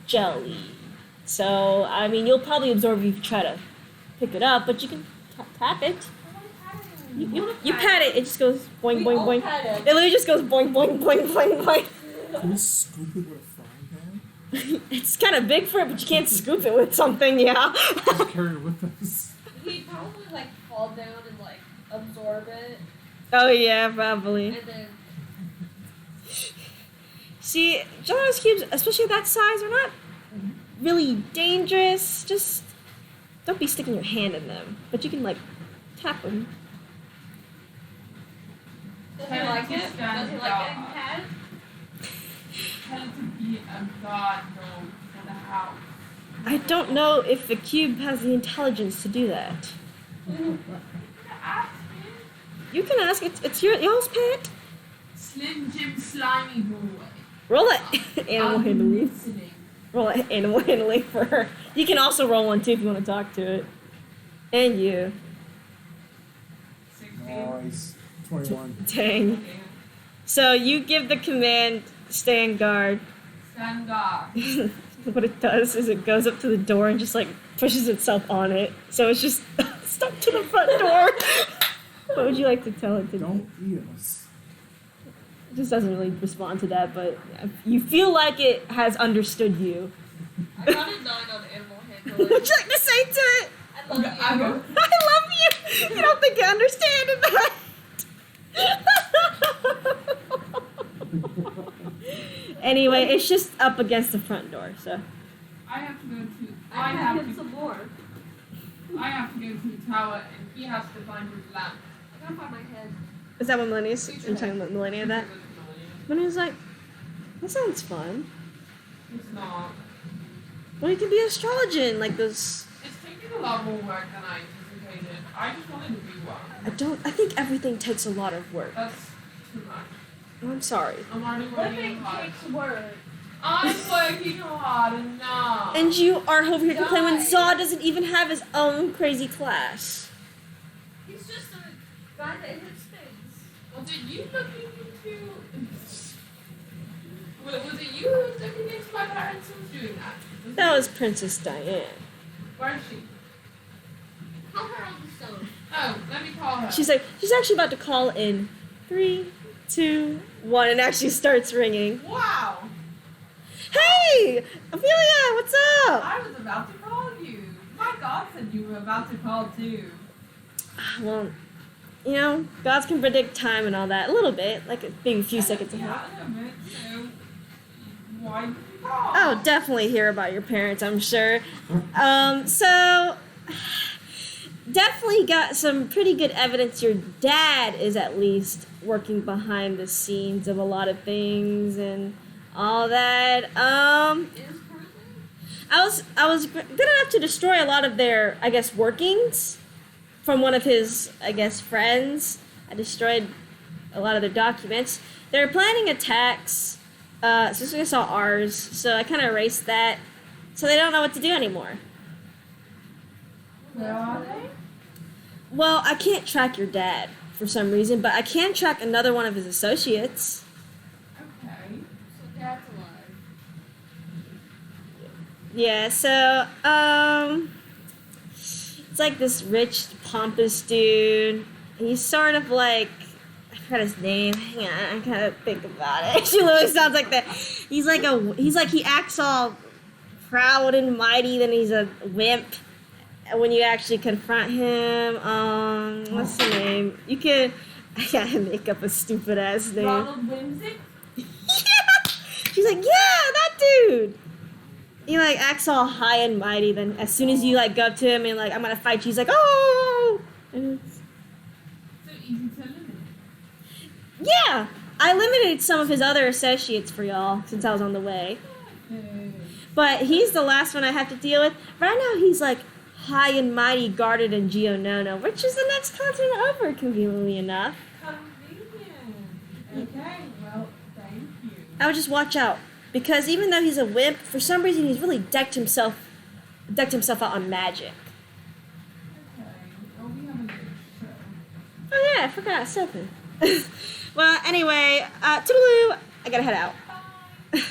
jelly. So, I mean, you'll probably absorb if you try to pick it up, but you can tap it. You pat it, it just goes boing, We boing, all boing. pat It it. literally just goes boing, boing, boing, boing, boing. Can we scoop it with a frying pan? It's kind of big for it, but you can't scoop it with something, yeah. Just carry it with us. He'd probably like fall down and like absorb it, Oh, yeah, probably. and then See, Gelatos cubes, especially that size, are not really dangerous. Just don't be sticking your hand in them. But you can, like, tap them. does he like it? Does he like getting patted? Tell it to be a god dog for the house. I don't know if the cube has the intelligence to do that. Ask him. You can ask. It's y'all's pet. Slim Jim, slimy boy. Roll it. Animal I'm handling. listening. Roll it. Animal handling for her. You can also roll one too if you want to talk to it. And you. 16. Nice. 21. Dang. Okay. So you give the command, stand guard. Stand guard. What it does is it goes up to the door and just like pushes itself on it. So it's just stuck to the front door. What would you like to tell it to do? Don't eat us. It just doesn't really respond to that, but you feel like it has understood you. I got a 9 on animal What would you handling. like to say to it? I love I you. go. I love you. You don't think you understand that. Anyway, it's just up against the front door, so. I have to go to. I have him some more. I have to go to the tower, and he has to find his lamp. I gotta find my head. Is that what Millennia's? I'm talking about Millennia that? Millennia's like, that sounds fun. It's not. Well, you can be astrologian, like those. It's taken a lot more work than I anticipated. I just wanted to be one. I think everything takes a lot of work. That's too much. I'm sorry. I'm already working Living hard. takes work. I'm working hard enough. And you are over here complaining when Guys. Zod doesn't even have his own crazy class. He's just a guy that hits things. Was it you looking into? Was it you who was looking into my parents who was doing that? That was Princess Diane. Where is she? Call her on the phone. Oh, let me call her. She's actually about to call in 3, 2, 1, and actually starts ringing. Wow. Hey, Ophelia, what's up? I was about to call you. My God said you were about to call too. Well, you know, gods can predict time and all that a little bit, like maybe a few seconds ahead. Yeah, I know it. So, why did you call? Oh, definitely hear about your parents, I'm sure. So definitely got some pretty good evidence your dad is at least working behind the scenes of a lot of things and all that. Is person? I was good enough to destroy a lot of their, I guess, workings from one of his, I guess, friends. I destroyed a lot of their documents. They're planning attacks. So I saw ours, so I kind of erased that. So they don't know what to do anymore. Where are they? Well, I can't track your dad for some reason, but I can track another one of his associates. Okay. So dad's alive. Yeah, so, it's like this rich, pompous dude. He's sort of like, I forgot his name. Hang on, I gotta think about it. She literally sounds like that. He acts all proud and mighty, then he's a wimp. And when you actually confront him, what's the name? You can, I gotta make up a stupid ass name. Ronald Whimsic? Yeah! She's like, yeah, that dude! He like acts all high and mighty, then as soon as you like go up to him and like, I'm gonna fight you, he's like, oh! And it's, So easy to eliminate. yeah! I limited some of his other associates for y'all since I was on the way. Okay. But he's the last one I have to deal with. Right now he's like high and mighty guarded in Geonono, which is the next continent over, conveniently enough. Convenient. Okay, well, thank you. I would just watch out. Because even though he's a wimp, for some reason he's really decked himself out on magic. Okay. Well, we have a good show. Oh yeah, I forgot, 7. Well, anyway, toodaloo, I gotta head out. Bye.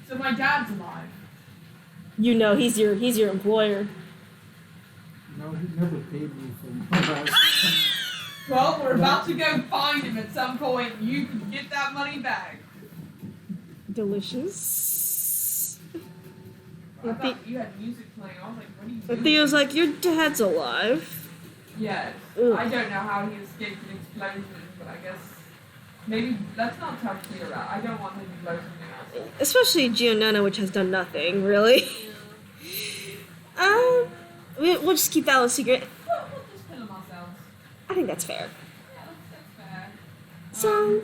So my dad's alive. You know, he's your employer. No, he never paid me for my Well, we're about to go find him at some point. You can get that money back. Delicious. I thought you had music playing. I was like, what are you But doing? Theo's like, your dad's alive. Yes. Ugh. I don't know how he escaped an explosion, but I guess maybe that's not tough to figure out. I don't want him to blow something else. Especially Geonana, which has done nothing, really. We'll just keep that a secret. We'll just pin him ourselves. I think that's fair. Yeah, that's fair. So,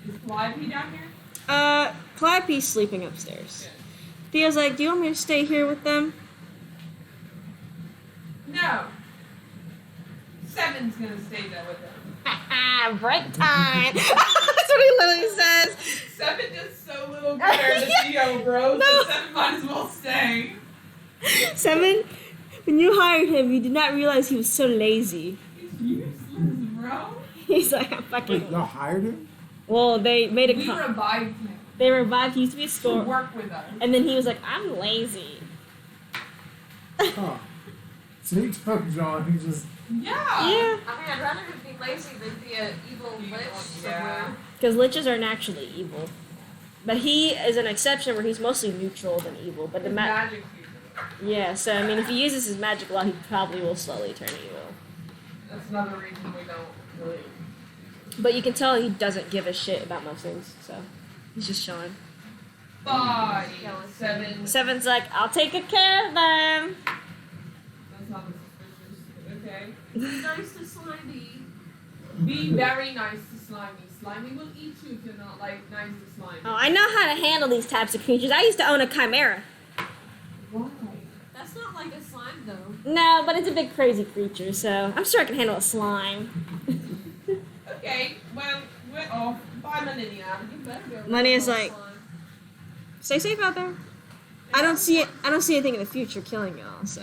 Is Calliope down here? Calliope's sleeping upstairs. Good. Theo's like, do you want me to stay here with them? No. Seven's gonna stay there with him. Break time. That's what he literally says. Seven does so little compared to Theo, bro. No. So Seven might as well stay. 7, when you hired him, you did not realize he was so lazy. He's useless, bro. He's like, I'm Wait, fucking. y'all hired him? Well, they made a We revived him They revived. He used to be a to score, work with us. and then he was like, I'm lazy. Huh. So he took John, he just Yeah. Yeah, I mean, I'd rather him be lazy than be an evil lich Yeah. somewhere. because liches are naturally evil, but he is an exception where he's mostly neutral than evil. But the His magic user. yeah, so I mean, if he uses his magic law, he probably will slowly turn evil. That's another reason we don't really. But you can tell he doesn't give a shit about most things, so he's just chilling. Bye. Jealous. 7. 7's like, I'll take good care of them. That's not suspicious. Okay. Be nice to Slimy. Be very nice to Slimy. Slimy will eat you if you're not like nice to Slimy. Oh, I know how to handle these types of creatures. I used to own a chimera. Why? That's not like a No, but it's a big crazy creature, so I'm sure I can handle a slime. Okay, well, we're off. Bye, Millennia. You better go. Millennia's real like- slime. Stay safe out there. I don't see it. I don't see anything in the future killing y'all. So.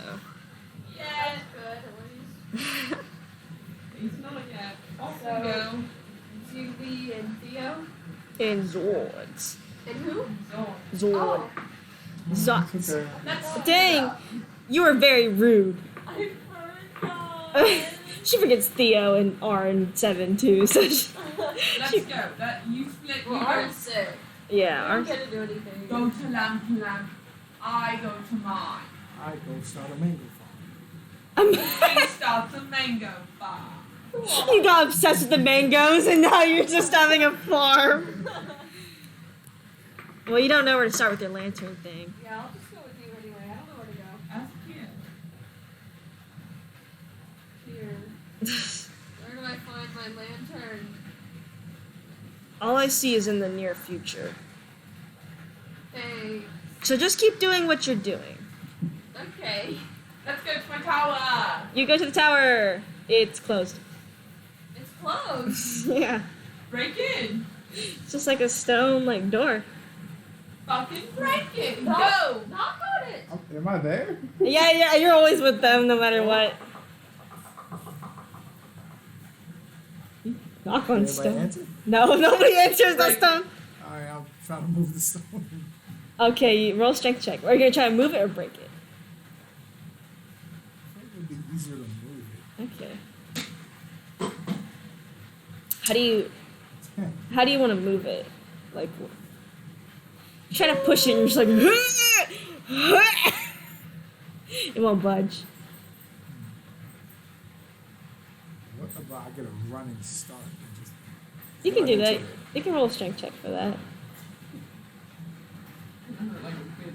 Yeah, That's good, at least. it's not yet. Off So- we go. Julie and Theo. And Zords. And who? So, Zord. Oh. Zots. Okay. let's Dang, you are very rude. I forgot. She forgets Theo and R and 7 too. So Let's go. That you split. Well, you I'm sick. yeah, I R. don't get to do anything. go to lamp. I go to mine. I go start a mango farm. He starts a mango farm. You got obsessed with the mangoes, and now you're just having a farm. Well, you don't know where to start with your lantern thing. Yeah, I'll just go with you anyway. I don't know where to go. That's cute. Here. Where do I find my lantern? All I see is in the near future. Hey. So just keep doing what you're doing. Okay. Let's go to my tower. You go to the tower. It's closed. It's closed. Yeah, Break in. it's just like a stone like door. Fucking break it. Knock- Go. Knock on it. Oh, am I there? Yeah, you're always with them no matter what. Knock on Everybody stone. answer? No, nobody answers that Break it. stone. Alright, I'm trying to move the stone. Okay, roll strength check. Are you gonna try to move it or break it? I think it would be easier to move it. Okay. How do you want to move it? Like, you're trying to push it and you're just like, it won't budge. What about I get a running start and just You can run do into that. it? You can roll a strength check for that. Like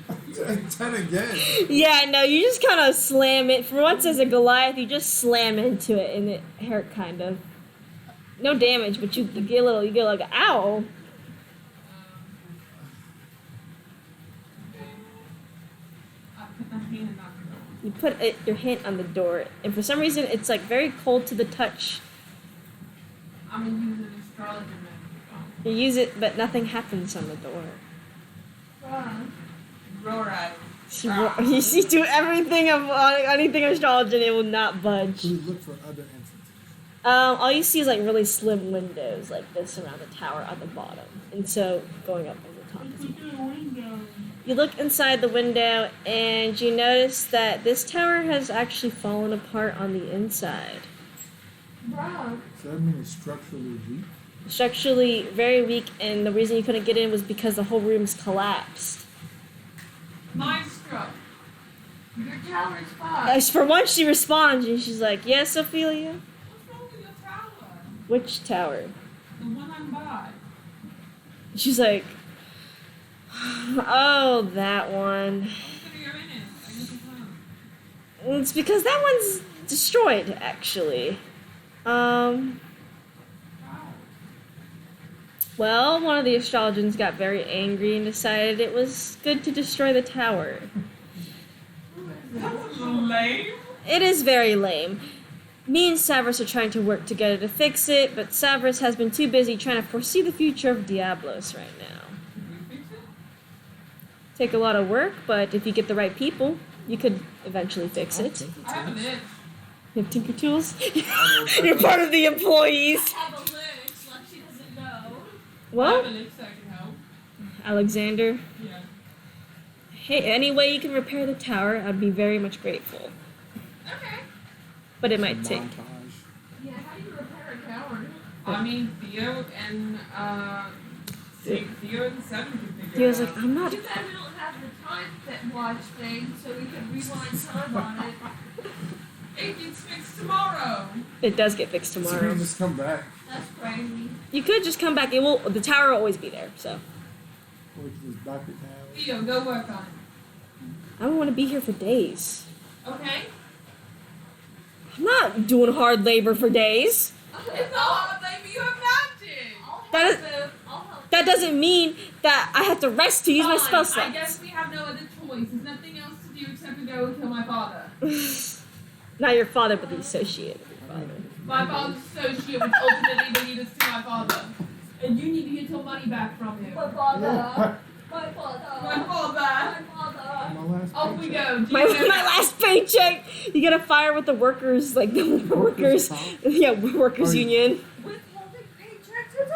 a kid. 10 again. Yeah, no, you just kind of slam it. For once, as a Goliath, you just slam into it and it hurt kind of. No damage, but you get a little. You get like, ow. I put my hand on it. You put your hand on the door, and for some reason, it's like very cold to the touch. I'm gonna use an astrologer method. You use it, but nothing happens on the door. Roar out. You do everything of anything astrology, and it will not budge. Please look for other entrances. All you see is like really slim windows like this around the tower at the bottom, and so going up on the top. You look inside the window, and you notice that this tower has actually fallen apart on the inside. Bro. So that means it's structurally weak. Structurally very weak, and the reason you couldn't get in was because the whole room's collapsed. Mine struck. Your tower's fucked. For once, she responds, and she's like, "Yes, Ophelia." What's wrong with your tower? Which tower? The one I'm by. She's like, "Oh, that one." I was gonna go in it. I guess it's not. It's because that one's destroyed, actually. Wow. Well, one of the astrologers got very angry and decided it was good to destroy the tower. That's a little lame. It is very lame. Me and Savras are trying to work together to fix it, but Savras has been too busy trying to foresee the future of Diablos right now. Can you fix it? Take a lot of work, but if you get the right people, you could eventually fix it. I have an itch. You have Tinker Tools? You're part of the employees. I have a list, like she doesn't know. I Well, have an itch that can help. Alexander, Yeah. hey, any way you can repair the tower, I'd be very much grateful. Okay. But it might take. Montage. Yeah, how do you repair a tower? I mean, Theo and Theo and Seven can figure He was it like, out. I'm not. Too bad we don't have the time that watch thing, so we can rewind time on it. It gets fixed tomorrow. It does get fixed So we tomorrow. can just come back. That's crazy. You could just come back. It will. The tower will always be there. So Or we can just dock it down. Theo, go work on it. I don't want to be here for days. Okay? I'm not doing hard labor for days. It's not hard, baby. You have magic. That is- I'll help. That doesn't mean that I have to rest to use my spell Fine, I slots. guess we have no other choice. There's nothing else to do except to go and kill my father. Not your father, but the associate of your father. My father's associate, which ultimately will lead us to my father. And you need to get your money back from him. My father. Yeah. My father. My father. My father. My last Off we paycheck. go. My last paycheck. You gotta fire with the workers, like the workers. Yeah, workers Oh, union. Withholding paychecks is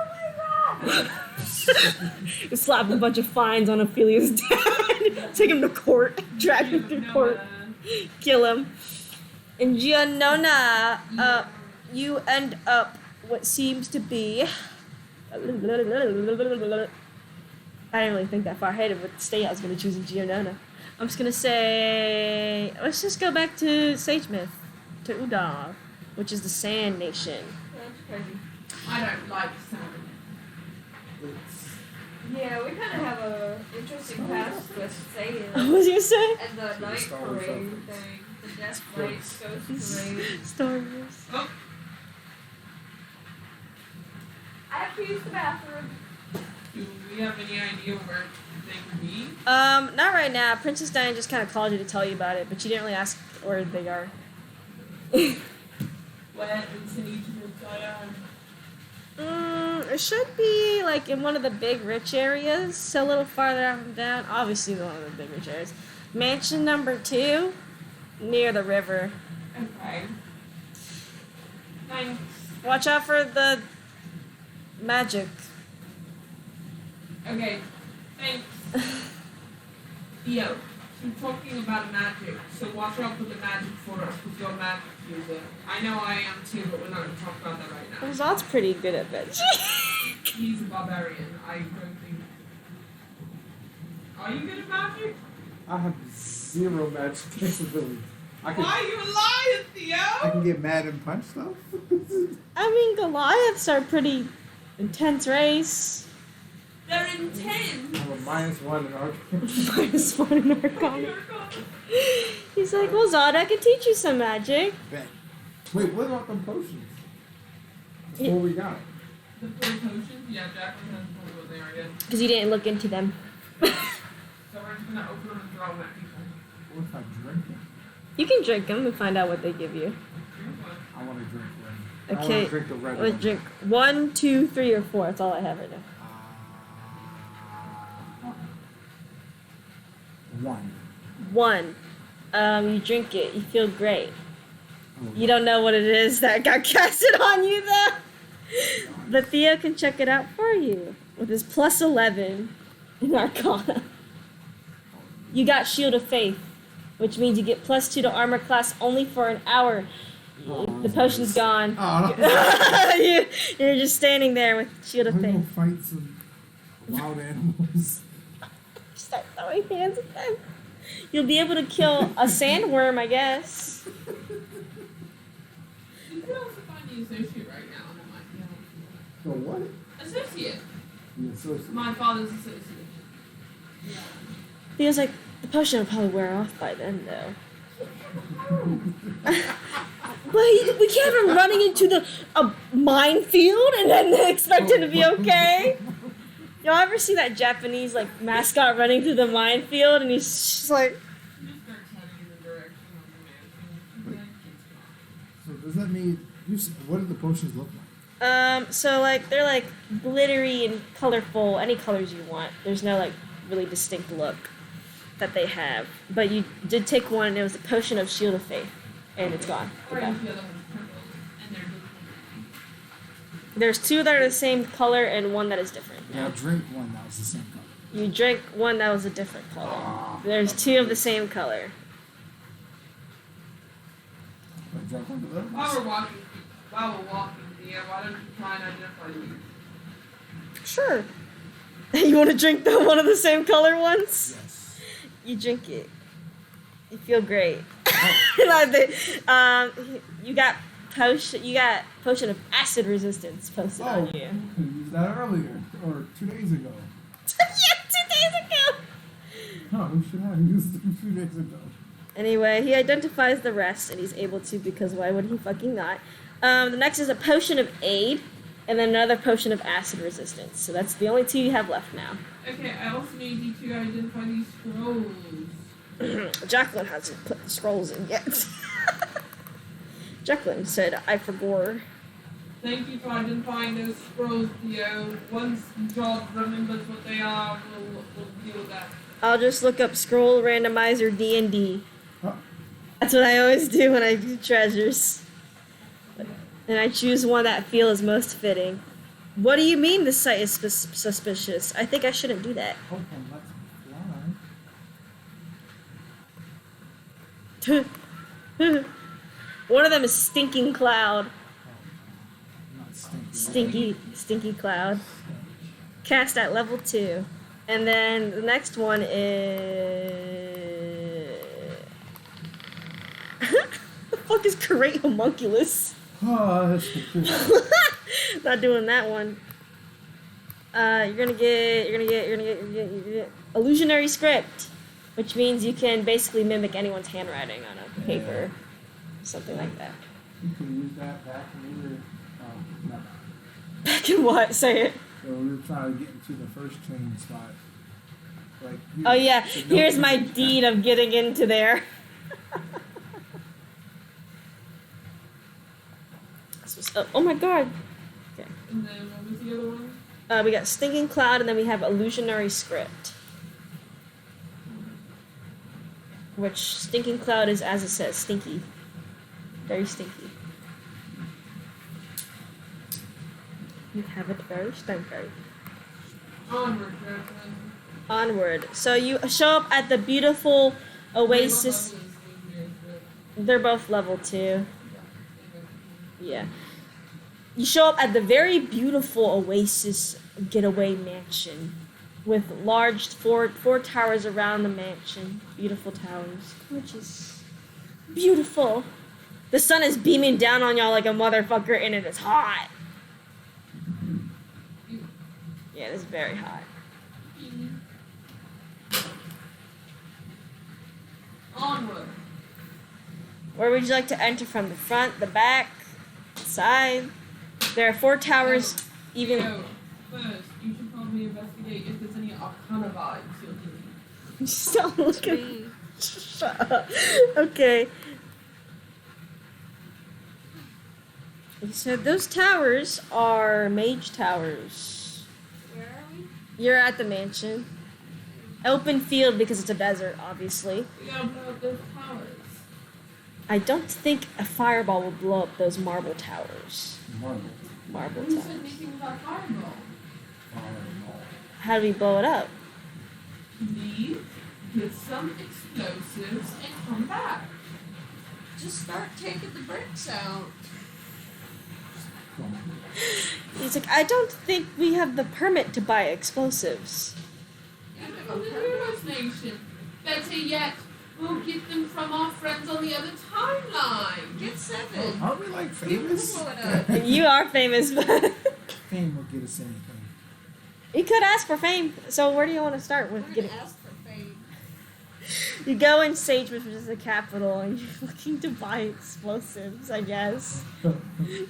illegal. Slap a bunch of fines on Ophelia's dad. Take him to court. Drag him through court. Kill him. And Giannona, you end up what seems to be. I didn't really think that far ahead of what state I was going to choose in Giannona. I'm just going to say, let's just go back to Sage Myth, to Udar, which is the Sand Nation. That's crazy. I don't like sound. It's Yeah, we kind of have a interesting past with Satan What was you going to say? and the night Star Wars parade outfits. thing, the Death Knight Ghost Parade. Star Wars. Oh, I have to use the bathroom. do we have any idea where they could be? Not right now. Princess Diane just kind of called you to tell you about it, but you didn't really ask where they are. What happens in each of the Zion? It should be like in one of the big rich areas, so a little farther up and down. Obviously, one of the big rich areas. Mansion number 2, near the river. Okay. Thanks. Watch out for the magic. Okay. Thanks. Theo, you're talking about magic, so watch out for the magic for us with your magic user. I know I am too, but we're not going to talk about that right now. Zod's pretty good at that. He's a barbarian. I don't think. Are you good at magic? I have 0 magic capability. Why are you lying, I Theo? can get mad and punch stuff. I mean, Goliaths are pretty intense race. They're I intense. have a -1 in Arcane. -1 in Arcana. He's like, well, Zod, I can teach you some magic. Bet. Wait, what about them potions? That's what we got. The 4 potions? Yeah, Jacqueline has told what they are, yes. Because you didn't look into them. So we're just gonna open them and throw them at people. What if I drink them? You can drink them and find out what they give you. I want to drink one. I Okay, want to drink the red let's one. drink 1, 2, 3, or 4. That's all I have right now. 1. 1. You drink it. You feel great. Oh, You don't know what it is that got casted on you, though. But Theo can check it out for you with his +11 in Arcana. You got Shield of Faith, which means you get +2 to armor class only for an hour. The potion's gone. Oh, You're just standing there with Shield of I'm gonna Faith. fight some wild animals. Start throwing hands at them. You'll be able to kill a sandworm, I guess. You could also find the associate right now, and it might be helpful. So what? Associate. The associate. My father's associate. Yeah. Theo's like, the potion will probably wear off by then, though. But we can't have him running into a minefield and then expect him to be okay. Y'all ever see that Japanese like mascot running through the minefield and he's just like, He just starts heading in the direction of the mansion. So does that mean what do the potions look like? so like they're like glittery and colorful, any colors you want. There's no like really distinct look that they have. But you did take one and it was a potion of Shield of Faith. And it's gone. Or Okay. the other one's purple, and they're different. There's 2 that are the same color and 1 that is different. Yeah, I'll drink one that was the same color. You drank one that was a different color. There's 2 of the same color. I drank one of those. While we're walking, Thea, why don't you try and identify these? Sure. You want to drink the one of the same color ones? Yes. You drink it. You feel great. You got potion of acid resistance posted Oh, on you. I used that earlier or 2 days ago. Yeah, 2 days ago. No, we should have used them 2 days ago. Anyway, he identifies the rest, and he's able to because why would he fucking not? The next is a potion of aid, and then another potion of acid resistance. So that's the only 2 you have left now. Okay, I also need you to identify these scrolls. Jacqueline hasn't put the scrolls in yet. Jacqueline said, I forgot. Thank you for identifying those scrolls, Theo. Once George remembers what they are, we'll deal with that. I'll just look up scroll randomizer D&D. Huh. That's what I always do when I do treasures. And I choose one that feels most fitting. What do you mean the site is suspicious? I think I shouldn't do that. Hope I'm not flying. One of them is Stinking Cloud. Not stinky. Stinky Cloud. Cast at level 2. And then the next one is... the fuck is Create Homunculus? Oh, that's the truth. Not doing that one. You're gonna get illusionary script, which means you can basically mimic anyone's handwriting on a paper, something like that. You can use that back when we were, no. Back in what? Say it. So we were trying to get into the first training spot. Like, Oh yeah, so here's my nobody- deed of getting into there. Oh my god. Okay. And then what was the other one? We got Stinking Cloud, and then we have Illusionary Script. Which Stinking Cloud is, as it says, stinky. Very stinky. You have it very stinky. Onward, Jacqueline. Onward. So you show up at the beautiful oasis. They're both level 2. Yeah. You show up at the very beautiful Oasis getaway mansion with large four towers around the mansion. Beautiful towers. Gorgeous. Beautiful. The sun is beaming down on y'all like a motherfucker and it is hot. Yeah, it is very hot. Onward. Where would you like to enter from? The front, the back, the side? There are 4 towers, even... So, first, you should probably investigate if there's any Arcana vibes you're getting. Stop looking. Shut up. Okay. So those towers are mage towers. Where are we? You're at the mansion. Open field because it's a desert, obviously. We gotta blow up those towers. I don't think a fireball will blow up those marble towers. Marble Who towers. said anything about fireball? How do we blow it up? Leave, get some explosives, and come back. Just start taking the bricks out. He's like, I don't think we have the permit to buy explosives. Get them from the Heroes Nation. Better yet, we'll get them from our friends on the other timeline. Get 7. Aren't we like famous? Blow it up. You are famous, but Fame will get us anything. you could ask for fame. So where do you want to start with We're getting? gonna ask for fame. You go in Sagebrush, which is the capital, and you're looking to buy explosives, I guess.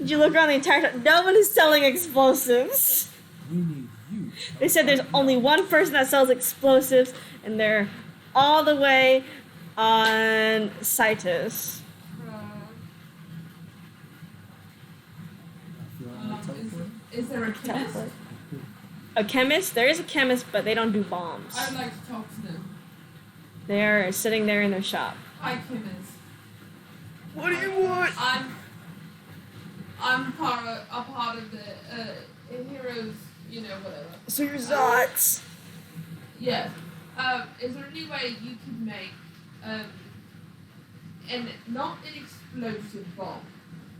You look around the entire time. No one is selling explosives. We need you. They said there's only one person that sells explosives, and they're all the way on Citus. Is there a chemist? A chemist? There is a chemist, but they don't do bombs. I'd like to talk to them. They're sitting there in their shop. Hi, chemist. What do you want? I'm a part of the heroes, whatever. So you're Zots. Yeah. Is there any way you could make and not an explosive bomb,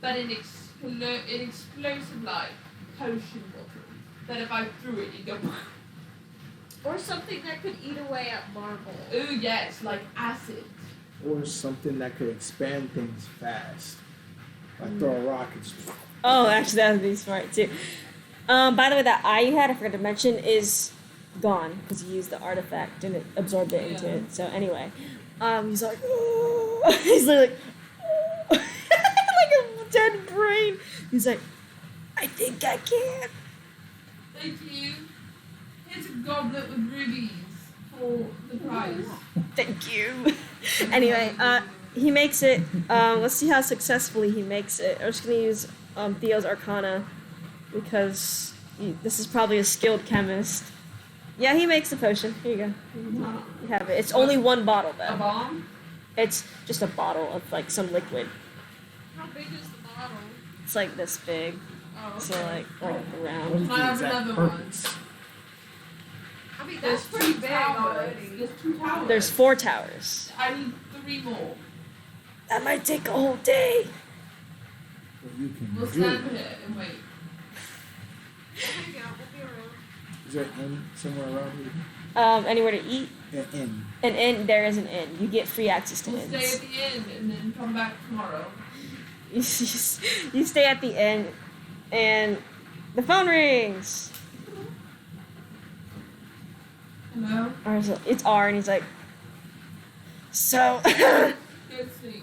but an explosive like potion bottle that if I threw it, you'd go. Or something that could eat away at marble. Ooh yes, like acid. Or something that could expand things fast. Like throw a rock and Oh, actually, that would be smart too. By the way, that eye you had, I forgot to mention, is gone because you used the artifact and it absorbed it into it. So anyway, he's like, he's literally like, like a dead brain. He's like, I think I can. Thank you. Here's a goblet with rubies for the prize. Thank you. Anyway, he makes it. Let's see how successfully he makes it. I'm just gonna use Theo's Arcana because this is probably a skilled chemist. Yeah, he makes the potion. Here you go. You have it. It's only one bottle A though. bomb? It's just a bottle of like some liquid. How big is the bottle? It's like this big. Oh, okay. So like What around. is Might the have exact another purpose? I mean, There's that's pretty two big towers. already. There's 2 towers. There's 4 towers. I need 3 more. That might take a whole day. Well, you can We'll do stand it. here and wait. Hang out, we'll be around. Is there an inn somewhere around here? Anywhere to eat? An inn. An inn. There is an inn. You get free access to We'll stay inns. at the end and then come back tomorrow. You stay at the inn, and the phone rings. Hello? It's R, and he's like, so, Good sleep.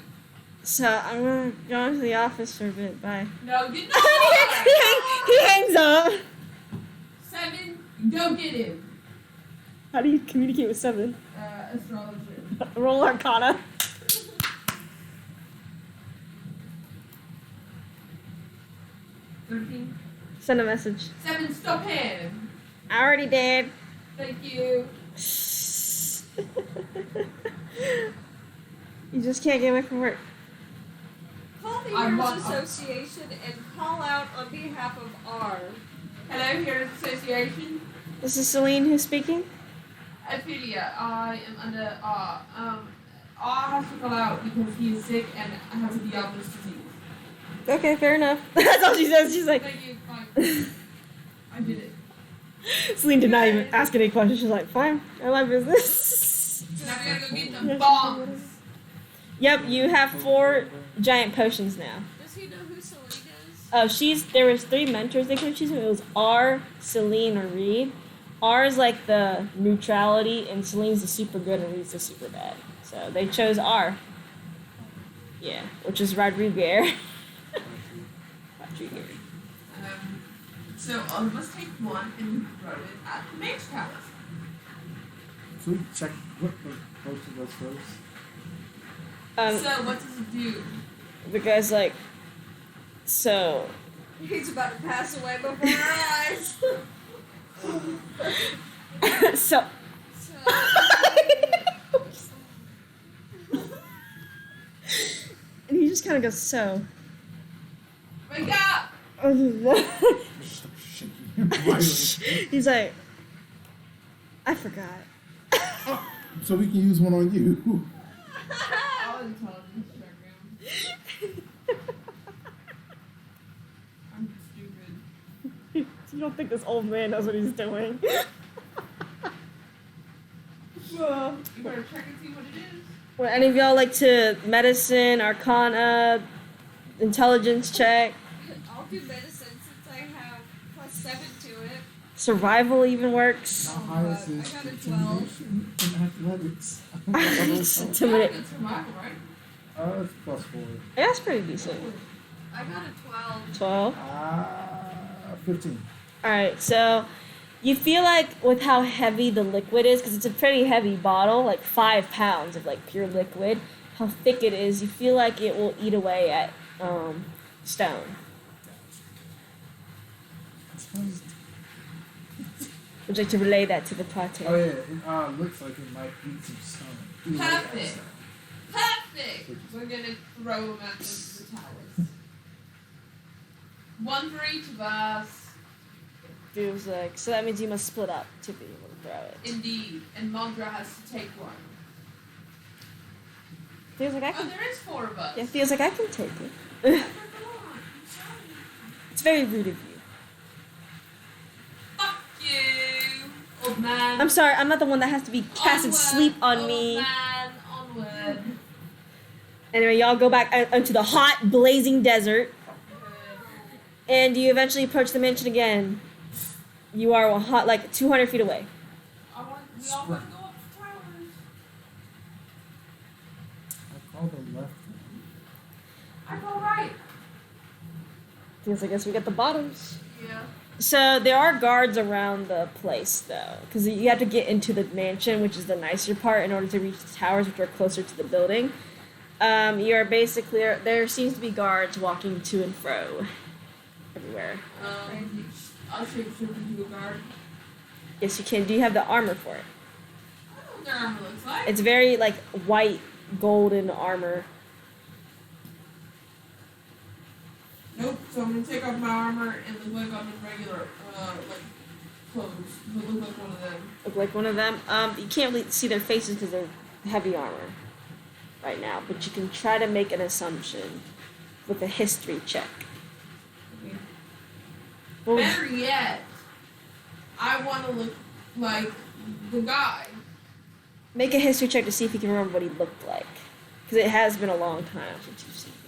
so I'm gonna go into the office for a bit. Bye. No, get he hangs up. 7, go get him. How do you communicate with 7? Astrologer. Roll Arcana. Send a message. 7, stop him. I already did. Thank you. You just can't get away from work. Call the I Heroes want- Association and call out on behalf of R. Hello, Heroes Association. This is Celine who's speaking. Ophelia, I am under R. R has to call out because he is sick and has a Diablos disease. Okay, fair enough. That's all she says. She's like, Thank you, fine. I did it. Celine did not even ask any questions. She's like, fine, I my business. Now we gotta go get the bombs. Yep, you have 4 giant potions now. Does he know who Celine is? Oh, there was 3 mentors they could choose from. It was R, Celine, or Reed. R is like the neutrality, and Celine's the super good, and Reed's the super bad. So they chose R. Yeah, which is Rodriguez. Rodriguez. So all of us take one and throw it at the mage palace. Can we check what the potion does first? So what does it do? The guy's like, so He's about to pass away before our eyes. so So, and he just kind of goes, so Wake up! Stop shaking your violently. he's like, I forgot. So we can use one on you. I'll intelligence check him. I'm stupid. You don't think this old man knows what he's doing? Well, you better check and see what it is. Would any of y'all like to medicine, arcana, intelligence check? I'll do medicine since I have +7 to it. Survival even works. How high is I this got a 12. intimidation and athletics? It's intimidate. It's survival, right? It's +4. Yeah, that's pretty decent. I got a 12. 12. 15. Alright, so you feel like with how heavy the liquid is, because it's a pretty heavy bottle, like 5 pounds of like pure liquid, how thick it is, you feel like it will eat away at stone. Would you like to relay that to the party? Oh yeah, it looks like it might eat some stone. Perfect. Perfect! We're gonna throw them at the towers. 1 for each of us. Dude's like, so that means you must split up to be able to throw it. Indeed. And Mondra has to take one. Feels like I Oh, can. there is 4 of us. Yeah, feels like I can take it. I'm sorry. It's very rude of you. Fuck you, old man. I'm sorry, I'm not the one that has to be casted Onward, sleep on old me. Man, onward. Anyway, y'all go back into the hot, blazing desert, and you eventually approach the mansion again. You are hot, like 200 feet away. We all want to go up the towers. I called them left. I go right. Feels like I guess we got the bottoms. Yeah. So there are guards around the place, though, because you have to get into the mansion, which is the nicer part, in order to reach the towers, which are closer to the building. You are basically there seems to be guards walking to and fro everywhere. I'll shape shift into a guard. Yes, you can. Do you have the armor for it? I don't know what their armor looks like. It's very like white, golden armor. Nope. So I'm gonna take off my armor and look like I'm in regular, like clothes. But look like one of them. Look like one of them. You can't really see their faces because they're heavy armor right now, but you can try to make an assumption with a history check. Okay. Well, Better yet, I want to look like the guy. make a history check to see if you can remember what he looked like, because it has been a long time since you've seen him.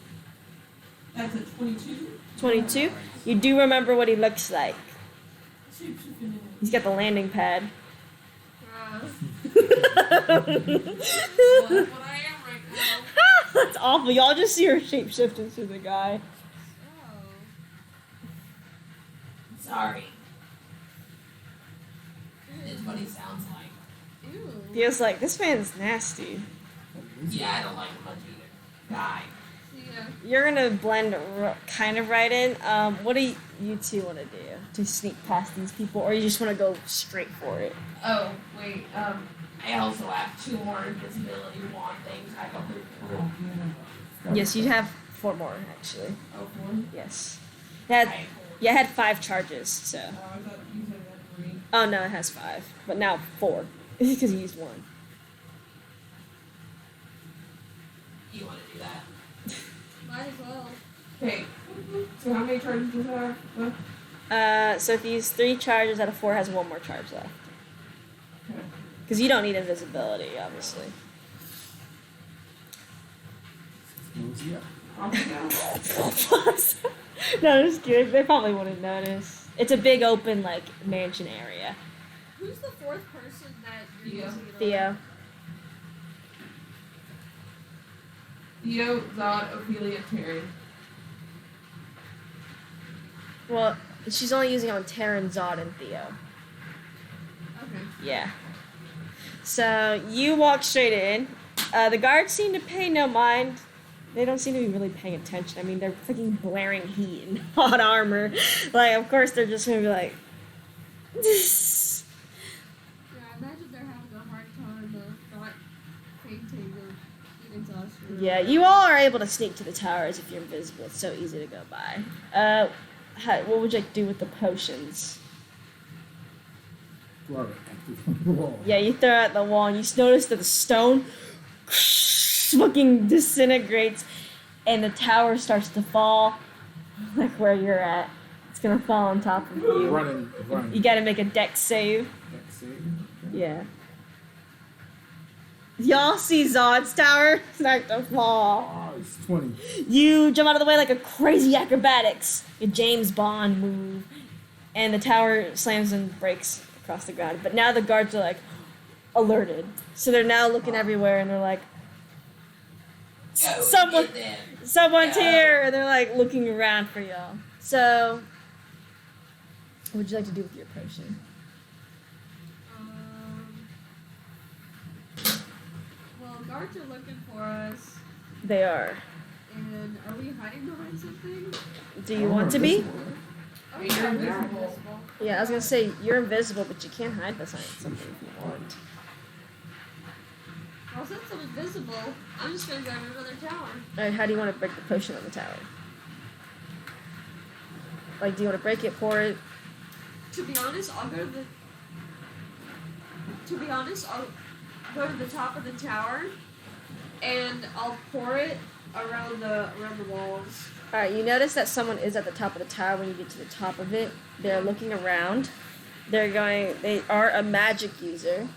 That's a 22. 22. You do remember what he looks like. Shape shift into He's got the landing pad. Well, that's what I am right now. That's awful. Y'all just see her shapeshift into the guy. Sorry. It's what he sounds like. Ew. Theo's like, this man's nasty. Yeah, I don't like him much either. Guy. Yeah. You're gonna blend kind of right in. What do you two want to do to sneak past these people, or you just want to go straight for it? Oh, wait, I also have 2 more invisibility wand things I got through. Yes, you have 4 more actually. Oh, 4? Yes. It had, I had 4. yeah, it had 5 charges. So. Oh, I thought you said that 3. Oh no, it has 5, but now 4 because you used 1. You want to do that? Might as well. Okay, so how many charges does it have? So if you use 3 charges out of 4, has 1 more charge left. Okay. Because you don't need invisibility, obviously. Mosey up. Off we go. No, just kidding. They probably wouldn't notice. It's a big open like mansion area. Who's the 4th person that you're Theo. using it on? Theo. Theo, Zod, Ophelia, Terry. Well, she's only using it on Terran, Zod, and Theo. Okay. Yeah. So you walk straight in. The guards seem to pay no mind. They don't seem to be really paying attention. I mean, they're freaking blaring heat and hot armor. Like, of course, they're just gonna be like. Yeah, I imagine they're having a hard time not fainting or heat exhaustion. Yeah, you all are able to sneak to the towers if you're invisible. It's so easy to go by. What would you like to do with the potions? Throw it at the wall. Yeah, you throw out the wall and you notice that the stone fucking disintegrates and the tower starts to fall like where you're at. It's gonna fall on top of you. Running. You gotta make a dex save. That's it. Yeah. Y'all see Zod's tower start to fall. Oh, it's 20. You jump out of the way like a crazy acrobatics. A James Bond move. And the tower slams and breaks across the ground. But now the guards are like alerted. So they're now looking everywhere and they're like, Go someone, get them. someone's Go. here. And they're like looking around for y'all. So, what would you like to do with your potion? Well, guards are looking for us, They are. and are we hiding behind something? Do you want to be? Oh, You're yeah, we're invisible. invisible. Yeah, I was gonna say you're invisible, but you can hide behind something if you want. Well, since I'm invisible, I'm just gonna grab another tower. Alright, how do you want to break the potion on the tower? Like, do you want to break it, pour it? To be honest, I'll go to the. To be honest, I'll go to the top of the tower, and I'll pour it around the walls. Alright, you notice that someone is at the top of the tower when you get to the top of it. They're looking around. They are a magic user.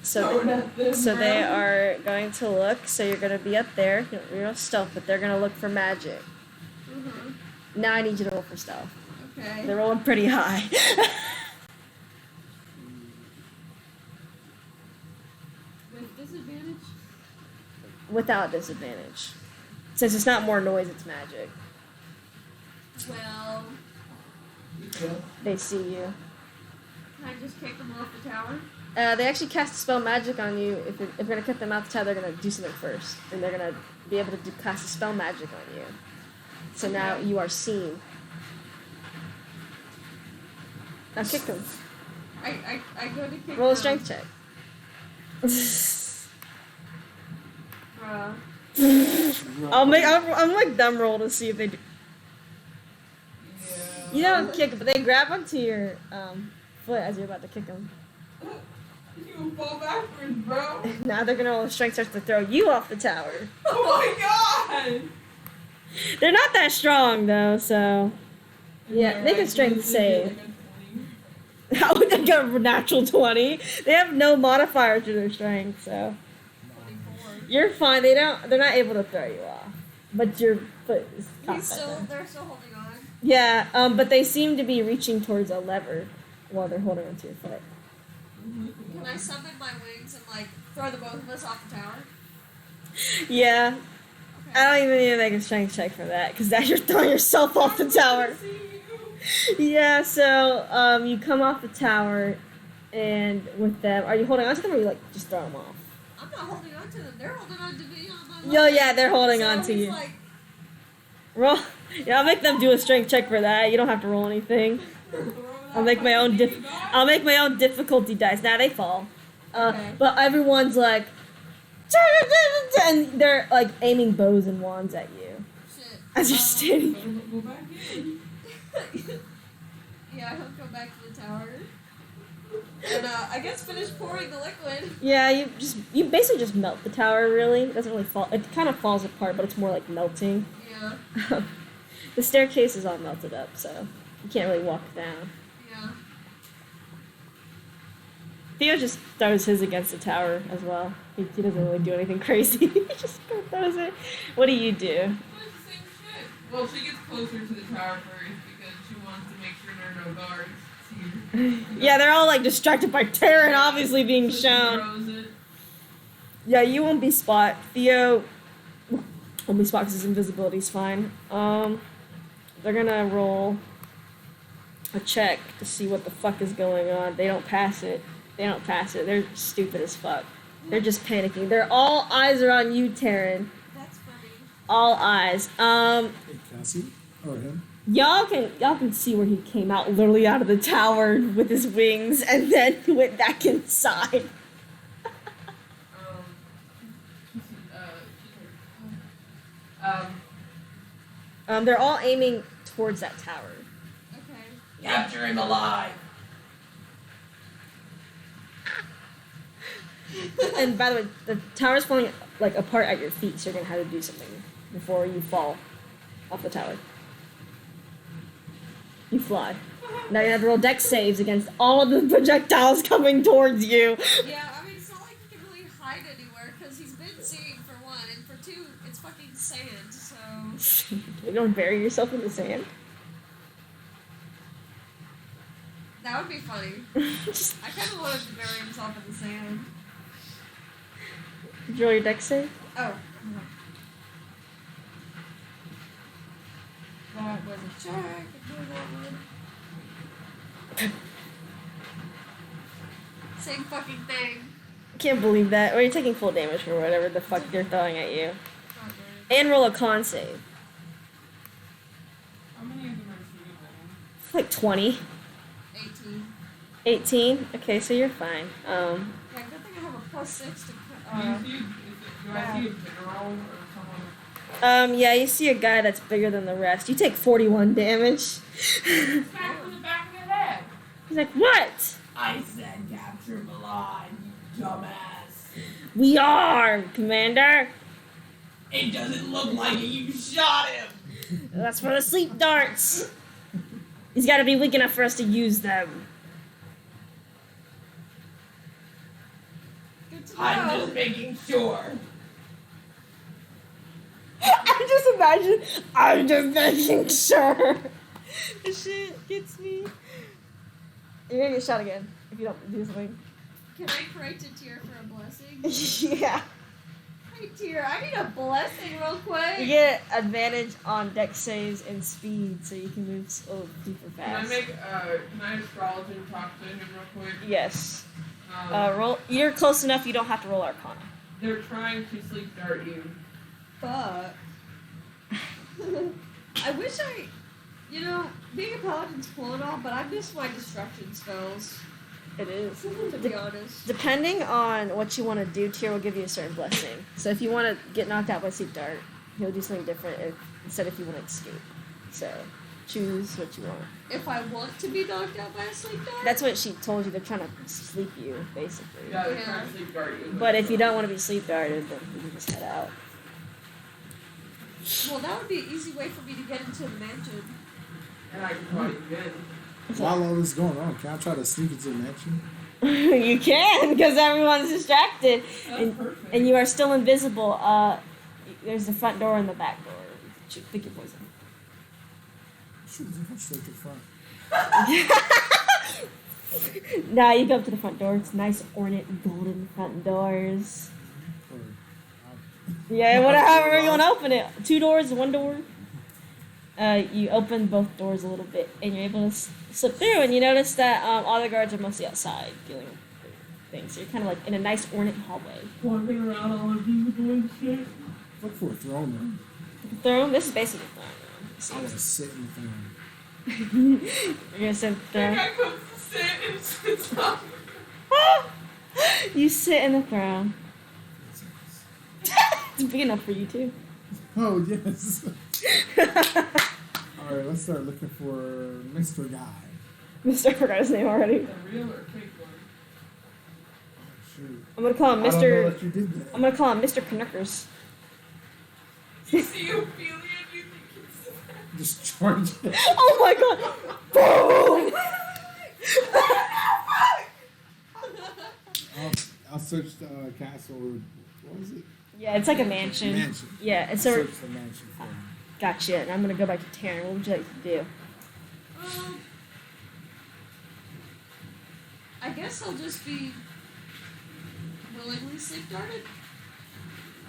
So they are going to look. So you're going to be up there. You're stealth, but they're going to look for magic. Mm-hmm. Now I need you to roll for stealth. Okay. They're rolling pretty high. With disadvantage. Without disadvantage. Since it's not more noise, it's magic. Well, You kill. They see you. can I just kick them off the tower? They actually cast a spell magic on you. If you're gonna cut them out the tower, they're gonna do something first, and they're gonna be able to cast a spell magic on you. So now you are seen. Now kick them. I go to kick Roll a them. strength check. Bruh. I'll make them roll to see if they do. Yeah. You don't kick, but they grab onto your foot as you're about to kick them. You fall backwards, bro. Now they're gonna roll a strength check to throw you off the tower. Oh my god! They're not that strong though, so yeah, make a strength save. How would they get a natural 20? They have no modifier to their strength, so 24. you're fine. They're not able to throw you off, but your foot is caught He's by still, them. they're still holding on. Yeah, but they seem to be reaching towards a lever while they're holding onto your foot. Can I summon my wings and like throw the both of us off the tower? Yeah, Okay. I don't even need to make a strength check for that because now you're throwing yourself off the tower. Yeah, so you come off the tower, and with them, are you holding on to them or you like just throw them off? I'm not holding on to them. They're holding on to me on my Yo, leg. yeah, they're holding So on to he's you. Like, Roll. Yeah, I'll make them do a strength check for that. You don't have to roll anything. I'll make my own I'll make my own difficulty dice. Now they fall. Okay. But everyone's like, and they're like aiming bows and wands at you shit. as you're standing. Go back in. Yeah, he'll go back to the tower. And I guess finish pouring the liquid. Yeah, you basically just melt the tower. Really, it doesn't really fall. It kind of falls apart, but it's more like melting. Yeah. The staircase is all melted up, so you can't really walk down. Yeah. Theo just throws his against the tower as well. He doesn't really do anything crazy. He just throws it. What do you do? Well, it's the same shit. Well, she gets closer to the tower first because she wants to make sure there are no guards here. Yeah, they're all like distracted by Terran obviously being So she shown. throws it. Yeah, you won't be spot. Theo won't be spot because his invisibility's fine. They're gonna roll a check to see what the fuck is going on. They don't pass it. They're stupid as fuck. They're just panicking. They're all eyes are on you, Terran. That's funny. All eyes. Hey, Cassie or him? Y'all can see where he came out, literally out of the tower with his wings, and then went back inside. They're all aiming towards that tower. Okay. Capture him alive. And by the way, the tower's falling like apart at your feet, so you're gonna have to do something before you fall off the tower. You fly. Now you have to roll dex saves against all of the projectiles coming towards you. Yeah, I mean, it's not like he can really hide anywhere because he's been seeing for one, and for two, it's fucking sand, so. You don't bury yourself in the sand. That would be funny. Just I kind of want to bury himself in the sand. roll your dex save. Oh. That was a check. Ignore that one. Same fucking thing. Can't believe that. Or you're taking full damage for whatever the fuck they're throwing at you. Not good. And roll a con save. How many of them are shootable? Like 20. 18. 18? Okay, so you're fine. Yeah, good thing I have a +6 to. Do I see a general or someone? Yeah, you see a guy that's bigger than the rest. You take 41 damage. Smack him in the back of the head. He's like, what? I said capture him alive, you dumbass. We are, Commander. It doesn't look like it. You shot him. That's for the sleep darts. He's got to be weak enough for us to use them. Good to know. I'm just making sure. I'm just making sure. This shit gets me. You're gonna get shot again if you don't do something. Can I pray to Tyr for a blessing? Yeah. Hey Tyr, I need a blessing real quick. You get advantage on dex saves and speed, so you can move super Can I fast. make can I astrology and talk to him real quick? Yes. Roll. You're close enough. You don't have to roll Arcana. They're trying to sleep dart you. Fuck. I wish being a paladin's cool and all, but I miss my destruction spells, It is. to be honest. Depending on what you want to do, Tyr will give you a certain blessing. So if you want to get knocked out by sleep dart, he'll do something different instead if you want to escape. So choose what you want. If I want to be knocked out by a sleep dart? That's what she told you. They're trying to sleep you, basically. Yeah, they're trying to sleep dart you. But if you don't want to be sleep darted, then you can just head out. Well, that would be an easy way for me to get into the mansion. And I can probably win. While all this is going on, can I try to sneak into the mansion? You can, because everyone's distracted. That's perfect. And you are still invisible. There's the front door and the back door. Pick your poison. Shoot, I'm straight to the front. Now you go up to the front door. It's nice, ornate, golden front doors. Or, Yeah, whatever you want to open it. 2 doors, 1 door. You open both doors a little bit, and you're able to slip through. And you notice that all the guards are mostly outside dealing with things. So you're kind of like in a nice, ornate hallway. Wandering around all of you doing shit. Look for a throne, The throne. This is basically a throne. though. I want to sit in the throne. You're gonna sit The there. guy comes to sit and sits up. You sit in the throne. It's big enough for you too. Oh, yes. Alright, let's start looking for Mr. Guy. Mr. I forgot his name already. The real or fake one? Shoot. I'm gonna call him I don't know Mr. that you did that. I'm gonna call him Mr. Knuckers. You see Ophelia and you think it's... Just charge it. Oh my god! Boom! I'll search the castle. What was it? Yeah, it's like a mansion. Mansion. Yeah, it's I'll a. search the mansion for him. Gotcha. And I'm gonna go back to Taryn. What would you like to do? I guess I'll just be willingly sleep darted.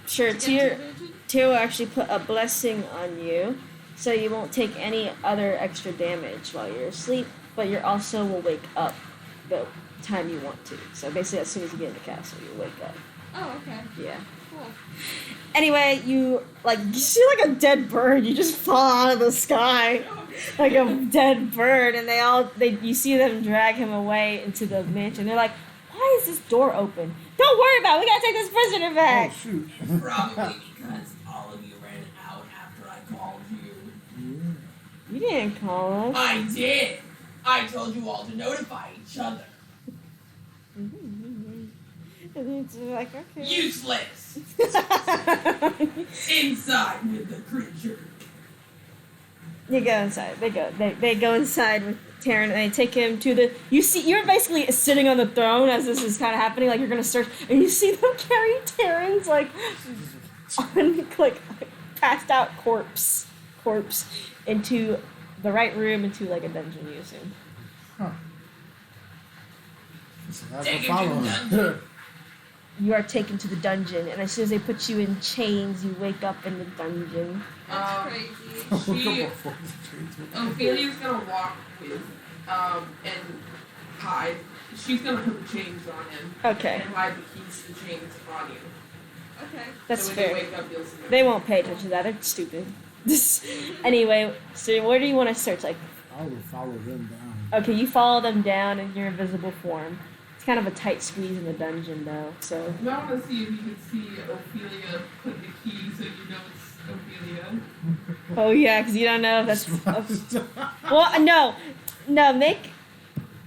Sure, to get to the Tyr mansion. will actually put a blessing on you, so you won't take any other extra damage while you're asleep, but you also will wake up the time you want to. So basically, as soon as you get in the castle, you wake up. Oh, okay. Yeah. Cool. Anyway, you see like a dead bird. You just fall out of the sky like a dead bird, and you see them drag him away into the mansion. They're like, "Why is this door open? Don't worry about it. We gotta take this prisoner Oh, back." shoot. Probably because all of you ran out after I called you. Yeah. You didn't call us. I did! I told you all to notify each other. And it's like, okay. Useless! Inside with the creature. You go inside. They go inside with Taryn, and they take him to the. You're basically sitting on the throne as this is kind of happening. Like you're gonna search, and you see them carry Taryn's like passed out corpse into the right room into like a dungeon. You assume. Huh. So I have Take to him to follow the him. dungeon. You are taken to the dungeon, and as soon as they put you in chains, you wake up in the dungeon. That's Um, crazy. Ophelia's gonna walk with, and hide. She's gonna put the chains on him. Okay, And hide the keys to the chains on you. Okay. that's so when fair. you wake up, you'll see them. They won't pay attention to that. They're stupid. Anyway, so where do you want to search? Like, I will follow them down. okay, you follow them down in your invisible form. It's kind of a tight squeeze in the dungeon, though. So You might want to see if you can see Ophelia put the key so you know it's Ophelia. oh yeah, because you don't know if that's. Well,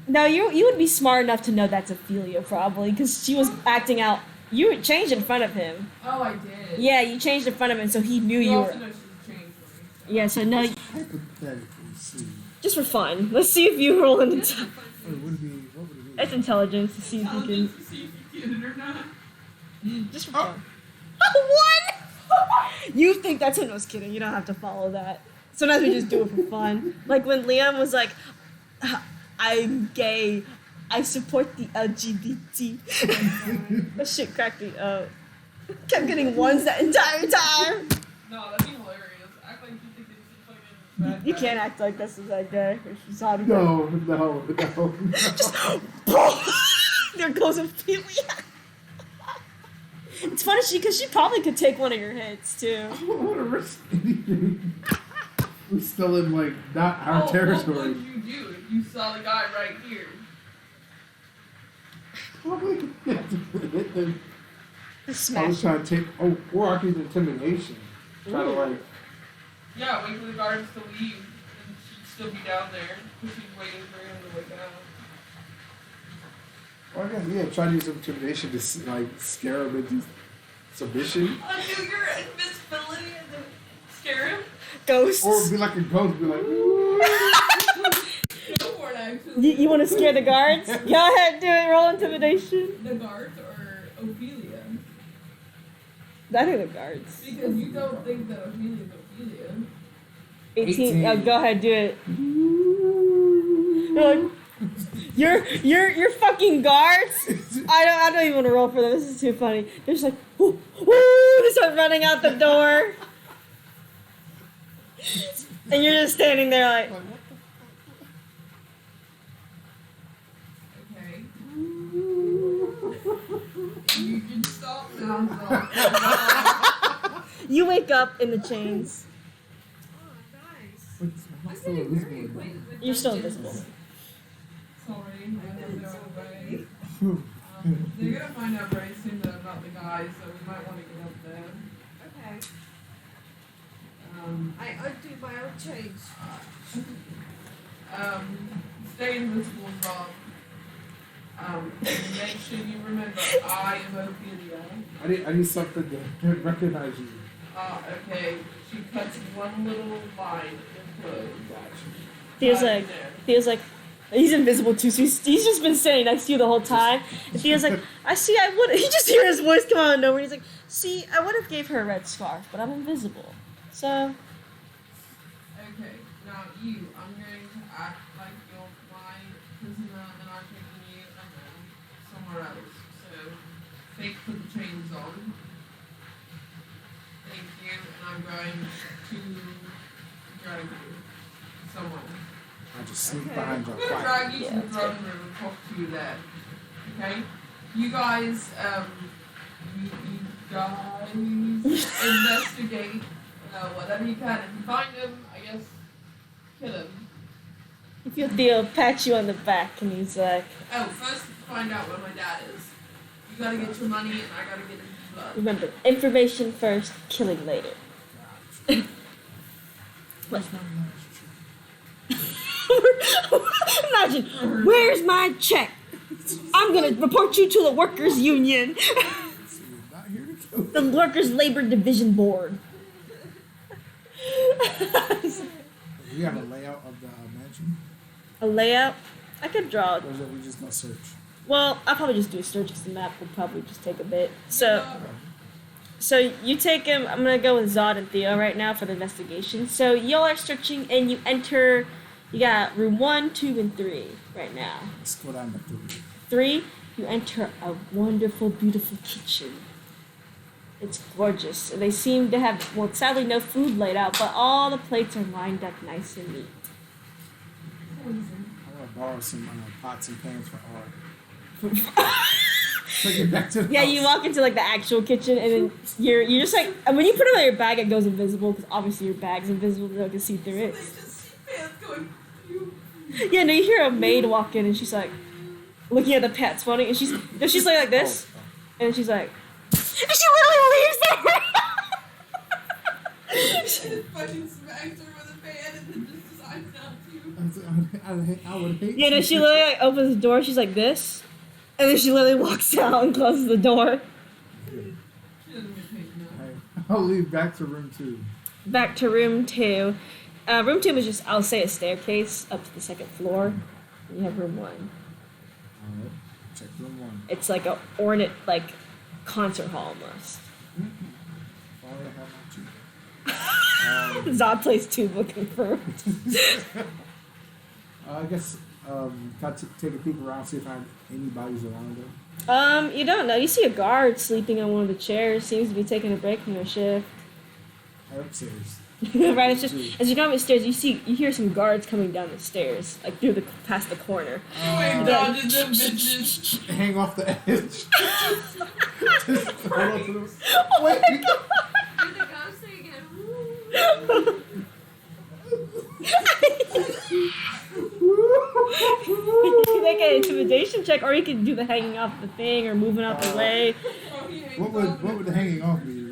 no, you would be smart enough to know that's Ophelia probably, because she was acting out. You changed in front of him. Oh, I did. Yeah, you changed in front of him, so he knew You you also were. know she's changed for me. Yeah, so no, Hypothetically, see. just for fun. Let's see if you roll an. Just for fun. What would it be? What would it be? It's intelligence to see if you can. Intelligence to see if you get it or not. Just for fun. One. You think that's him? I was kidding. You don't have to follow that. Sometimes we just do it for fun. Like when Liam was like, "I'm gay. I support the LGBT." That shit cracked me up. Kept getting ones that entire time. No, that'd be hilarious. Act like you think it's fucking bad You guy. can't act like this is that guy. Or she's hot again. No. Just There goes Ophelia. It's funny because she probably could take one of your hits too. I don't want to risk anything. We're still in like not our What territory. would you do if you saw the guy right here? Probably hit them. I Smash. was trying to take. Oh, or I could use intimidation. Try to like. Yeah, wait for the guards to leave, and she'd still be down there, because she's waiting for him to wake up. Or I guess yeah. Try to use intimidation to like scare him into submission. Undo your invisibility and then scare him. Ghosts. Or be like a ghost. Be like. Go for it, actually. You want to scare the guards? Go ahead, do it. Roll intimidation. The guards or Ophelia? I think the guards. Because you don't think that Ophelia's Ophelia. 18. Oh, go ahead, do it. You're fucking guards. I don't even want to roll for them. This is too funny. They're just like, whoo, whoo, they start running out the door, and you're just standing there like. Okay. You can stop now. You wake up in the chains. Oh, nice. I'm I'm still getting very invisible. acquainted with You're still dungeons. invisible. Sorry, I don't know anybody. They're gonna find out very soon though about the guy, so we might want to get up there. Okay. Um, I undo my own chains. Stay invisible, Rob. Make sure you remember I am Ophelia. I need something to recognize you. Okay. She cuts one little line in clothes. Theo's like, he's invisible too, so he's just been standing next to you the whole time. And Theo's like, I would. He just hear his voice come out of nowhere. He's like, see, I would have gave her a red scarf, but I'm invisible. So, Okay, now you, I'm going to act like you're my prisoner and I'm taking you somewhere else. So, fake put the chains on. Thank you, and I'm going to drag you somewhere. I just sneak Okay. behind your I'm going to quiet. drag you Yeah, to the that's throne room and talk to you there. Okay? You guys, you guys investigate whatever you can. If you find him, I guess, kill him. if you Theo pats you on the back, and he's like, Oh, first find out where my dad is. You gotta get your money and I gotta get his blood. remember, information first, killing later. Imagine, where's my check? I'm gonna report you to the workers' union, Not here to kill. the workers' labor division board. We have a layout of the mansion, A layout? I could draw. or is it we just gonna search? Well, I'll probably just do a search because the map would probably just take a bit. So you take him. I'm gonna go with Zod and Theo right now for the investigation. So y'all are searching, and you enter. You got room 1, 2, and 3 right now. Let's go down to 3. 3, you enter a wonderful, beautiful kitchen. It's gorgeous. They seem to have, well, sadly, no food laid out, but all the plates are lined up nice and neat. I want to borrow some pots and pans for art. Take it back to the Yeah, house. you walk into like the actual kitchen, and then you're just like, and when you put it on your bag, it goes invisible because obviously your bag's invisible. No one can see through They it. just see fans going, you. Yeah, no, you hear a maid walk in, and she's like looking at the pets, funny, and she's like this, and she's like, and she literally leaves there. Just fucking smacks her with a fan and then just decides not to. I would hate. Yeah, no, she literally like opens the door. She's like this, and then she literally walks out and closes the door. She doesn't get paid enough. Alright, I'll leave back to room 2. Back to room 2. Room 2 is just, I'll say, a staircase up to the second floor. You have room 1. Alright, check room 1. It's like a ornate, like concert hall almost. Why would I have my 2? Zod plays tuba confirmed. I guess got to take a peek around, see if I have any bodies around them. You don't know. You see a guard sleeping on one of the chairs. Seems to be taking a break from their shift. Right upstairs. Right, it's just as you go up the stairs, you hear some guards coming down the stairs, like past the corner. Wait, dodges them bitches. Hang off the edge. Just throw it to the- Oh Wait. my god! Do the ghost thing again. You can make an intimidation check, or you can do the hanging off the thing, or moving out the way. Oh, he hangs What off would the hanging off be?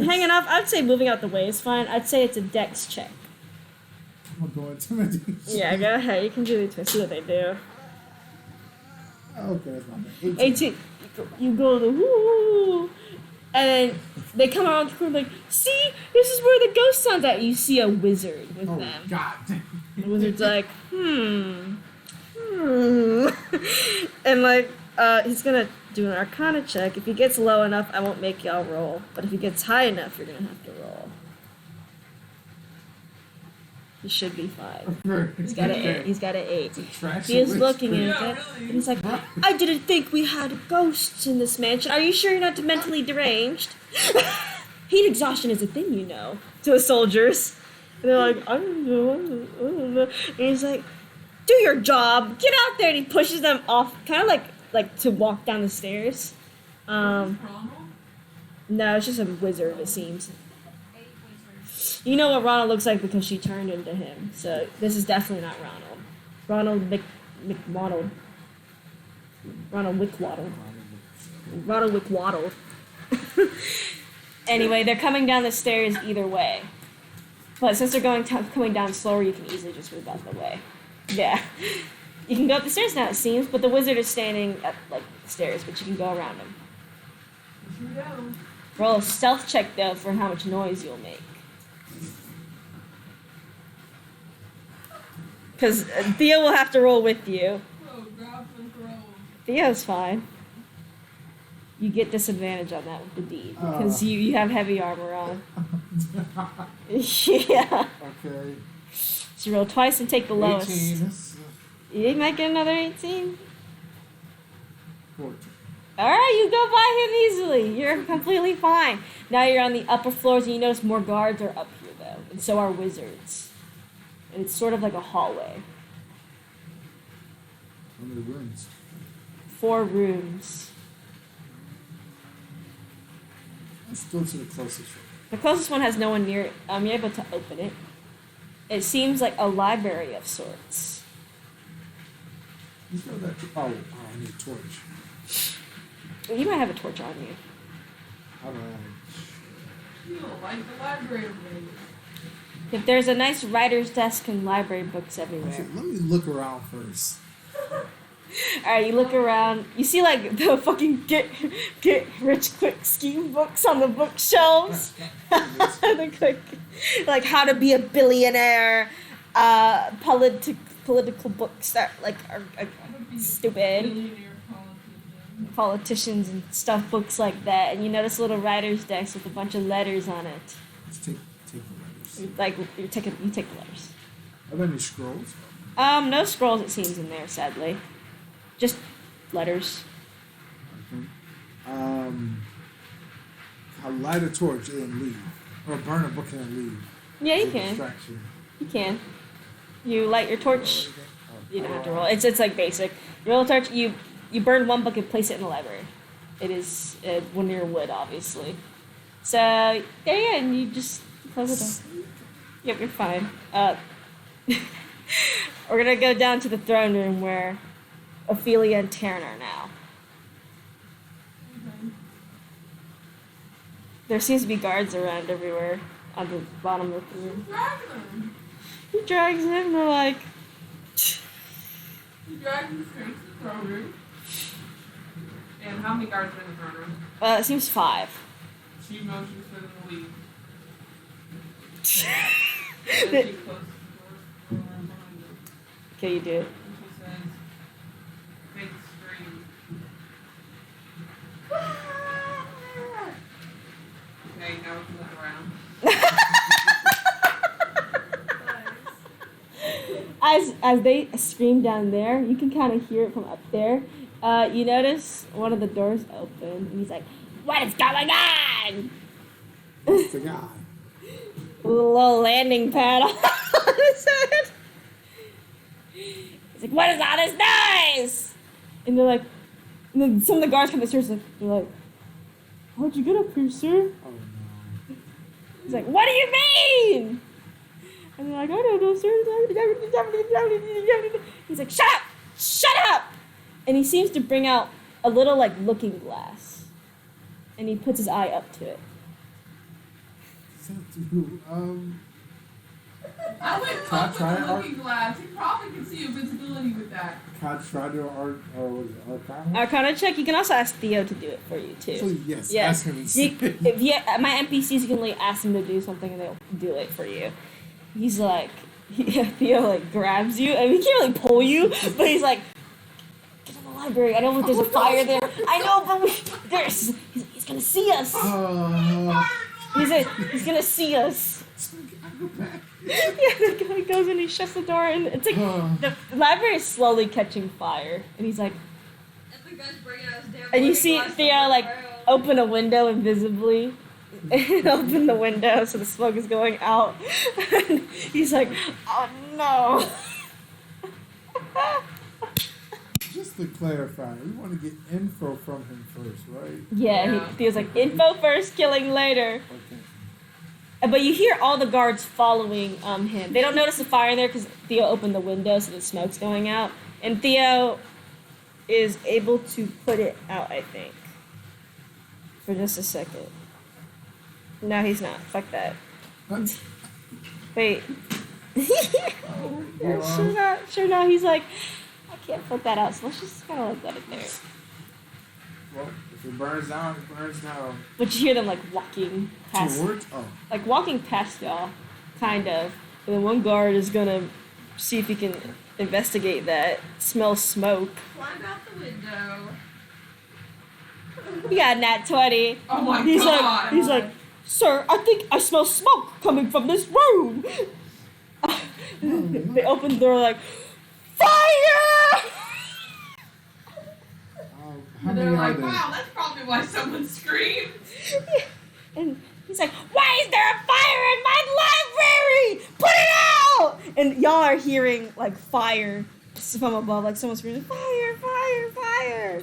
Hanging off, I'd say moving out the way is fine. I'd say it's a dex check. I'm gonna go intimidation. Yeah, go ahead. You can do it to see what they do. Okay, that's not bad. 18. You go the woo, and then they come around the corner like, see, this is where the ghost sounds at. You see a wizard with Oh, them. God. The wizard's like, and like, he's gonna do an Arcana check. If he gets low enough, I won't make y'all roll. But if he gets high enough, you're gonna have to roll. He should be 5. He's got an 8. He's got an 8. He is looking at it, Yeah, and really. he's like, I didn't think we had ghosts in this mansion. Are you sure you're not mentally deranged? Heat exhaustion is a thing, you know, to the soldiers. And they're like, I don't know. And he's like, do your job. Get out there. And he pushes them off, kind of like to walk down the stairs. Ronald? No, it's just a wizard, it seems. 8 wizards. You know what Ronald looks like because she turned into him. So this is definitely not Ronald. Ronald McWaddle. Ronald Wickwaddle. Ronald Wickwaddle. Anyway, they're coming down the stairs either way. But since they're coming down slower, you can easily just move out the way. Yeah. You can go up the stairs now, it seems, but the wizard is standing at, like, the stairs, but you can go around him. Here we go. Roll a stealth check, though, for how much noise you'll make. Because Theo will have to roll with you. Oh, grab and throw. Theo's fine. You get disadvantage on that with the deed, because you have heavy armor on. Yeah. Okay. So roll twice and take the lowest. 18. That's, You might get another 18. 14. Alright, you go by him easily. You're completely fine. Now you're on the upper floors and you notice more guards are up here though. And so are wizards. And it's sort of like a hallway. How many rooms? 4 rooms. Let's go to the closest room. The closest one has no one near it. You're able to open it. It seems like a library of sorts. Let's go that. Oh, I need a torch. You might have a torch on you. How do I? You don't like the library, baby. If there's a nice writer's desk and library books Okay, everywhere. let me look around first. Alright, you look around. You see like the fucking get rich quick scheme books on the bookshelves. The quick, like how to be a billionaire, political books that like are stupid. Billionaire politician. Politicians and stuff, books like that. And you notice a little writer's desk with a bunch of letters on it. Let's take the letters. Like you take the letters. Are there any scrolls? No scrolls it seems in there, sadly. Just letters. Okay. I'll light a torch and leave, or burn a book and leave. Yeah, you As a can. distraction. You can. You light your torch. Oh, You don't have to roll. It's like basic. You roll a torch. You burn one book and place it in the library. It is one near wood, obviously. So there you go, and you just close the door. Yep, you're fine. We're gonna go down to the throne room where Ophelia and Taryn are now. There seems to be guards around everywhere on the bottom of the room. Dragon! He drags him. They're like, You drag him straight to the throne room. And how many guards are in the throne room? it seems 5. She motions for them to leave. And Okay, she closes the door behind them. you do it. And she says, big scream. Okay, now we can look around. As they scream down there, you can kind of hear it from up there. You notice one of the doors open, and he's like, "What is going on?" That's the guy. little landing pad on his head. He's like, what is all this noise? And they're like, and then some of the guards come upstairs and they're like, how'd you get up here, sir? Oh no. He's like, what do you mean? And they're like, I don't know, sir. He's like, shut up! Shut up! And he seems to bring out a little, like, looking glass. And he puts his eye up to it. So, I went Can I up with try the it? looking glass. You probably can see invisibility with that. Can I try to art or was it Arcana? Arcana check, you can also ask Theo to do it for you, too. Actually, yes. Yeah. Ask him and see. My NPCs, you can like ask them to do something and they'll do it for you. He's like, Theo like grabs you and he can't really pull you, but he's like, get in the library. I know there's a fire there. I know, but he's gonna see us. He's gonna see us. Yeah, the guy goes and he shuts the door and it's like the library is slowly catching fire and he's like, and you see Theo like open a window invisibly and open the window so the smoke is going out. And he's like, oh no. just to clarify, we want to get info from him first, right? Yeah, Theo's like, info first, killing later. Okay. But you hear all the guards following him. They don't notice the fire in there because Theo opened the window so the smoke's going out. And Theo is able to put it out, I think. For just a second. No, he's not. Fuck that. What? Wait. Sure not. He's like, I can't put that out, so let's just kind of like let it there. Well, if it burns down, it burns down. But you hear them like walking past. Towards? Oh. Like walking past y'all, kind of. And then one guard is gonna see if he can investigate that. Smell smoke. Climb out the window. He got nat 20. Oh my He's god. like, sir, I think I smell smoke coming from this room. They open the door like, fire! How And they're many are like, there? wow, that's probably why someone screamed. And he's like, why is there a fire in my library? Put it out! And y'all are hearing like fire from above, like someone screaming, fire, fire, fire.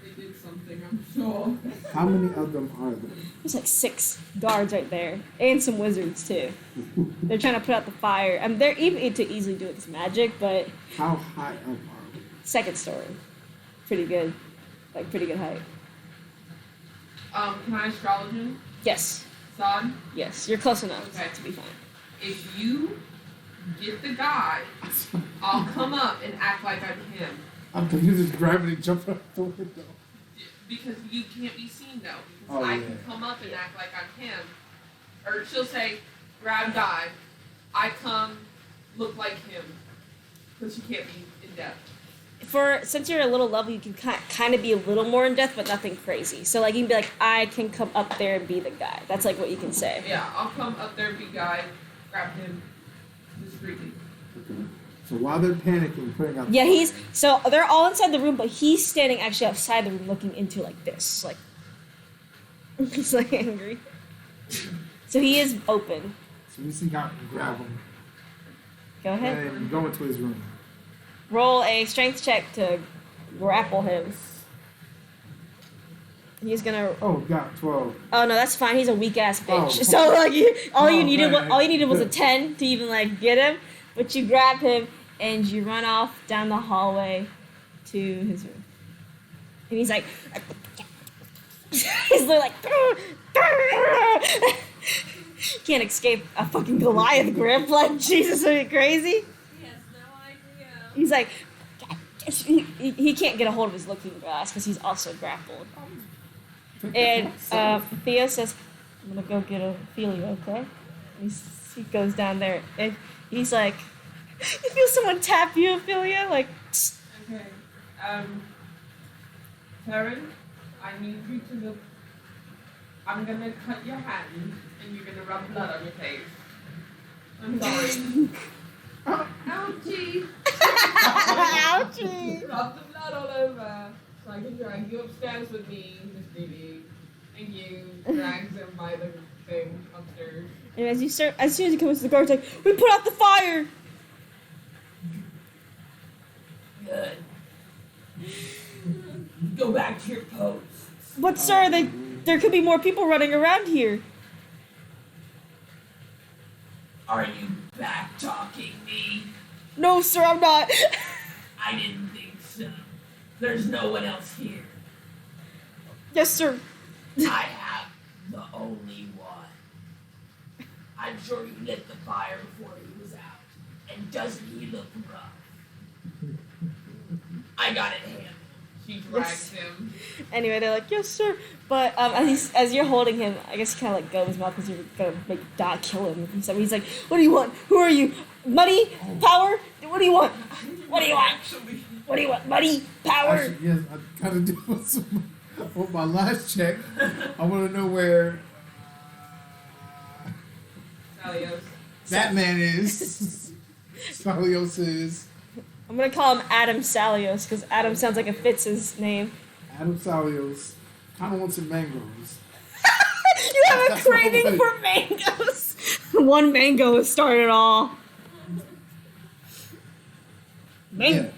They did something, I'm sure. How many of them are there? There's like 6 guards right there, and some wizards too. They're trying to put out the fire. They're able to easily do it with magic, but How high up are we? 2nd story, pretty good, like pretty good height. Can I astrologe him? Yes, Son? yes, you're close enough Okay. to be fine. If you get the guy, I'll come up and act like I'm him. I'm confused. Just grab it and jump out the window. Because you can't be seen though. Because Oh, I yeah. can come up and act like I'm him. Or she'll say, grab guy. I come, look like him. Because she can't be in depth. Since you're a little level, you can kind of be a little more in depth, but nothing crazy. So like you can be like, I can come up there and be the guy. That's like what you can say. Yeah, I'll come up there, be guy, grab him discreetly. Okay. So while they're panicking, putting out. Yeah, so they're all inside the room, but he's standing actually outside the room, looking into like this, like he's like angry. So he is open. So we sneak out and grab him, Go ahead. and go into his room. Roll a strength check to grapple him. He's gonna. Oh, got 12. Oh no, that's fine. He's a weak ass bitch. Oh. So like, all you needed man. was a 10 to even like get him. But you grab him and you run off down the hallway to his room. And he's like, he's like, can't escape a fucking Goliath grip. Like Jesus, are you crazy? He has no idea. He's like, he can't get a hold of his looking glass because he's also grappled. And Theo says, I'm gonna go get Ophelia, okay? He goes down there and he's like, you feel someone tap you, Ophelia? Like, Okay. Karen, I need you to look. I'm gonna cut your hand and you're gonna rub blood on your face. I'm sorry. Ouchie! ouchie. Rub the blood all over so I can drag you upstairs with me, Miss Dee. Thank you. Drags him by the thing upstairs. And as soon as he comes to the guard, he's like, "We put out the fire." Good. Go back to your posts. But sir, there could be more people running around here. Are you back talking me? No, sir, I'm not. I didn't think so. There's no one else here. Yes, sir. I have the only one. I'm sure he lit the fire before he was out. And doesn't he look rough? I got it handled. She drags him. Anyway, they're like, "Yes, sir." But as you're holding him, I guess you kind of like go in his mouth because you're gonna make Dot kill him. So he's like, "What do you want? Who are you? Money? Power? What do you want? What do you want? Actually. What do you want? Money? Power?" Actually, yes, I kind of did with my last check. I want to know where Salios. that man is. Stalios is. I'm gonna call him Adam Salios because Adam sounds like it fits his name. Adam Stalios. Kind of wants some mangoes. You have a That's what I'm craving like. for mangoes. One mango has started all. Mango. Yeah.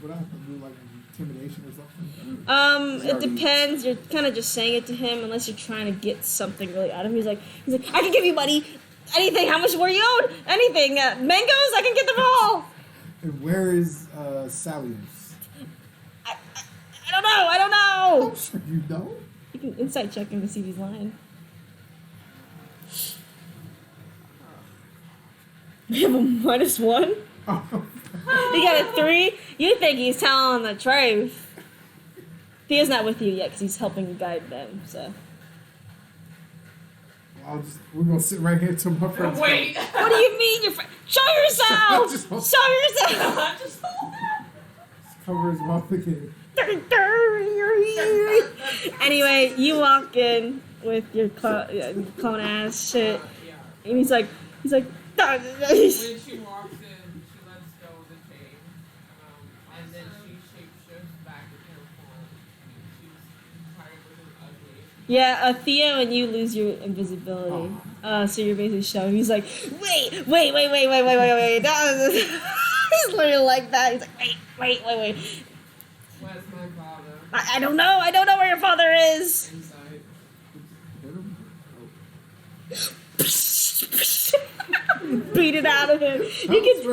What I have to do, like intimidation or something? It depends. You're kind of just saying it to him unless you're trying to get something really out of him. He's like, I can give you money, anything. How much were you owed? Anything. Mangoes, I can get them all. And where is Salios? I don't know. I'm sure you don't. You can insight check him to see if he's lying. We have a -1. He got a 3. You think he's telling the truth. Thea's not with you yet because he's helping guide them, so. We're gonna sit right here till my friends. Wait. What do you mean, your friend? Show yourself! Just- Show yourself! Just hold that. Cover his mouth again. Anyway, you walk in with your clone ass shit, Yeah. and he's like, When she walks in, she lets go of the chain. And then she shapeshifts back into her form. She's tired of looking ugly. yeah, Theo and you lose your invisibility. So you're basically showing. He's like, wait. He's literally like that. He's like, wait. Where's my father? I don't know. I don't know where your father is. Inside. Beat it out of him. You can do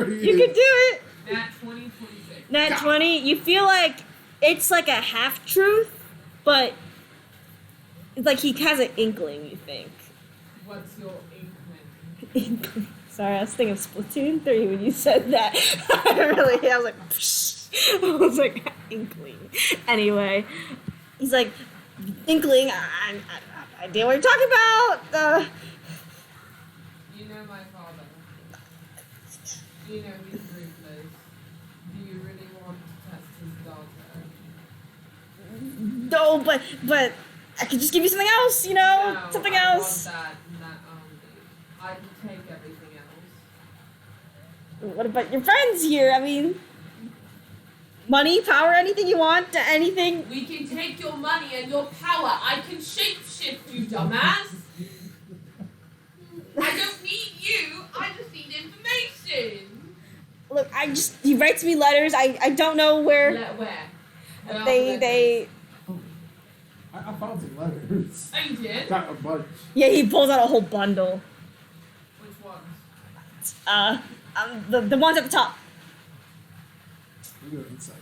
it. Nat 2026. Nat 20. You feel like it's like a half truth, but it's like he has an inkling. You think. What's your inkling? Sorry, I was thinking of Splatoon 3 when you said that. I was like, psh. I was like, inkling. Anyway, he's like, inkling, I idea what you're talking about. You know my father. You know he's ruthless. Do you really want to test his daughter? No, but I could just give you something else, you know? No, Something I else. want that, not only. I can take everything else. What about your friends here? I mean, money, power, anything you want, anything. We can take your money and your power. I can shapeshift you, dumbass. I don't need you. I just need information. Look, he writes me letters. I don't know where. Where? They. I found some letters. Oh, you did? Got a bunch. Yeah, he pulls out a whole bundle. Which ones? The ones at the top. We do inside.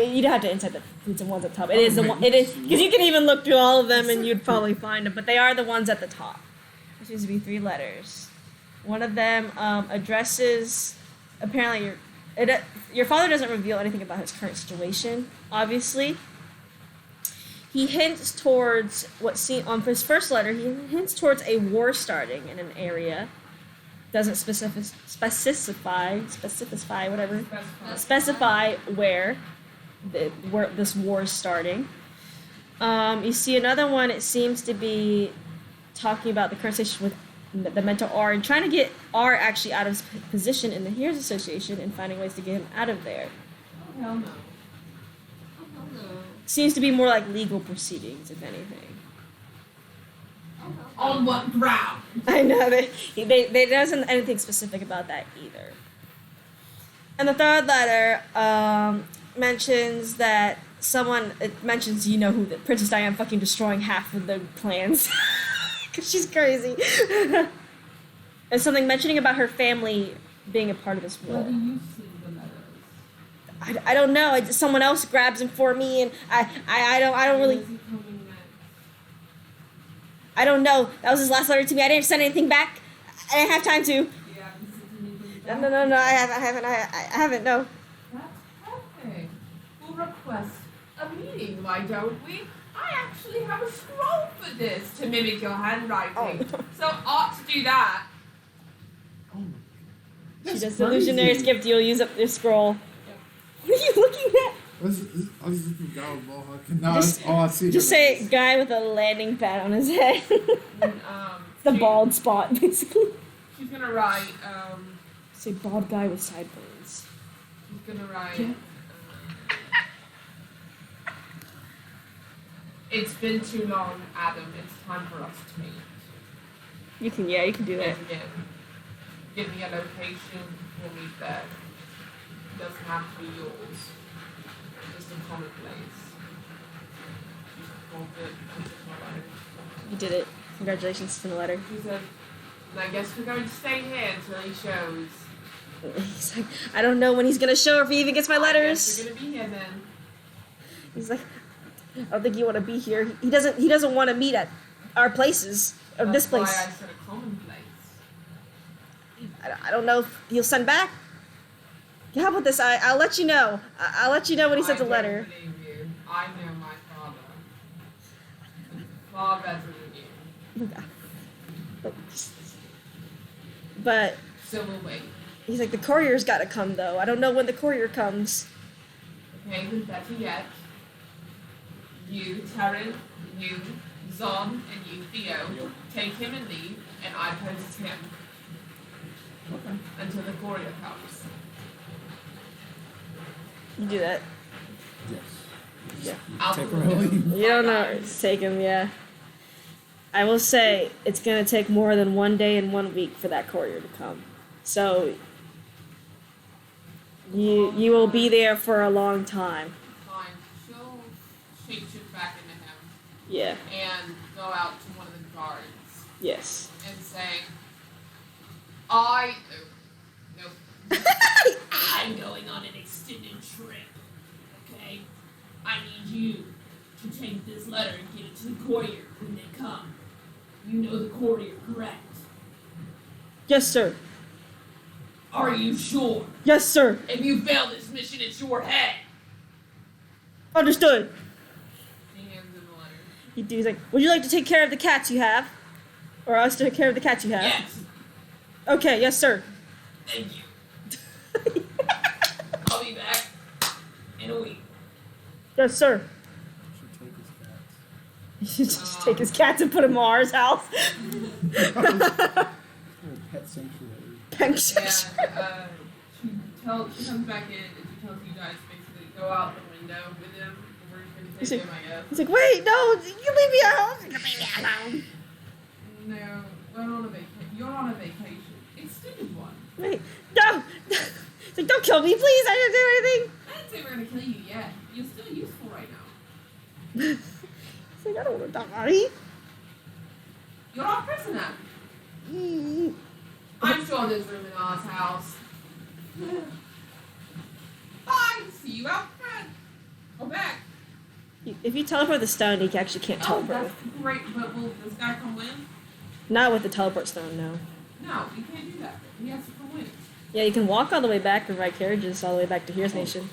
You don't have to insight the ones at the top. It is the one. It is because you can even look through all of them and you'd probably find them. But they are the ones at the top. There seems to be 3 letters. One of them addresses. Apparently, your father doesn't reveal anything about his current situation. Obviously, he hints towards on his first letter. He hints towards a war starting in an area. Doesn't specify where this war is starting. You see another one. It seems to be talking about the current situation with the mentor R and trying to get R actually out of his position in the Heroes Association and finding ways to get him out of there. Oh, hell no. Seems to be more like legal proceedings, if anything. Oh, On what ground? I know they doesn't anything specific about that either. And the third letter mentions that it mentions who the Princess Diane fucking destroying half of the plans because she's crazy. And something mentioning about her family being a part of this war. What do you see the letters? I don't know. Someone else grabs them for me, and I don't really. Where is he coming next? I don't know. That was his last letter to me. I didn't send anything back. I didn't have time to. You haven't sent anything back? No. I haven't. No. That's perfect. We'll request a meeting, why don't we? I actually have a scroll for this to mimic your handwriting. Oh. So ought to do that. Oh my She That's does the illusionary crazy. gift. You'll use up your scroll. What are you looking at? I was looking down at Mohawk. No, Just- that's all I see. Just say guy with a landing pad on his head. And, The she- bald spot, basically. She's gonna write, Say bald guy with sideburns. she's gonna write, Yeah. it's been too long, Adam. It's time for us to meet. You can do that. And again, give me a location, we'll meet there. It doesn't have to be yours. Just a common place. Just hold it, put it in my letter. You did it. Congratulations for the letter. She said, and I guess we're going to stay here until he shows. He's like, I don't know when he's gonna show or if he even gets my I guess letters. we're gonna be here then. He's like, I don't think you want to be here. He doesn't want to meet at our places or this That's place. why I said a common place. I don't know if he'll send back. Yeah, how about this? I'll let you know. I'll let you know when he sends a I letter. don't believe you. I know my father. Far better than you. But So we'll wait. he's like, the courier's got to come though. I don't know when the courier comes. Okay, then better yet. You, Taryn, you, Zon, and you, Theo, take him and leave, and I post him. Okay. Until the courier comes. You do that. Yes. Yeah. I'll Take do her or it. leave. You don't know. Guys. Take him, yeah. I will say it's gonna take more than 1 day and 1 week for that courier to come. So you will be there for a long time. Fine. She'll shapeshift back into him Yeah. and go out to one of the guards Yes. and say, no. I'm going on an extended trip. Okay? I need you to take this letter and get it to the courier when they come. You know the courier, correct? Yes, sir. Are you sure? Yes, sir. If you fail this mission, it's your head. Understood. He hands him the letter. He's like, would you like to take care of the cats you have? Or us to take care of the cats you have? Yes. Okay, yes, sir. Thank you. I'll be back in a week. Yes, sir. Should take his cats. You should just take his cats and put him in ours house. Little pet sanctuary. Thanks. Yeah, she comes back in and she tells you guys basically go out the window with him. And we're just He's gonna like- take him, I guess. He's like, wait, no, you leave me alone. You leave me alone. No, we're on a vacation. You're on a vacation. Extended one. Wait, no. He's like, don't kill me, please. I didn't do anything. I didn't say we're gonna kill you yet. You're still useful right now. He's like, I don't want to die. You're our prisoner. Mm. I'm sure there's room in our house. Bye. See you out front. Or back. If you teleport the stone, he actually can't Oh, teleport. that's great. But will this guy come in? Not with the teleport stone, no. No, you can't do that. He has to come in. Yeah, you can walk all the way back and ride carriages all the way back to Here's Nation.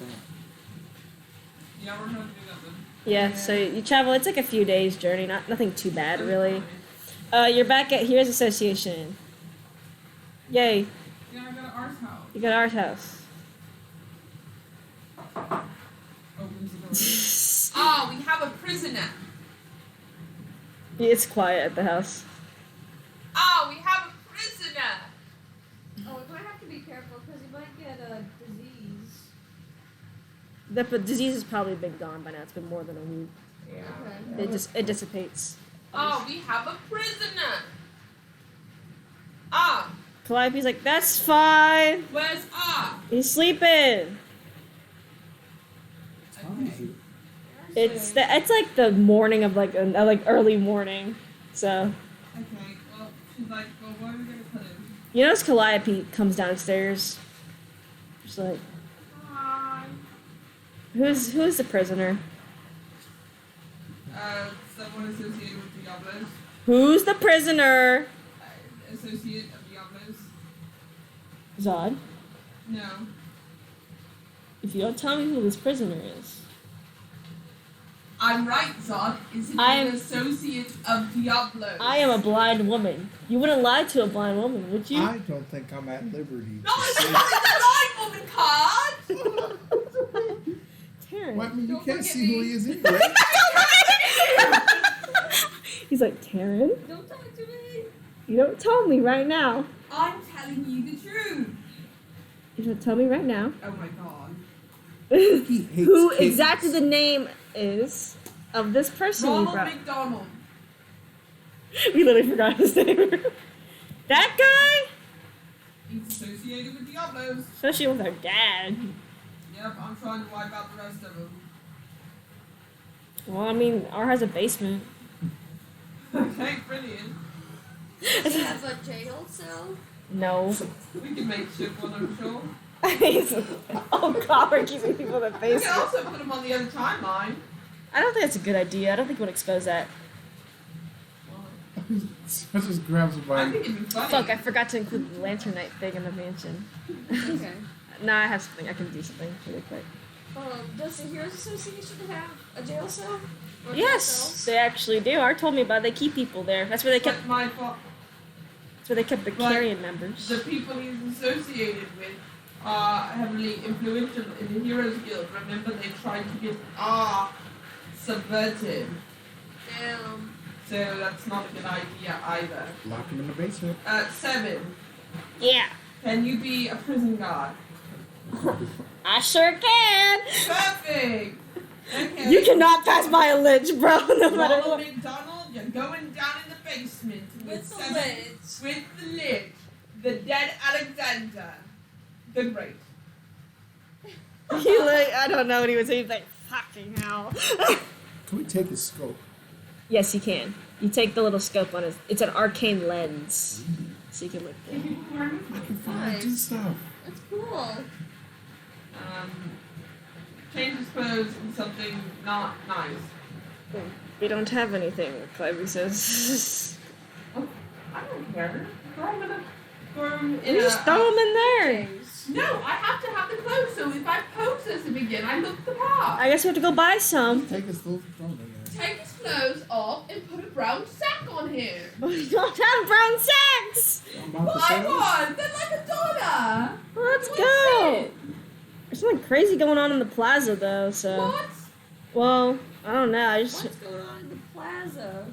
Yeah, we're gonna do that then. Yeah, so you travel. It's like a few days journey, nothing too bad really. You're back at Here's Association. Yay, Yeah, I got an arse house. you got our house. Opens the door. Oh, we have a prisoner. It's quiet at the house. Oh, we have a prisoner. Oh, we might have to be careful because he might get a disease. The disease has probably been gone by now. It's been more than a week. Yeah. Okay. It dissipates Oh, we have a prisoner. Ah, Calliope's like, that's fine. where's Ah? He's sleeping. Time is it? It's like the morning of like early morning. So Okay, well, she's like, well, where are we gonna put him? you notice Calliope comes downstairs. She's like, Hi. who's the prisoner? Someone associated with Diablos. Who's the prisoner? Associate of Diablos. Zod. No. If you don't tell me who this prisoner is. I'm right, Zod. Is it I'm- an associate of Diablos? I am a blind woman. You wouldn't lie to a blind woman, would you? I don't think I'm at liberty. No, it's not the blind woman card! Taryn. Well, I mean, you Don't can't look at see who me. he is anyway. He's like, Taryn, Don't talk to me. you don't tell me right now. I'm telling you the truth. You don't tell me right now. Oh my god. Who He hates kittens. exactly the name is of this person you Ronald brought. McDonald. We literally forgot his name. That guy? He's associated with Diablos. Especially with our dad. Yep, I'm trying to wipe out the rest of them. Well, I mean, R has a basement. Okay, brilliant. She has a jail cell. No. We can make shit one, I'm sure. Oh god, we're keeping people in the We can basement. also put them on the other timeline. I don't think that's a good idea. I don't think we'll expose that. I just grab I somebody. think it'd be funny. Fuck, I forgot to include the lantern night thing in the mansion. Okay. Nah, I have something. I can do something really quick. Does the Heroes Association have a jail cell? Or Yes, cells? they actually do. Art told me about it. They keep people there. That's where they kept. But my fault. That's where they kept the But carrion members. The people he's associated with are heavily influential in the Heroes Guild. Remember, they tried to get subverted. Damn. So that's not a good idea either. Lock him in the basement. 7. Yeah, Can you be a prison guard? I sure can. Perfect! Okay. You cannot pass by a lich, bro. No matter Ronald what. McDonald, you're going down in the basement With the 7 lids. with the lich, the dead Alexander the Great. He like, I don't know what he was saying. He's like, fucking hell. Can we take his scope? Yes, you can. You take the little scope on it. It's an arcane lens, so you can look. Can Through. people hear me? I can find Nice. do stuff. That's cool. Change his clothes in something not nice. We don't have anything. Clive says. Oh, I don't care. Throw him in You just throw him in there. James. No, I have to have the clothes, so if I process him again, I look the part. I guess we have to go buy some. Take his clothes from him there. Take his clothes off and put a brown sack on him. We don't have brown sacks. I'm about to Buy say this. one! They're like $1. Let's What's go. it? There's something crazy going on in the plaza, though. So, What? well, I don't know. I just What's going on in the plaza?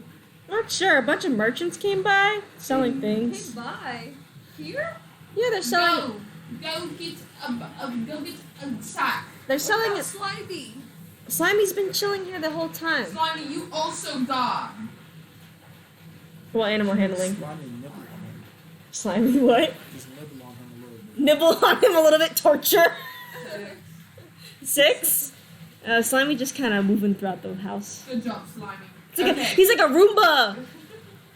not sure. A bunch of merchants came by selling things. Came by. Here? Yeah, they're selling. Go get a sack. They're What selling about it. Slimy? Slimy's been chilling here the whole time. Slimy, you also die. Well, animal handling. Slimy nibble on him. Slimy, what? Just nibble on him a little bit. Nibble on him a little bit. Torture. 6. Slimy just kind of moving throughout the house. Good job, Slimy. It's like Okay, he's like a Roomba.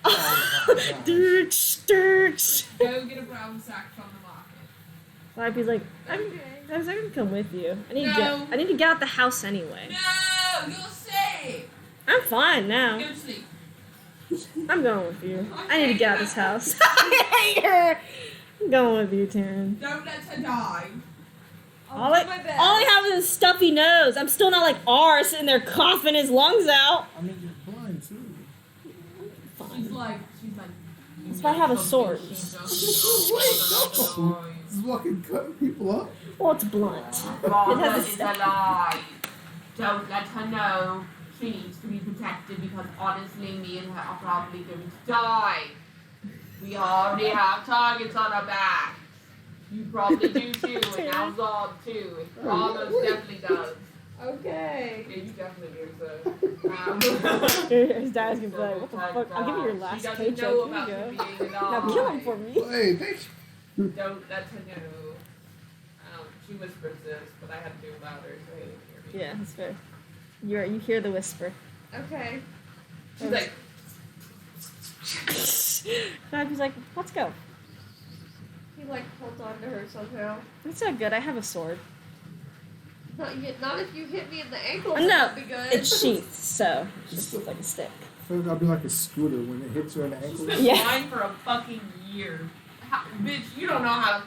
Oh, gosh. Dirch, dirch. go get a brown sack from the market. Slimy's like, I can come with you. I need to get out the house anyway. No, you're safe. I'm fine now. Go to sleep. I'm going with you. I need to get out of this house. I hate her. I'm going with you, Taryn. Don't let her die. All do I, my best. all I have is a stuffy nose. I'm still not like R sitting there coughing his lungs out. I mean, you're blind too. She's like. That's why I have a sword. He's walking, cutting people up. Well, it's blunt. Rhonda has a is stuff. alive. Don't let her know. She needs to be protected because honestly, me and her are probably going to die. We already have targets on our back. You probably do too, and now Zod too. It almost definitely does. Okay. Yeah, you definitely do. So, His dad's gonna be like, what the fuck? I'll give you your last she doesn't paycheck. know Here about you him go. being a dog. Now kill him for me. Hey, thank you. Don't let her know. She whispers this, but I had to do it louder so he didn't hear me. Yeah, that's fair. You hear the whisper. Okay. She's like, He's like, let's go. He like holds on to her somehow. It's so good. I have a sword. Not if you hit me in the ankle. No, That'd be good. it's sheathed, so it's just like a stick. I feel like I'll be like a scooter when it hits you in the she's ankle. been Yeah. blind for a fucking year. Bitch, you don't know how to.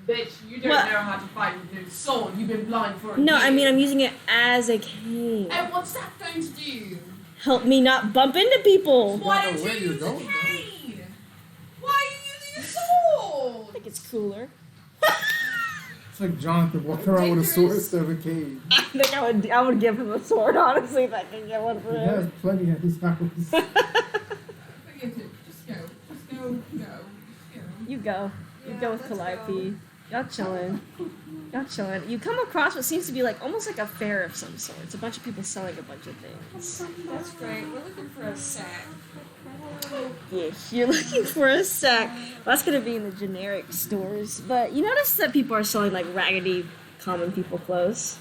Bitch, you don't Well- know how to fight with your sword. You've been blind for a No, year. I mean I'm using it as a cane. And what's that going to do? Help me not bump into people. Why know don't where you you're use a going, though. cane? Why are you using a sword? I think it's cooler. It's like Jonathan walking around with a sword instead of a cane. I think I would give him a sword, honestly, if I can get one for He has him. plenty at his house. Forget it. Just go. Just go. You go. You go with let's Calliope. Y'all chilling. Y'all chilling. You come across what seems to be like almost like a fair of some sort. It's a bunch of people selling a bunch of things. That's great. We're looking for a sack. Yes, you're looking for a sack. Well, that's gonna be in the generic stores. But you notice that people are selling like raggedy, common people clothes.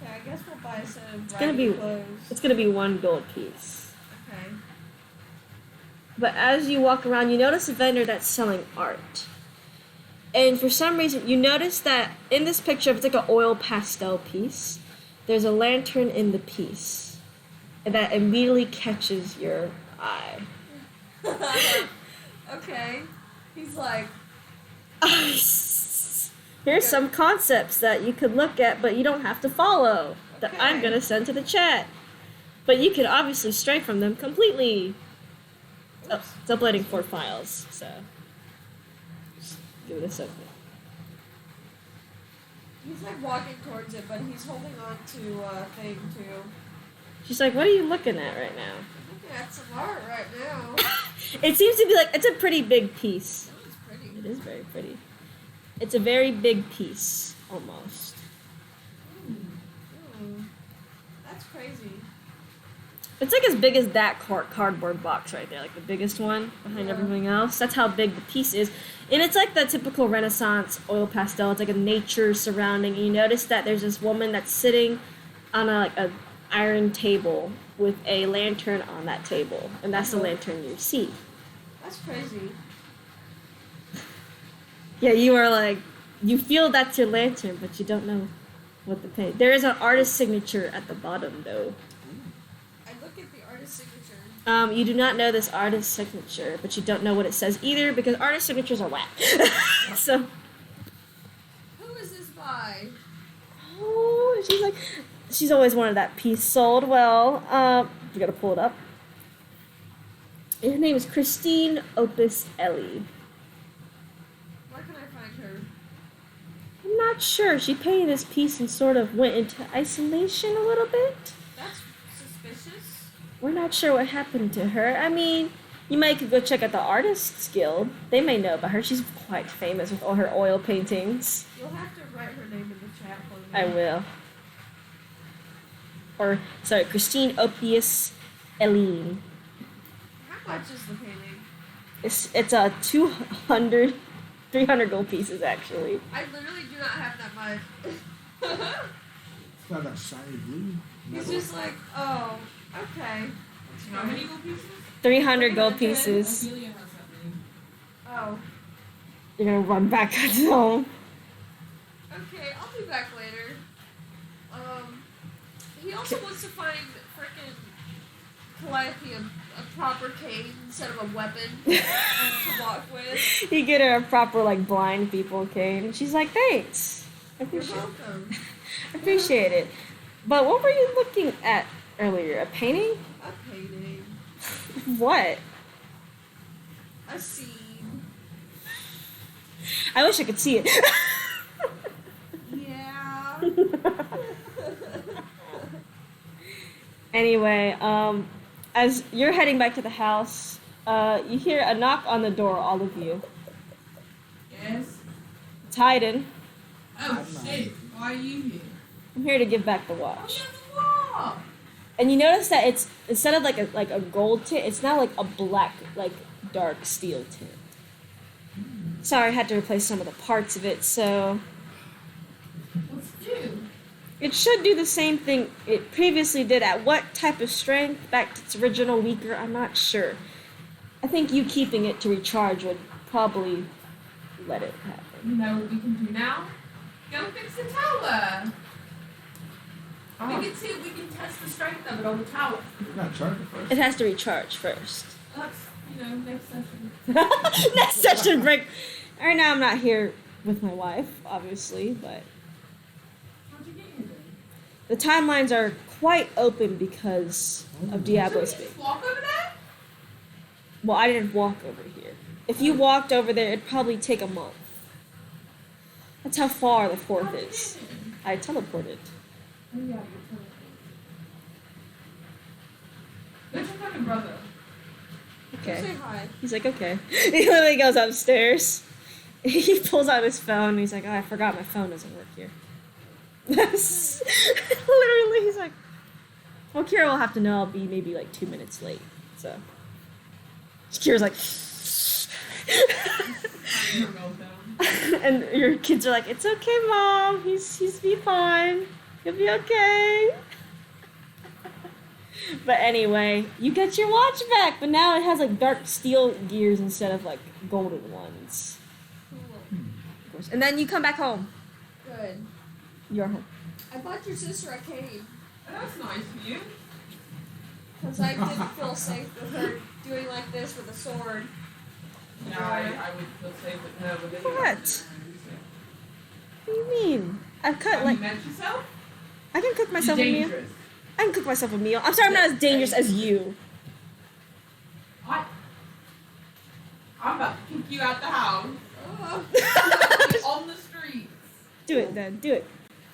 Okay, I guess we'll buy some gonna be- clothes. It's gonna be 1 gold piece. Okay. But as you walk around, you notice a vendor that's selling art. And for some reason, you notice that in this picture, it's like an oil pastel piece. There's a lantern in the piece. And that immediately catches your eye. Okay. He's like, Here's some concepts that you could look at, but you don't have to follow. That I'm Okay. going to send to the chat. But you can obviously stray from them completely. Oh, it's uploading 4 files, so just give it a second. he's like walking towards it, but he's holding on to a thing too. She's like, what are you looking at right now? I'm looking at some art right now. It seems to be like, it's a pretty big piece. It's pretty. It is very pretty. It's a very big piece, almost. Ooh. That's crazy. It's like as big as that cardboard box right there, like the biggest one behind Yeah. everything else. That's how big the piece is. And it's like the typical Renaissance oil pastel. It's like a nature surrounding. And you notice that there's this woman that's sitting on a iron table with a lantern on that table. And that's the lantern you see. That's crazy. Yeah, you are like, you feel that's your lantern, but you don't know what the paint. There is an artist signature at the bottom, though. I look at the artist's signature. You do not know this artist's signature, but you don't know what it says either because artist signatures are whack. So, Who is this by? oh, she's like, she's always wanted that piece sold. Well, we gotta pull it up. Her name is Christine Opus Ellie. Where can I find her? I'm not sure. She painted this piece and sort of went into isolation a little bit. That's suspicious. We're not sure what happened to her. I mean, you might could go check out the Artists Guild. They may know about her. She's quite famous with all her oil paintings. You'll have to write her name in the chat for me. I will. Or, sorry, Christine Opus Eileen. How much is the painting? It's a 200, 300 gold pieces, actually. I literally do not have that much. It's got that shiny blue. He's just like, oh, okay. How many gold pieces? 300 gold pieces. Ophelia has that many. Oh, You're gonna run back home. okay. I'll be back later. He also wants to find frickin' Calliope a proper cane instead of a weapon to walk with. You get her a proper, like, blind people cane. And she's like, thanks. I You're appreciate, welcome. I appreciate it. But what were you looking at earlier? A painting? A painting. What? A scene. I wish I could see it. Yeah. Anyway, as you're heading back to the house, you hear a knock on the door, all of you. Yes. It's Hayden. Oh shit! Why are you here? I'm here to give back the Oh, watch. yeah, the wall. And you notice that it's instead of like a gold tint, it's now like a black, like dark steel tint. Sorry, I had to replace some of the parts of it, so What's it do? it should do the same thing it previously did. At what type of strength? Back to its original weaker? I'm not sure. I think you keeping it to recharge would probably let it happen. You know what we can do now? Go fix the tower. We can see if we can test the strength of it on the tower. You gotta charge it first. It has to recharge first. That's, next session. Next session break. Right now, I'm not here with my wife, obviously, but How'd you get here then? the timelines are quite open because of Diablos. Should we just walk over there? Well, I didn't walk over here. If you walked over there, it'd probably take a month. That's how far the fourth How'd you is. get here? I teleported. Oh yeah, you're Go check on your brother. Okay. Say hi. He's like, okay. He literally goes upstairs. He pulls out his phone and he's like, oh, I forgot my phone doesn't work here. Literally, he's like, well, Kira will have to know I'll be maybe like 2 minutes late. So, Kira's like, Having her meltdown. and your kids are like, it's okay, Mom. He's be fine. He'll be okay. But anyway, you get your watch back, but now it has like dark steel gears instead of like golden ones. Cool. Of course. And then you come back home. Good. You're home. I bought your sister a cave Oh, that's nice for you. because I didn't feel safe with her doing like this with a sword. Yeah, I would feel safe with her with it. What? What do you mean? I cut Have like you met yourself? I can cook myself You're a meal. dangerous. I can cook myself a meal. I'm sorry, I'm not as dangerous as you. I'm about to kick you out the house. Oh. On the streets. Do it then. Do it.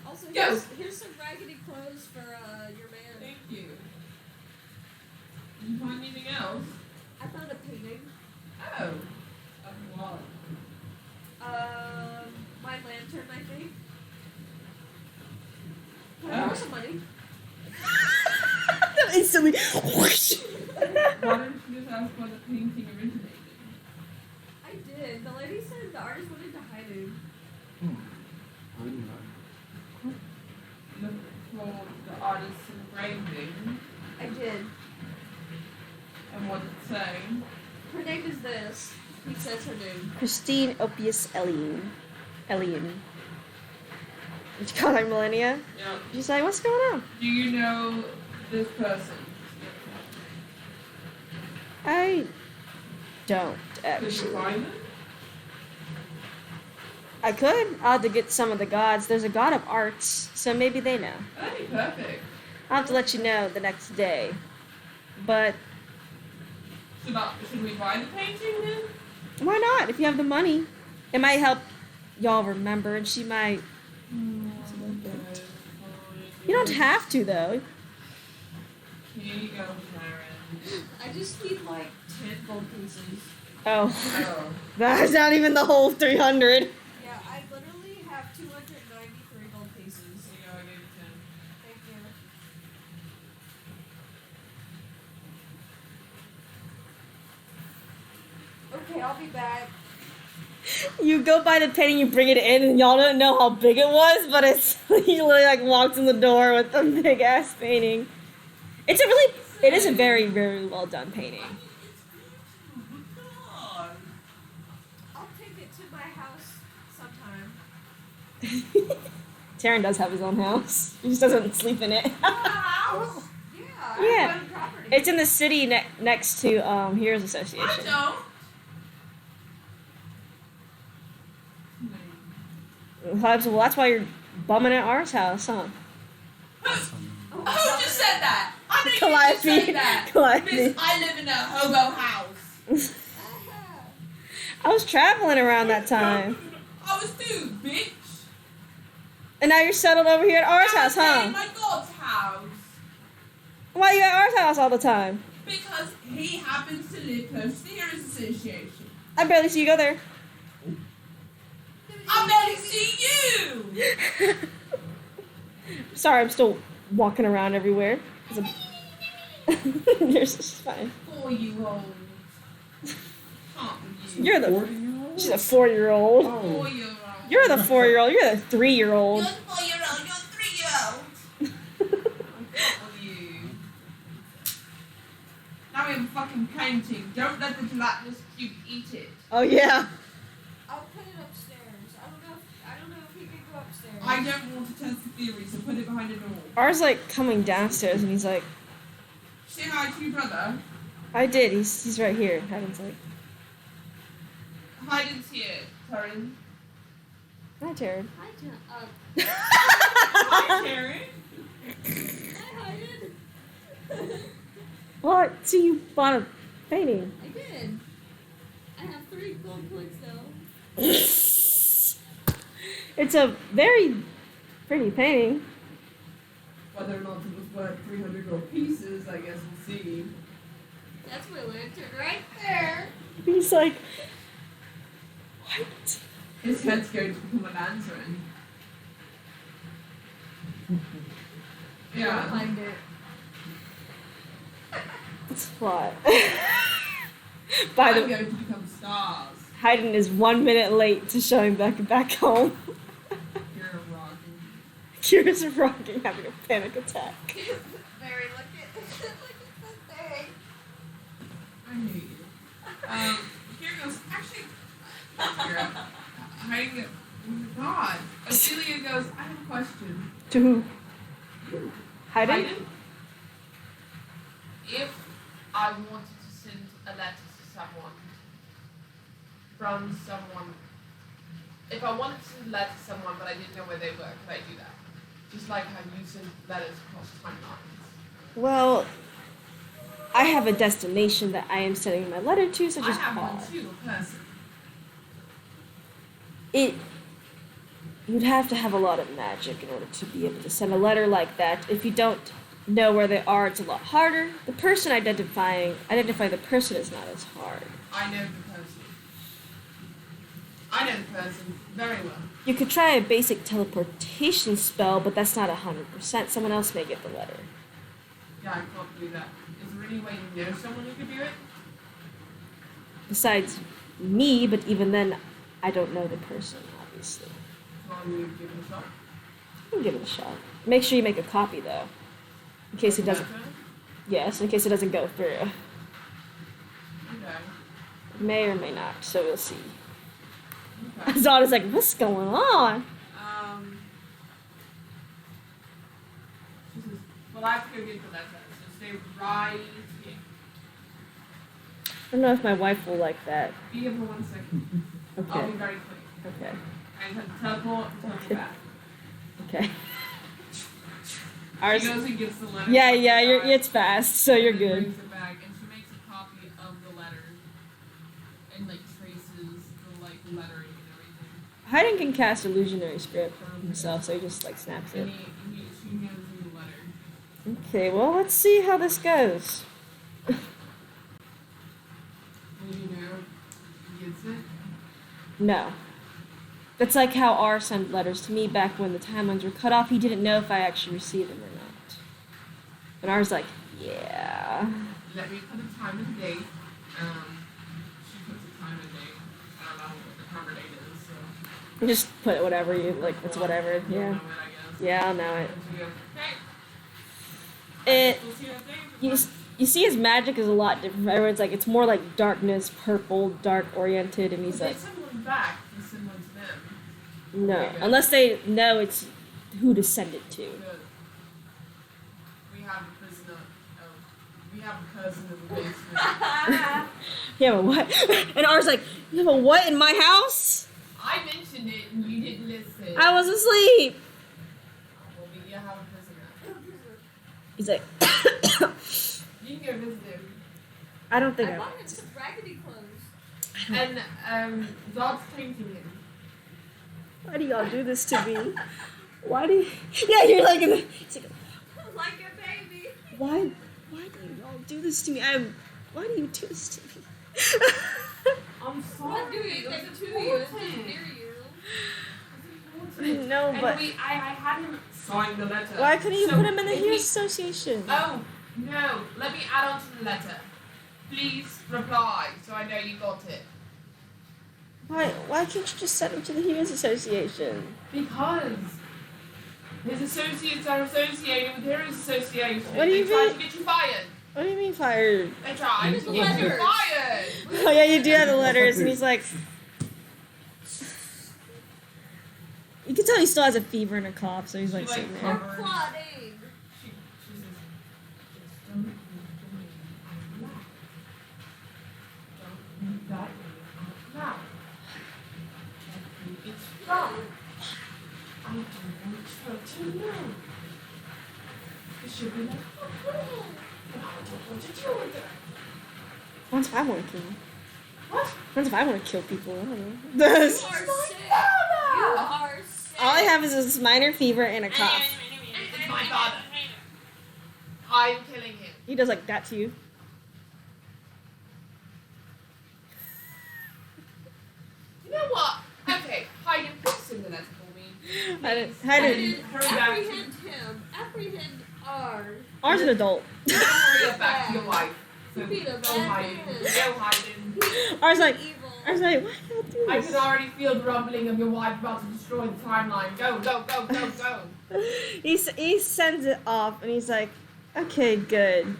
Also, Yes. here's some raggedy clothes for your man. Thank you. Did you find anything else? I found a painting. Oh. Of what? My lantern, I think. Can I Oh. borrow some money? Instantly. Whoosh. Why didn't you just ask where the painting originated? I did. The lady said the artist went into hiding. I didn't know. Look for the artist's engraving. I did. And what did it say? Her name is this. He says her name. Christine Oppius Elian. Did you call her Millennia? Yeah. She's like, what's going on? Do you know this person? I don't Could you actually. find it? I could. I'll have to get some of the gods. There's a god of arts, so maybe they know. That'd be perfect. I'll have to let you know the next day. But Should we buy the painting then? why not? If you have the money, it might help y'all remember, and she might. You don't have to though. Here you go, Sharon. I just need like 10 gold pieces. Oh, Oh. that's not even the whole 300. Yeah, I literally have 293 gold pieces. Here you go, I gave you 10. Thank you. Okay, I'll be back. You go buy the painting, you bring it in, and y'all don't know how big it was, but it's he literally like walked in the door with a big ass painting. It is a very, very well done painting. I'll take it to my house sometime. Taryn does have his own house. He just doesn't sleep in it. House? Yeah. Yeah. I own property. It's in the city next to Heroes I Association. don't. Well, that's why you're bumming at ours house, huh? Who just said that? I know you Calliope. just said that. Calliope. Miss, I live in a hobo house. I was traveling around that time. I was too, bitch. And now you're settled over here at ours I house, was huh? in my God's house. Why you at ours house all the time? Because he happens to live close to the Heroes Association. I barely see you go there. I barely see you. Sorry, I'm still walking around everywhere. Yours is fine. 4-year-old. Can't be you. You're the. 40-year-old? She's a 4-year-old. Oh. 4-year-old. You're the 4-year-old. You're the 3-year-old. You're the 4-year-old. You're the 3-year-old. Of you. Now we have a fucking painting. Don't let the gelatinous cube eat it. Oh yeah. I'll put it upstairs. I don't know if he can go upstairs. I don't want to test the theory, so put it behind a door. Ours like coming downstairs and he's like, Say hi to your brother. I did. He's right here. Haven't like. Hide and see it, Taryn. Hi, Jared. Hi, Jen. Hi, Taryn. Hi, Hayden. Well, I see you bought a painting. I did. I have 3 gold coins though. It's a very pretty painting. Whether or not it was worth 300 gold pieces, I guess we'll see. That's my lantern right there. He's like, what? His head's going to become a lantern. Yeah. Find it. It's plot. By I'm the going to become stars. Hayden is 1 minute late to showing back home. You're rocking. Kira's rocking, having a panic attack. Mary, look at this thing. I hate you. Here goes. Actually, Kira. Hiding it. Oh my god. Ophelia goes, I have a question. To who? Hayden? If I wanted to send a letter to someone, from someone, if I wanted to send a letter to someone but I didn't know where they were, could I do that? Just like how you send letters across timelines. Well, I have a destination that I am sending my letter to, so just I have pause. one too, a person. You'd have to have a lot of magic in order to be able to send a letter like that. If you don't know where they are, it's a lot harder. The person identifying the person is not as hard. I know the person. I know the person very well. You could try a basic teleportation spell, but that's not 100%. Someone else may get the letter. Yeah, I can't do that. Is there any way you know someone who could do it? Besides me, but even then, I don't know the person, obviously. Well, you give it a shot. You can give it a shot. Make sure you make a copy, though. In case it doesn't... Okay. Yes, in case it doesn't go through. Okay. It may or may not, so we'll see. Okay. Zada's like, what's going on? She says, well, I have to go get the letter, so stay right here. I don't know if my wife will like that. Be here for 1 second. I'll Okay. be very quick. Okay. I just have to teleport and teleport back. Okay. She Ours... goes and gives the letter. Yeah, to the yeah, guy, it's fast, so you're and good. brings it back, and she makes a copy of the letter and like traces the like lettering and everything. Hayden can cast illusionary script himself, so he just like snaps it. And she hands him the letter. Okay, well, let's see how this goes. And you know, he gets it. No. That's like how R sent letters to me back when the timelines were cut off. He didn't know if I actually received them or not. And R's like, yeah. Let me put a time and date. She puts a time and date. I don't know what the time and date is, so. Just put whatever you like. It's whatever. You'll Yeah. know it, I guess. Yeah, I'll know it. And she goes, okay. It. We'll see that thing. You see, his magic is a lot different. Everyone's like, it's more like darkness, purple, dark oriented, and he's If they like, send one back, you send one to them. no, unless they know it's who to send it to. Good. We have a prisoner. We have a person in the basement. You have a what? And R's like, you have a what in my house? I mentioned it and you didn't listen. I was asleep. Well, you have a prisoner. He's like, You can go visit him. I don't think I I bought want him to. some raggedy clothes. And Zod's painting him. Why do y'all do this to me? Why do you... Yeah, you're like... He's like, Like a baby. why do y'all do this to me? Why do you do this to me? I'm I'm not doing anything to you. It's just near you. I know, And But- I had him sign the letter. Why couldn't you So put him in the if Heroes he- Association? Oh, no. Let me add on to the letter. Please reply so I know you got it. Why can't you just send him to the Heroes Association? Because his associates are associated with Heroes Association. What do you They tried mean? to get you fired. What do you mean fired? They tried Where's to the get you letters? fired. Oh yeah, you do have the letters, and he's like, you can tell he still has a fever and a cough, so he's like She, like, sitting there. covered. We're plotting. She says, just don't read that out loud. Don't read that out loud. It's wrong. I don't want her to know. She'll be like, oh, cool. And I don't know what to do with it. Once if I want to kill him. What? Once if I want to kill people, I don't know. You are It's sick. my You father. are sick. All I have is this minor fever and a cough. It's my father. I'm killing him. He does like that to you. You know what? Okay, Hayden, please send the letter for me. I didn't. Apprehend him. Apprehend ours. Ours an adult. Don't worry about your wife. So Be the go bad Hayden. man. Go Hayden. Ours like. Evil. Ours like. Why do you do I this? can already feel the rumbling of your wife about to destroy the timeline. Go, go, go, go, go. He sends it off, and he's like, okay, good.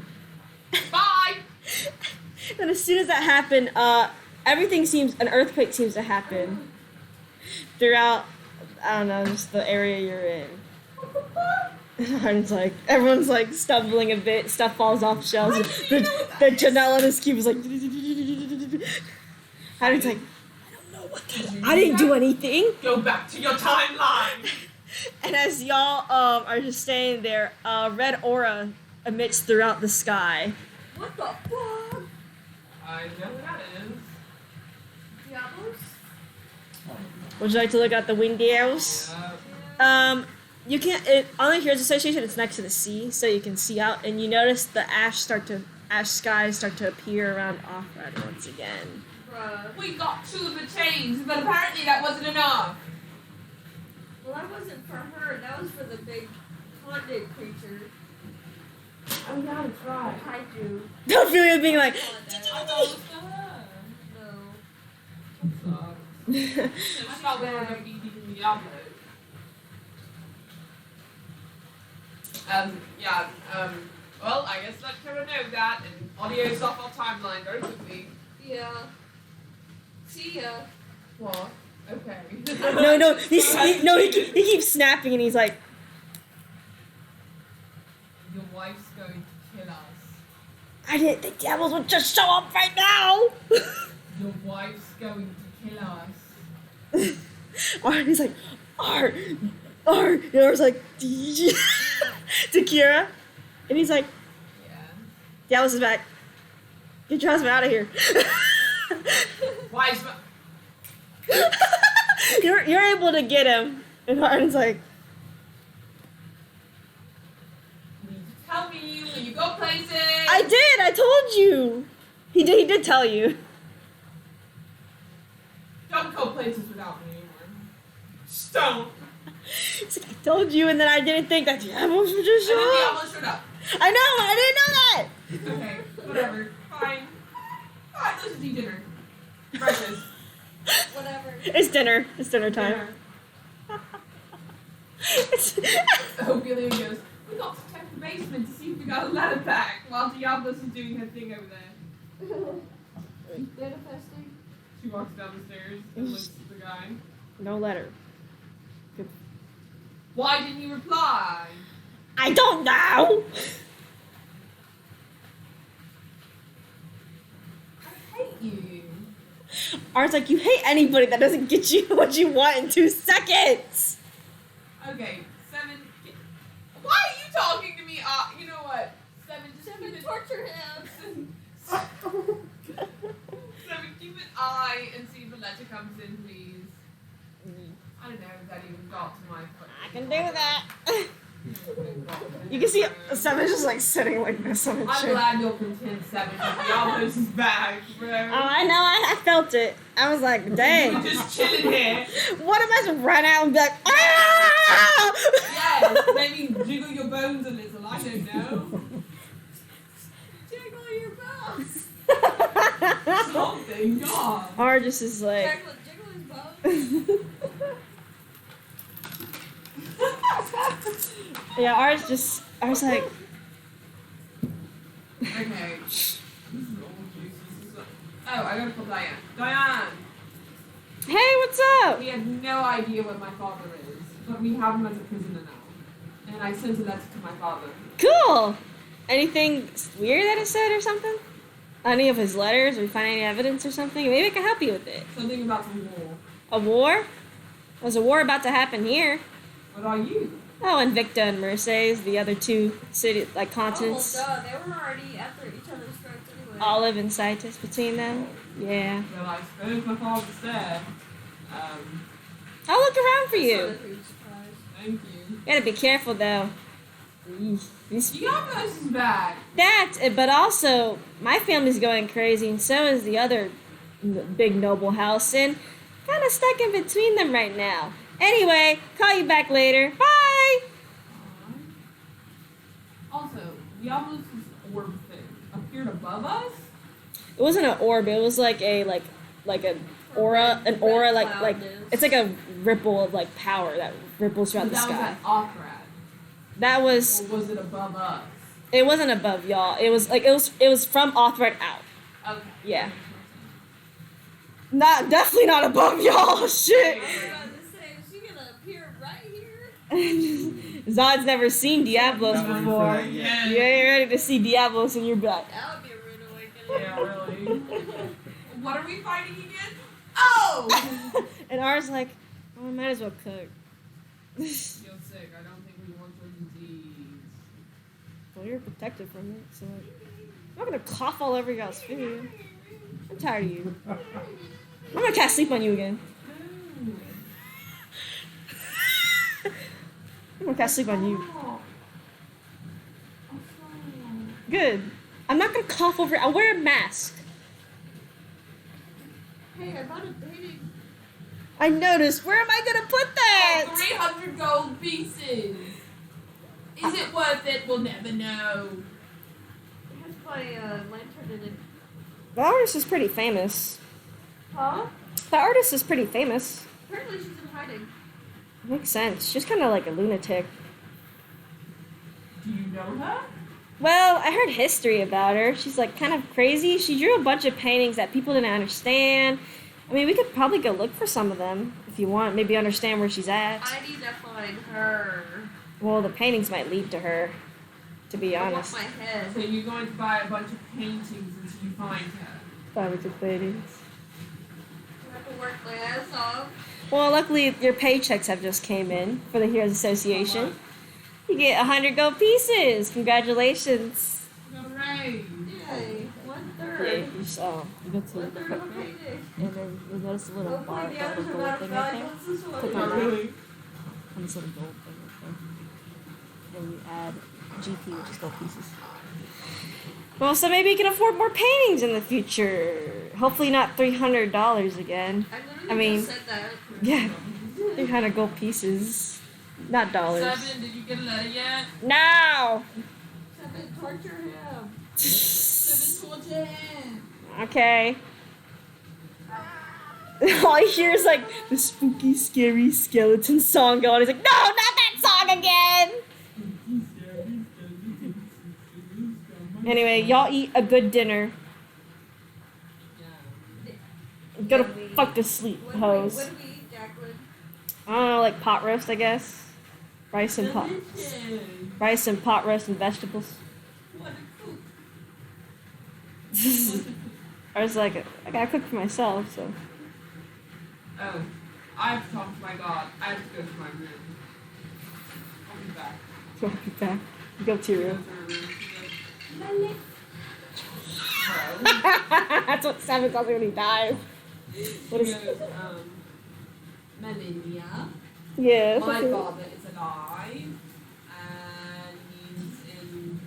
Bye! Then as soon as that happened, an earthquake seems to happen throughout, I don't know, just the area you're in. And like, everyone's like stumbling a bit, stuff falls off shelves. The Janelle on his cube is like, and it's like, I don't know what that, I didn't do anything. Go back to your timeline! And as y'all are just staying there, red aura emits throughout the sky. What the fuck? I know what that is. Diablos? Would you like to look at the windows? You can't. On the Heroes Association, it's next to the sea, so you can see out, and you notice the ash skies start to appear around Offred once again. Bruh. We got 2 of the chains, but apparently that wasn't enough. Well, that wasn't for her. That was for the big convict creature. Oh yeah, that's right. Kaiju. Don't feel you being like. I thought it was for her. No. I thought we were going to be beating Diablos. Well, I guess let Kara know that and audio stuff off timeline very quickly. Yeah. See ya. What? Okay. No, he keeps snapping, and he's like, Your wife's going to kill us. I didn't think Diablos would just show up right now. Your wife's going to kill us. And he's like, Art. And I was like, to Kira, and he's like, Yeah. Diablos is back. Get your husband out of here. Wife's You're able to get him, and Harden's like, You need to tell me when you go places. I did. I told you. He did tell you. Don't go places without me anymore. Just don't. He's like, I told you, and then I didn't think that Diablos would just And then show up. Diablo showed up. I know. I didn't know that. Okay, whatever. Fine. Alright, let's just eat dinner. Breakfast. Whatever. It's dinner. It's dinner time. Dinner. It's Ophelia goes, we got to check the basement to see if we got a letter back while Diablos is doing her thing over there. Manifesting. She walks down the stairs and looks at the guy. no letter. Why didn't you reply? I don't know. I hate you. Art's like, you hate anybody that doesn't get you what you want in 2 seconds. Okay, 7. Why are you talking to me? You know what? 7, just Seven, keep it. torture him. 7, keep an eye and see if a letter comes in, please. I don't know if that even got to my foot. I can do that. You can see 7's just like sitting like this on a I'm chair. glad you'll contend 7 because Diablos is back, bro. Oh, I know. I felt it. I was like, You're dang. just chilling here. What if I just run out and be like, ah! Yes, maybe jiggle your bones a little. I don't know. Jiggle your bones. Something, God. Argus is like. Jiggle his bones. Yeah, ours like. Okay. This is old juice. Oh, I gotta call Diane. Diane! Hey, what's up? We have no idea what my father is, but we have him as a prisoner now. And I sent a letter to my father. Cool. Anything weird that it said or something? Any of his letters? Or you find any evidence or something? Maybe I can help you with it. Something about the war. A war? There's a war about to happen here. What are you? Oh, Invicta and Mercedes, the other two city continents. Oh, duh. They were already after each other's throats anyway. Olive and Citus between them. Yeah. Well, I suppose my father's dead. I'll look around for That's you. not a huge surprise. Thank you. You gotta be careful though. These- Diablos is bad. That, but also my family's going crazy, and so is the other big noble house, and kind of stuck in between them right now. Anyway, call you back later. Bye. Also, Diablos' orb thing appeared above us. It wasn't an orb. It was like a an aura, like it's like a ripple of like power that ripples throughout the That was sky. at Okrat. That was. Or was it above us? It wasn't above y'all. It was it was from Othred out. Okay. Yeah. Not definitely not above y'all. Shit. I was about to say, is she gonna appear right here? Zod's never seen Diablos Not ready for before. that yet. You ain't ready to see Diablos and you're back. That would be a rude awakening. Yeah, really. What are we fighting again? Oh! And ours like, oh, I might as well cook. You're sick. I don't think we want your disease. Well, you're protected from it, so like, I'm not gonna cough all over y'all's food. I'm tired of you. I'm gonna cast sleep on you again. I'm gonna cast sleep on you. Good. I'm not gonna cough over. I'll wear a mask. Hey, I bought a painting. I noticed. Where am I gonna put that? 300 gold pieces. Is it worth it? We'll never know. It has my lantern in it. The artist is pretty famous. Huh? The artist is pretty famous. Apparently she's in hiding. Makes sense. She's kind of like a lunatic. Do you know her? Well, I heard history about her. She's like kind of crazy. She drew a bunch of paintings that people didn't understand. I mean, we could probably go look for some of them if you want. Maybe understand where she's at. I need to find her. Well, the paintings might lead to her, to be I want honest. my head. So you're going to buy a bunch of paintings until you find her. Probably to paintings. I have to work my ass off. Well, luckily your paychecks have just came in for the Heroes Association. You get 100 gold pieces. Congratulations. Hooray! Yay. One Yeah, third. you saw. You go to One third of a painting. and then you'll notice a little bar, Hopefully the that others little are gold not thing right there. valuable. This is Click what on Oh, that. really? On this little gold thing right there. And you add GP, which is gold pieces. Well, so maybe you can afford more paintings in the future. Hopefully not $300 again. I literally I mean- just said that. Yeah, 300 gold pieces. Not dollars. Seven, did you get a letter yet? No! Seven, torture him. Seven, torture him. Okay. All you hear is like the spooky, scary skeleton song going. He's like, no, not that song again! Anyway, y'all eat a good dinner. Go to fuck to sleep, What do hoes. we eat, Jacqueline? I don't know, like pot roast, I guess. Rice and pot roast and vegetables. What a cook. I was like, I gotta cook for myself, so. Oh, I have to talk to my god. I have to go to my room. I'll be back. So I'll be back. You go to your room. Bro. That's what Sam calls when he dies. What is? Melania. Yeah. My father is alive, and he's in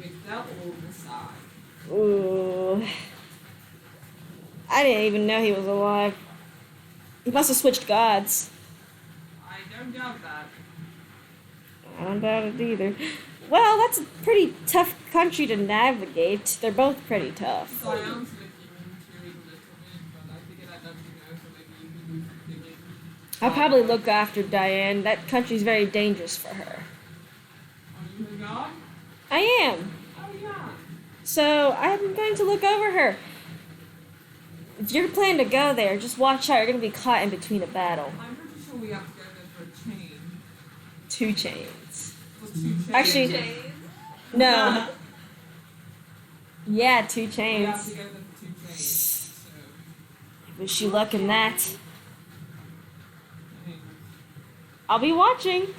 Victor or Versailles. Ooh. I didn't even know he was alive. He must have switched gods. I don't doubt that. I don't doubt it either. Well, that's a pretty tough country to navigate. They're both pretty tough. So I am looking into it a little bit, but I figured I'd let you know so maybe you can do some digging. I'll probably look after Diane. That country's very dangerous for her. Are you her god? I am. Oh yeah. So I'm going to look over her. If you're planning to go there, just watch out. You're going to be caught in between a battle. I'm pretty sure we have to go there for a chain. 2 chains. For 2 chains. Actually, James. no. Yeah, 2 we have chains. to go there for 2 chains. So, Wish you luck in that. thanks. I'll be watching. You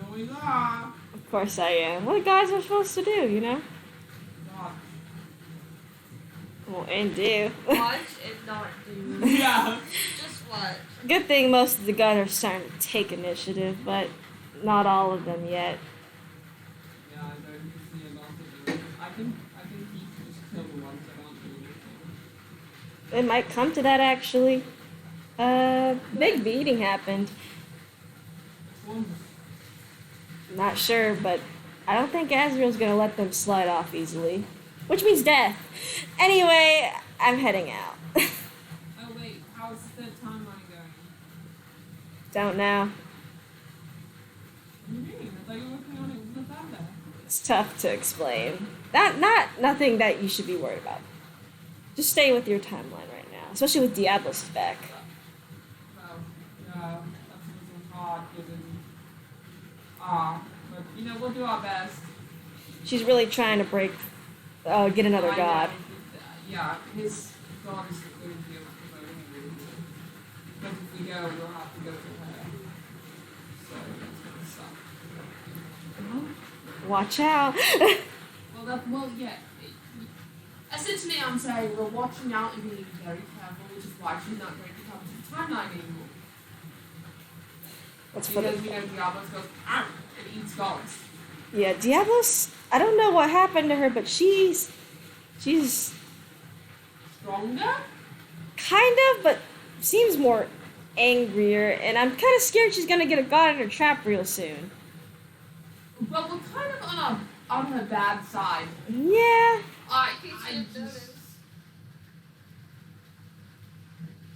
always are. Of course I am. What guys are supposed to do, you know? God. Well, and do. Watch and not do. Yeah. Just watch. Good thing most of the guys are starting to take initiative, but not all of them yet. Yeah, I know you can see a lot of them. I think he can just kill the ones that aren't doing anything. It might come to that actually. Big beating happened. Which ones? Not sure, but I don't think Azrael's gonna let them slide off easily. Which means death. Anyway, I'm heading out. Oh wait, how's the timeline going? Don't know. What do you mean? I thought you were working on it with Lavender. It's tough to explain. Nothing that you should be worried about. Just stay with your timeline right now, especially with Diablos back. Well, yeah, that's a little hard given. But you know, we'll do our best. She's really trying to get another I god. know, yeah, his god is going to be able to promote him. But if we go, we'll have to go through her. So that's gonna suck. Watch out. Yeah. Essentially, I'm saying we're watching out and being very careful, which is why she's not going to come to the timeline anymore. That's for Because the, we know Diablos goes, "Arr!" and eats gods. yeah, Diablos. I don't know what happened to her, but she's Stronger? kind of, but seems more angrier, and I'm kind of scared she's gonna get a god in her trap real soon. But we're kind of on her bad side. Yeah. I Teach you just...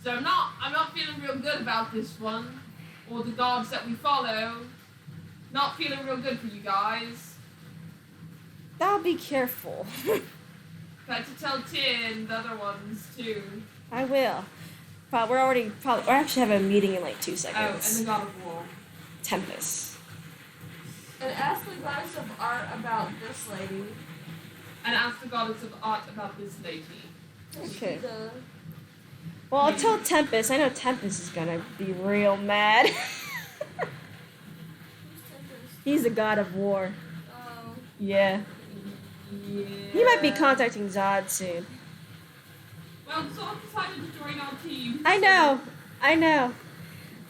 So I'm not feeling real good about this one. Or the gods that we follow. Not feeling real good for you guys. I'll be careful. Got to tell Tin the other ones too. I will. But we're actually having a meeting in like 2 Oh, and seconds. the God of War. Tempest. And ask the goddess of art about this lady. And ask the goddess of art about this lady. Okay. The, Well, I'll tell Tempest. I know Tempest is gonna be real mad. who's Tempest? He's the god of war. Oh. Yeah. Yeah. He might be contacting Zod soon. Well, Zod decided to join our team. I know.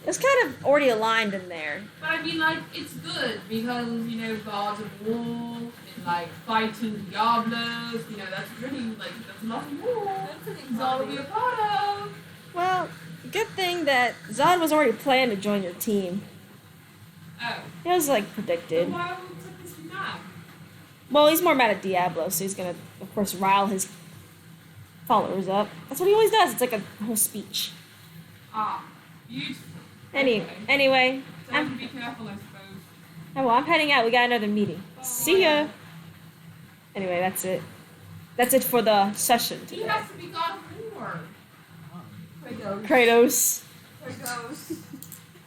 It's kind of already aligned in there. But I mean, like, it's good because, you know, gods of war and, like, fighting Diablos, you know, that's really, like, that's a lot of war. That's an Zod will be a part of. Well, good thing that Zod was already planned to join your team. Oh. It was like Then predicted. why would Tempest be mad? Well, he's more mad at Diablo, so he's gonna, of course, rile his followers up. That's what he always does. It's like a whole speech. Ah, beautiful. Anyway, So I have to be careful, I suppose. I'm heading out. We got another meeting. See ya. Anyway, that's it. That's it for the session He today. has to be God of War. Kratos. Kratos. Kratos.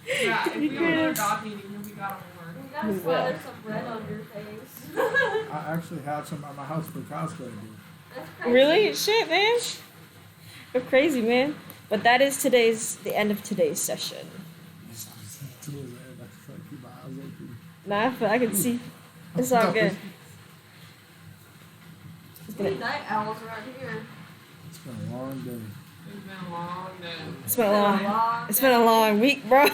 Yeah, if we have another Kratos. God meeting, he'll be God of War. You gotta We will. slather some bread on your face. I actually have some at my house for cosplay to do. That's crazy. Really? Shit, man. You're crazy, man. But that is the end of today's session. Keep my eyes open. Nah, I can see. It's all good. It's We been, night owls around here. It's been a long day. It's been a long day. it's been a long, long it's been a long week, bro.